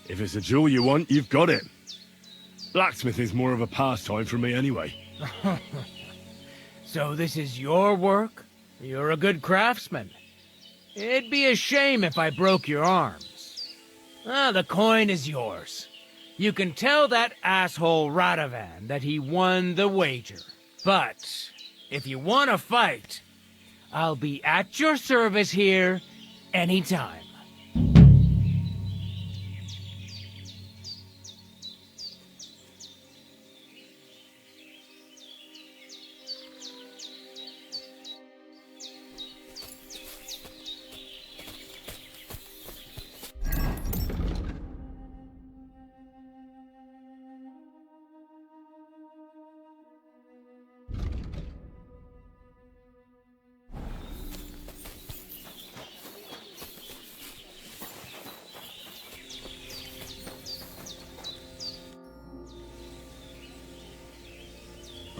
If it's a jewel you want, you've got it. Blacksmith is more of a pastime for me anyway. So this is your work? You're a good craftsman. It'd be a shame if I broke your arms. The coin is yours. You can tell that asshole Radovan that he won the wager. But if you want to fight, I'll be at your service here anytime.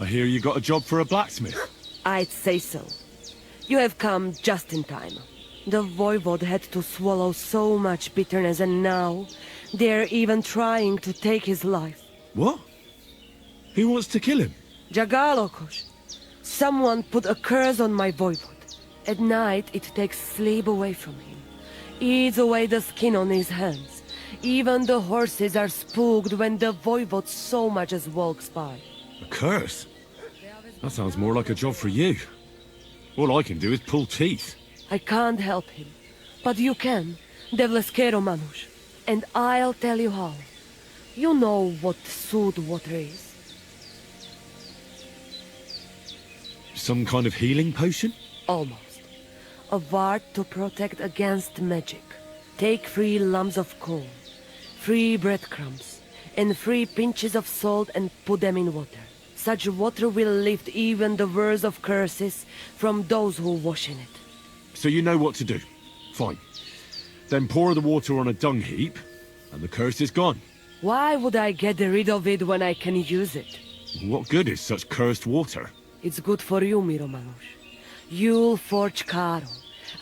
hear you got a job for a blacksmith. I'd say so. You have come just in time. The voivode had to swallow so much bitterness, and now they're even trying to take his life. What? Who wants to kill him? Jagalokos. Someone put a curse on my voivode. At night, it takes sleep away from him. Eats away the skin on his hands. Even the horses are spooked when the voivode so much as walks by. A curse? That sounds more like a job for you. All I can do is pull teeth. I can't help him. But you can, Devleskero Manush. And I'll tell you how. You know what sooth water is. Some kind of healing potion? Almost. A ward to protect against magic. Take 3 lumps of coal, 3 breadcrumbs, and 3 pinches of salt and put them in water. Such water will lift even the worst of curses from those who wash in it. So you know what to do. Fine. Then pour the water on a dung heap, and the curse is gone. Why would I get rid of it when I can use it? What good is such cursed water? It's good for you, Miromanush. You'll forge Karo,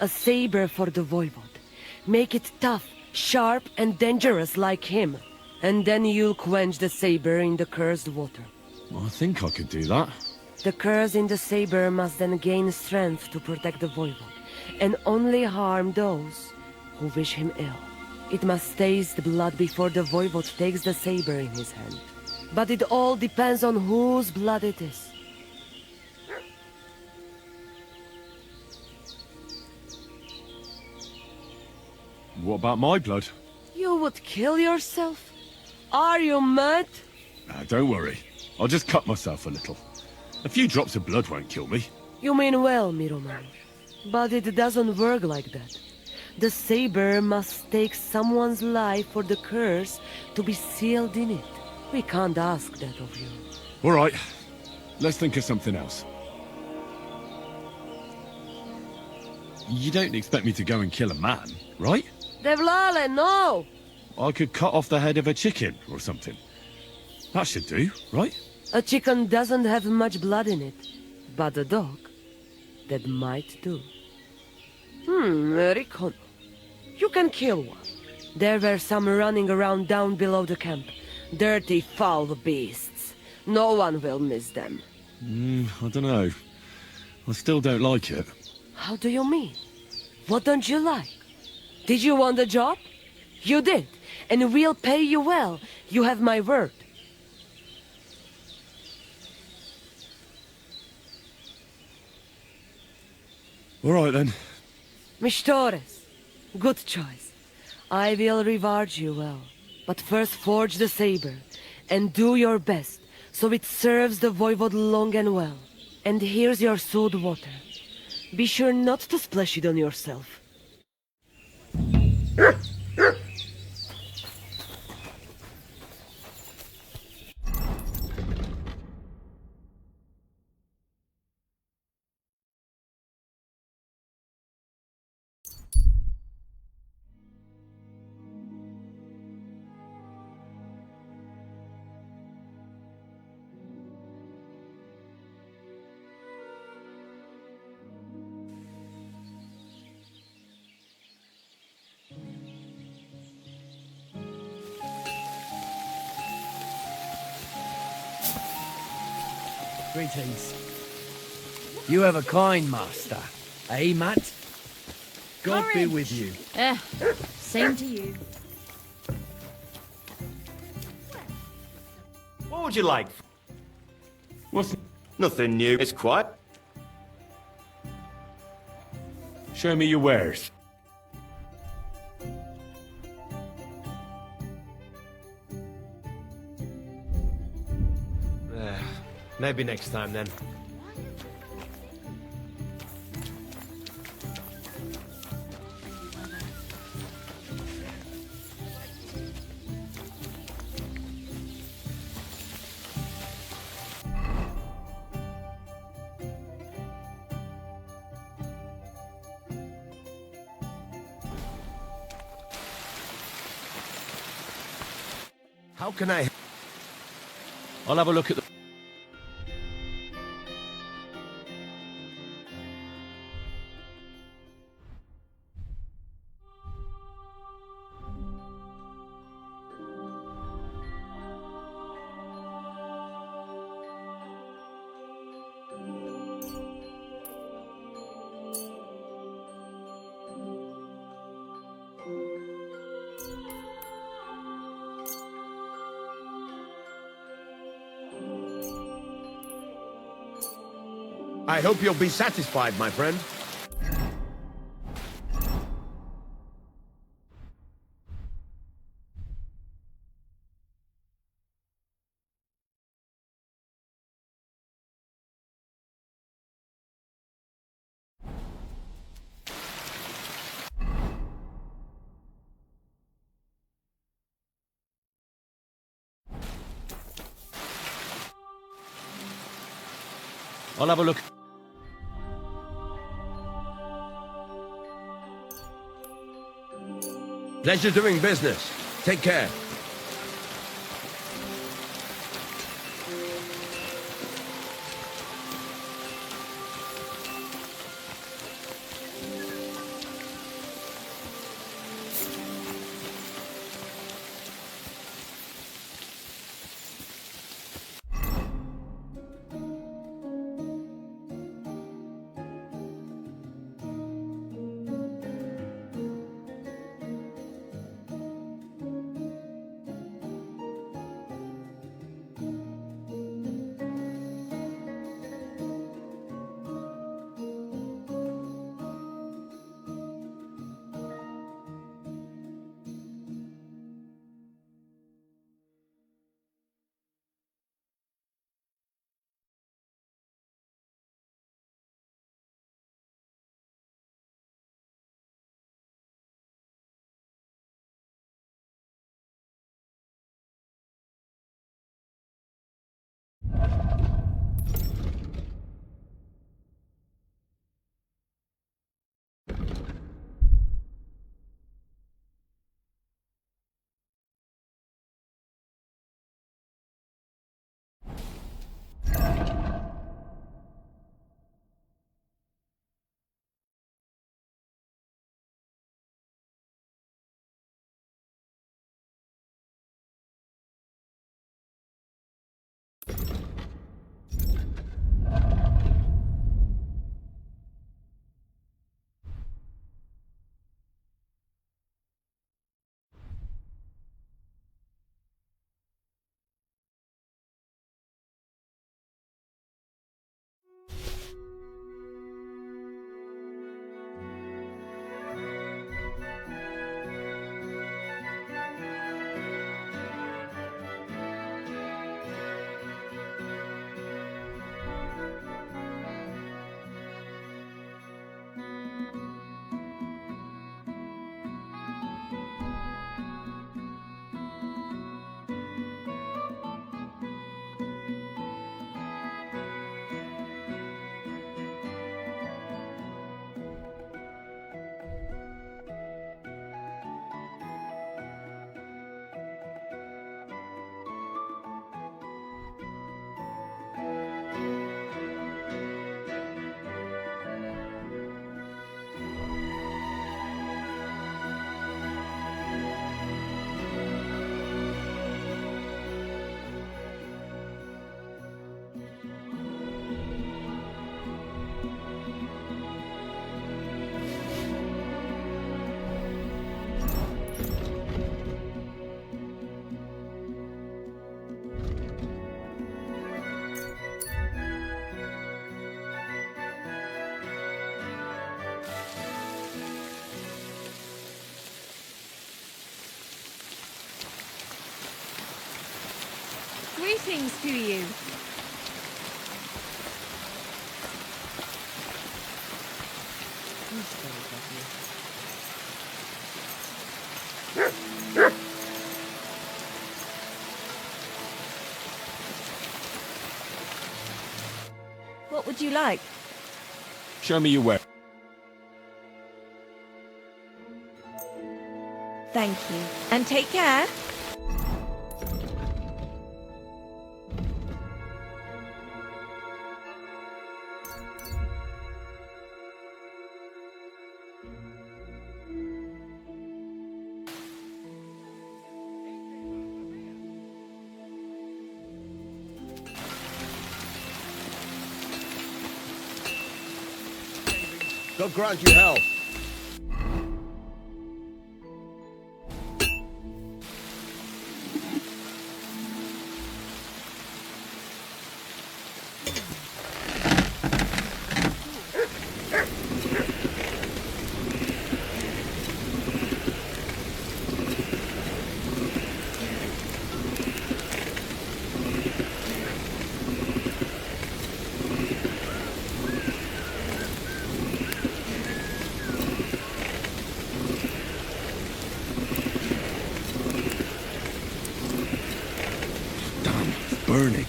a saber for the voivode. Make it tough, sharp, and dangerous like him. And then you'll quench the saber in the cursed water. I think I could do that. The curse in the saber must then gain strength to protect the voivode, and only harm those who wish him ill. It must taste blood before the voivode takes the saber in his hand. But it all depends on whose blood it is. What about my blood? You would kill yourself? Are you mad? Don't worry. I'll just cut myself a little. A few drops of blood won't kill me. You mean well, Miromanush. But it doesn't work like that. The saber must take someone's life for the curse to be sealed in it. We can't ask that of you. All right. Let's think of something else. You don't expect me to go and kill a man, right? Devlale, no! I could cut off the head of a chicken or something. That should do, right? A chicken doesn't have much blood in it. But a dog, that might do. Rikon. You can kill one. There were some running around down below the camp. Dirty, foul beasts. No one will miss them. I don't know. I still don't like it. How do you mean? What don't you like? Did you want the job? You did. And we'll pay you well. You have my word. All right, then. Mishtores. Good choice. I will reward you well. But first forge the saber. And do your best, so it serves the voivode long and well. And here's your sooth water. Be sure not to splash it on yourself. Greetings. You have a kind master, eh, Matt? God be with you. Same to you. What would you like? What's... Nothing new. It's quiet. Show me your wares. Maybe next time then. How can I... I'll have a look at the... I hope you'll be satisfied, my friend. I'll have a look. Pleasure doing business. Take care. Greetings to you. What would you like? Show me your way. Thank you. And take care. God grant you health. burning.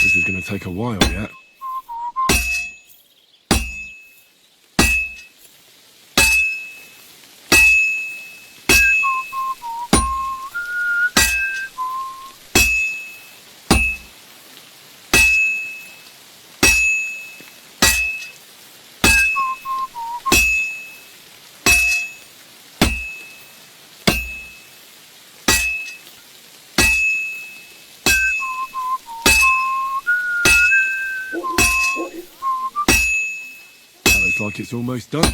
This is gonna take a while yet. Looks like it's almost done.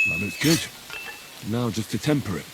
That looks good. Now just to temper it.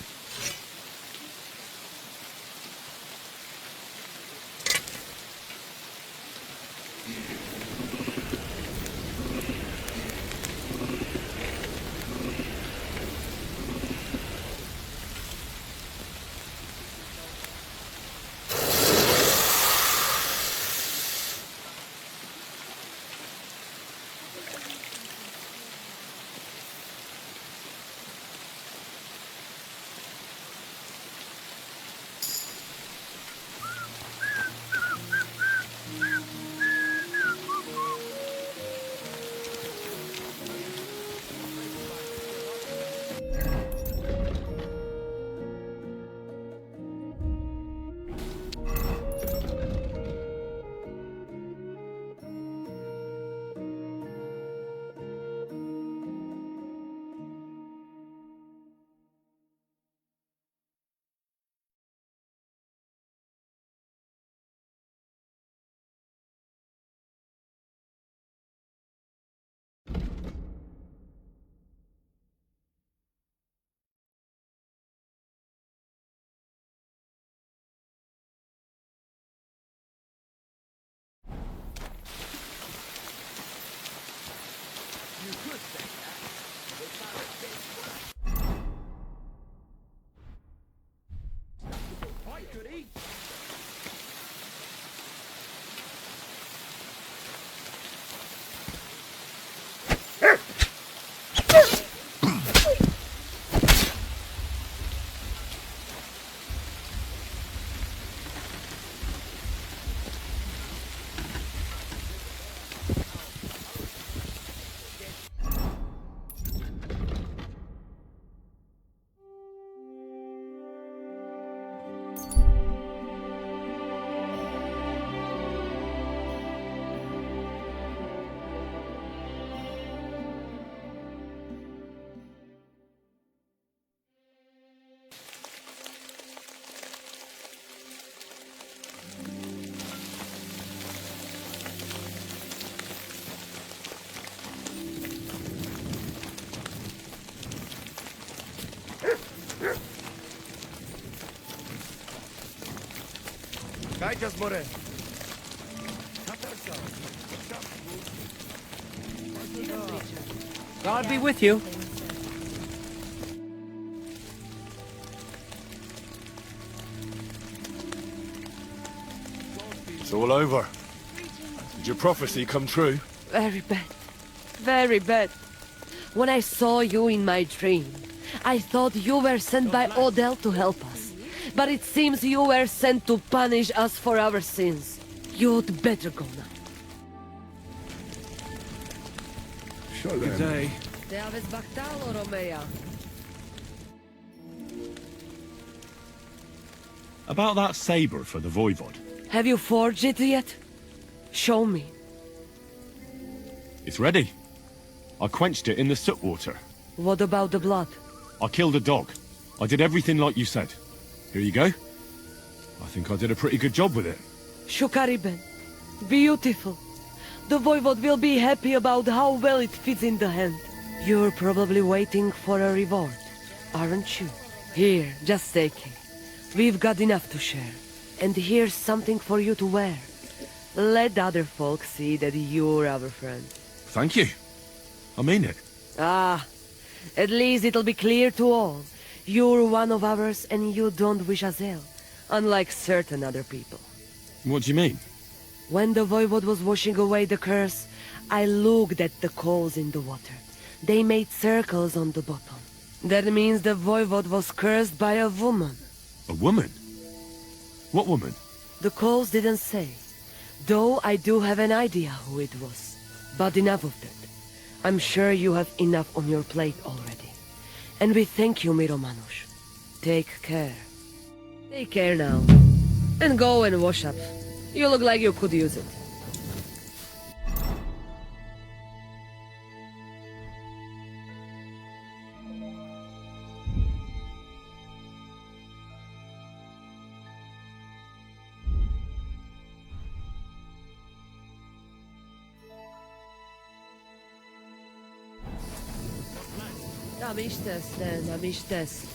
Kajtas, more. God be with you. It's all over. Did your prophecy come true? Very bad. Very bad. When I saw you in my dream, I thought you were sent by Odell to help us. But it seems you were sent to punish us for our sins. You'd better go now. Good day. About that saber for the Voivod. Have you forged it yet? Show me. It's ready. I quenched it in the soot water. What about the blood? I killed a dog. I did everything like you said. Here you go. I think I did a pretty good job with it. Shukariben. Beautiful. The Voivod will be happy about how well it fits in the hand. You're probably waiting for a reward, aren't you? Here, just take it. We've got enough to share. And here's something for you to wear. Let other folk see that you're our friend. Thank you. I mean it. Ah, at least it'll be clear to all. You're one of ours and you don't wish us ill, unlike certain other people. What do you mean? When the Voivod was washing away the curse, I looked at the coals in the water. They made circles on the bottom. That means the Voivod was cursed by a woman. A woman? What woman? The coals didn't say, though I do have an idea who it was. But enough of that. I'm sure you have enough on your plate already. And we thank you, Miromanush. Take care. Take care now. And go and wash up. You look like you could use it. Namistes.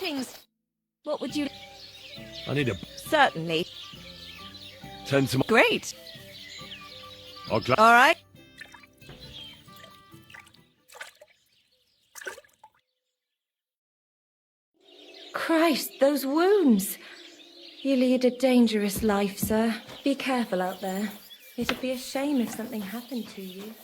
Greetings. What would you... I need a... Certainly. Tend to my... Great. I'll gla- All right. Christ, those wounds! You lead a dangerous life, sir. Be careful out there. It'd be a shame if something happened to you.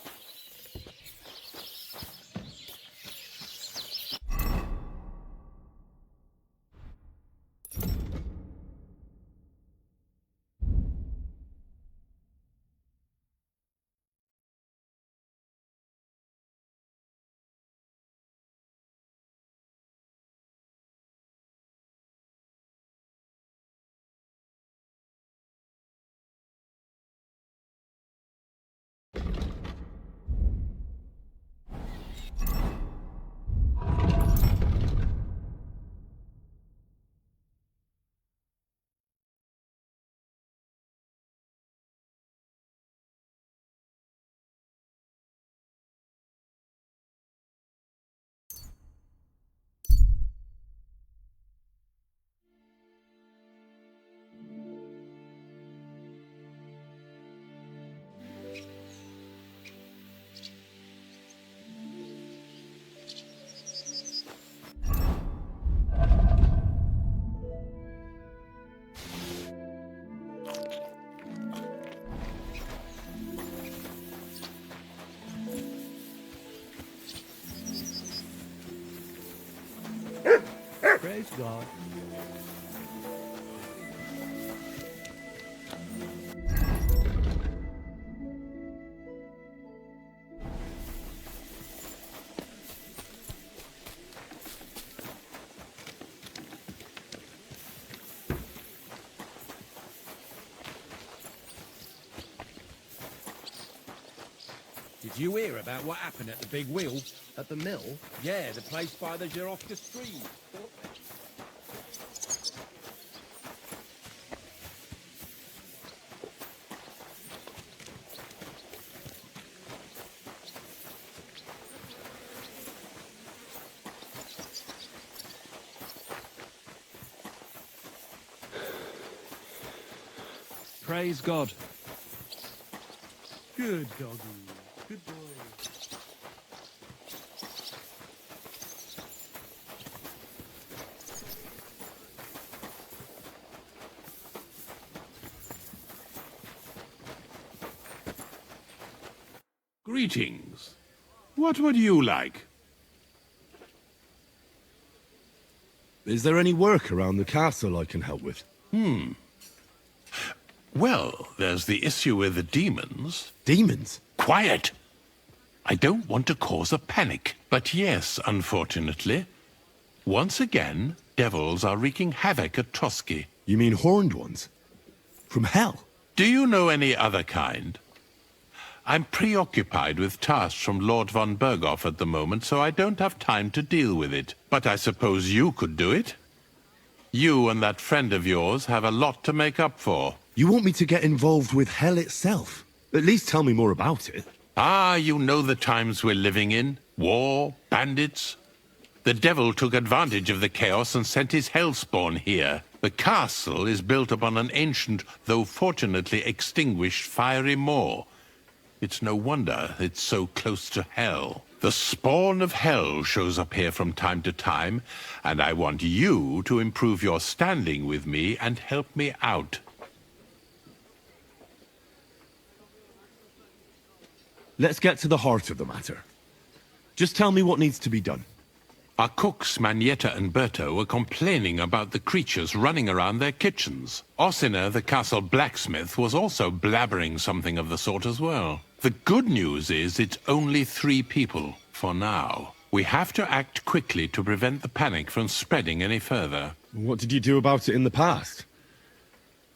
Praise God. Did you hear about what happened at the big wheel? At the mill? Yeah, the place by the Girofta tree. Praise God. Good doggy. Good boy. Greetings. What would you like? Is there any work around the castle I can help with? Well, there's the issue with the demons. Demons? Quiet! I don't want to cause a panic, but yes, unfortunately. Once again, devils are wreaking havoc at Trotsky. You mean horned ones? From hell? Do you know any other kind? I'm preoccupied with tasks from Lord von Berghoff at the moment, so I don't have time to deal with it. But I suppose you could do it? You and that friend of yours have a lot to make up for. You want me to get involved with hell itself? At least tell me more about it. Ah, you know the times we're living in. War, bandits. The devil took advantage of the chaos and sent his hellspawn here. The castle is built upon an ancient, though fortunately extinguished, fiery moor. It's no wonder it's so close to hell. The spawn of hell shows up here from time to time, and I want you to improve your standing with me and help me out. Let's get to the heart of the matter. Just tell me what needs to be done. Our cooks, Manietta and Berto, were complaining about the creatures running around their kitchens. Ossina, the castle blacksmith, was also blabbering something of the sort as well. The good news is it's only 3 people, for now. We have to act quickly to prevent the panic from spreading any further. What did you do about it in the past?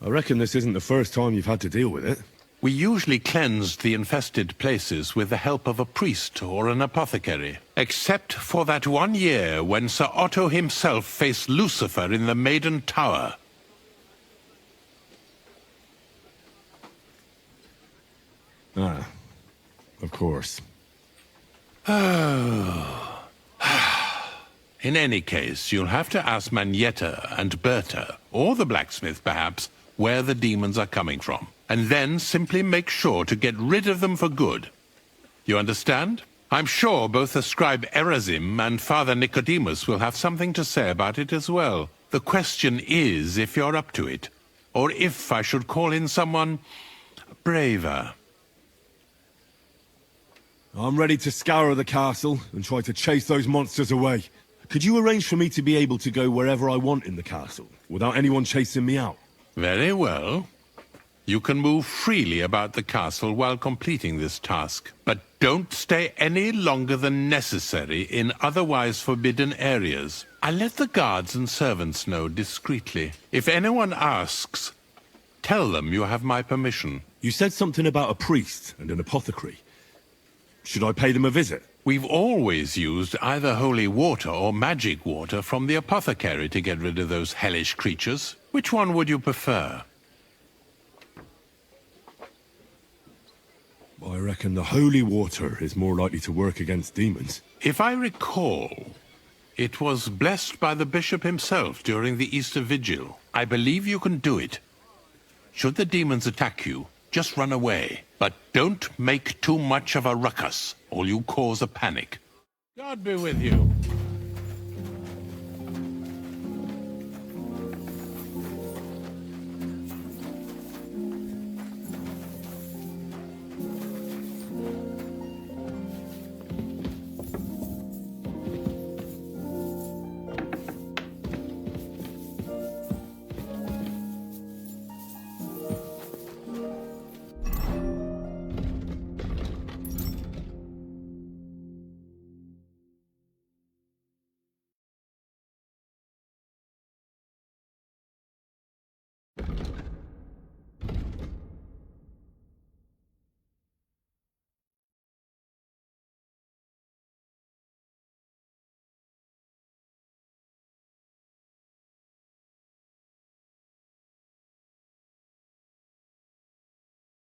I reckon this isn't the first time you've had to deal with it. We usually cleansed the infested places with the help of a priest or an apothecary. Except for that one year when Sir Otto himself faced Lucifer in the Maiden Tower. Ah, of course. Oh. In any case, you'll have to ask Manietta and Berta, or the blacksmith perhaps, where the demons are coming from. And then simply make sure to get rid of them for good. You understand? I'm sure both the scribe Erazim and Father Nicodemus will have something to say about it as well. The question is if you're up to it, or if I should call in someone braver. I'm ready to scour the castle and try to chase those monsters away. Could you arrange for me to be able to go wherever I want in the castle, without anyone chasing me out? Very well. You can move freely about the castle while completing this task, but don't stay any longer than necessary in otherwise forbidden areas. I'll let the guards and servants know discreetly. If anyone asks, tell them you have my permission. You said something about a priest and an apothecary. Should I pay them a visit? We've always used either holy water or magic water from the apothecary to get rid of those hellish creatures. Which one would you prefer? I reckon the holy water is more likely to work against demons. If I recall, it was blessed by the bishop himself during the Easter Vigil. I believe you can do it. Should the demons attack you, just run away. But don't make too much of a ruckus, or you cause a panic. God be with you.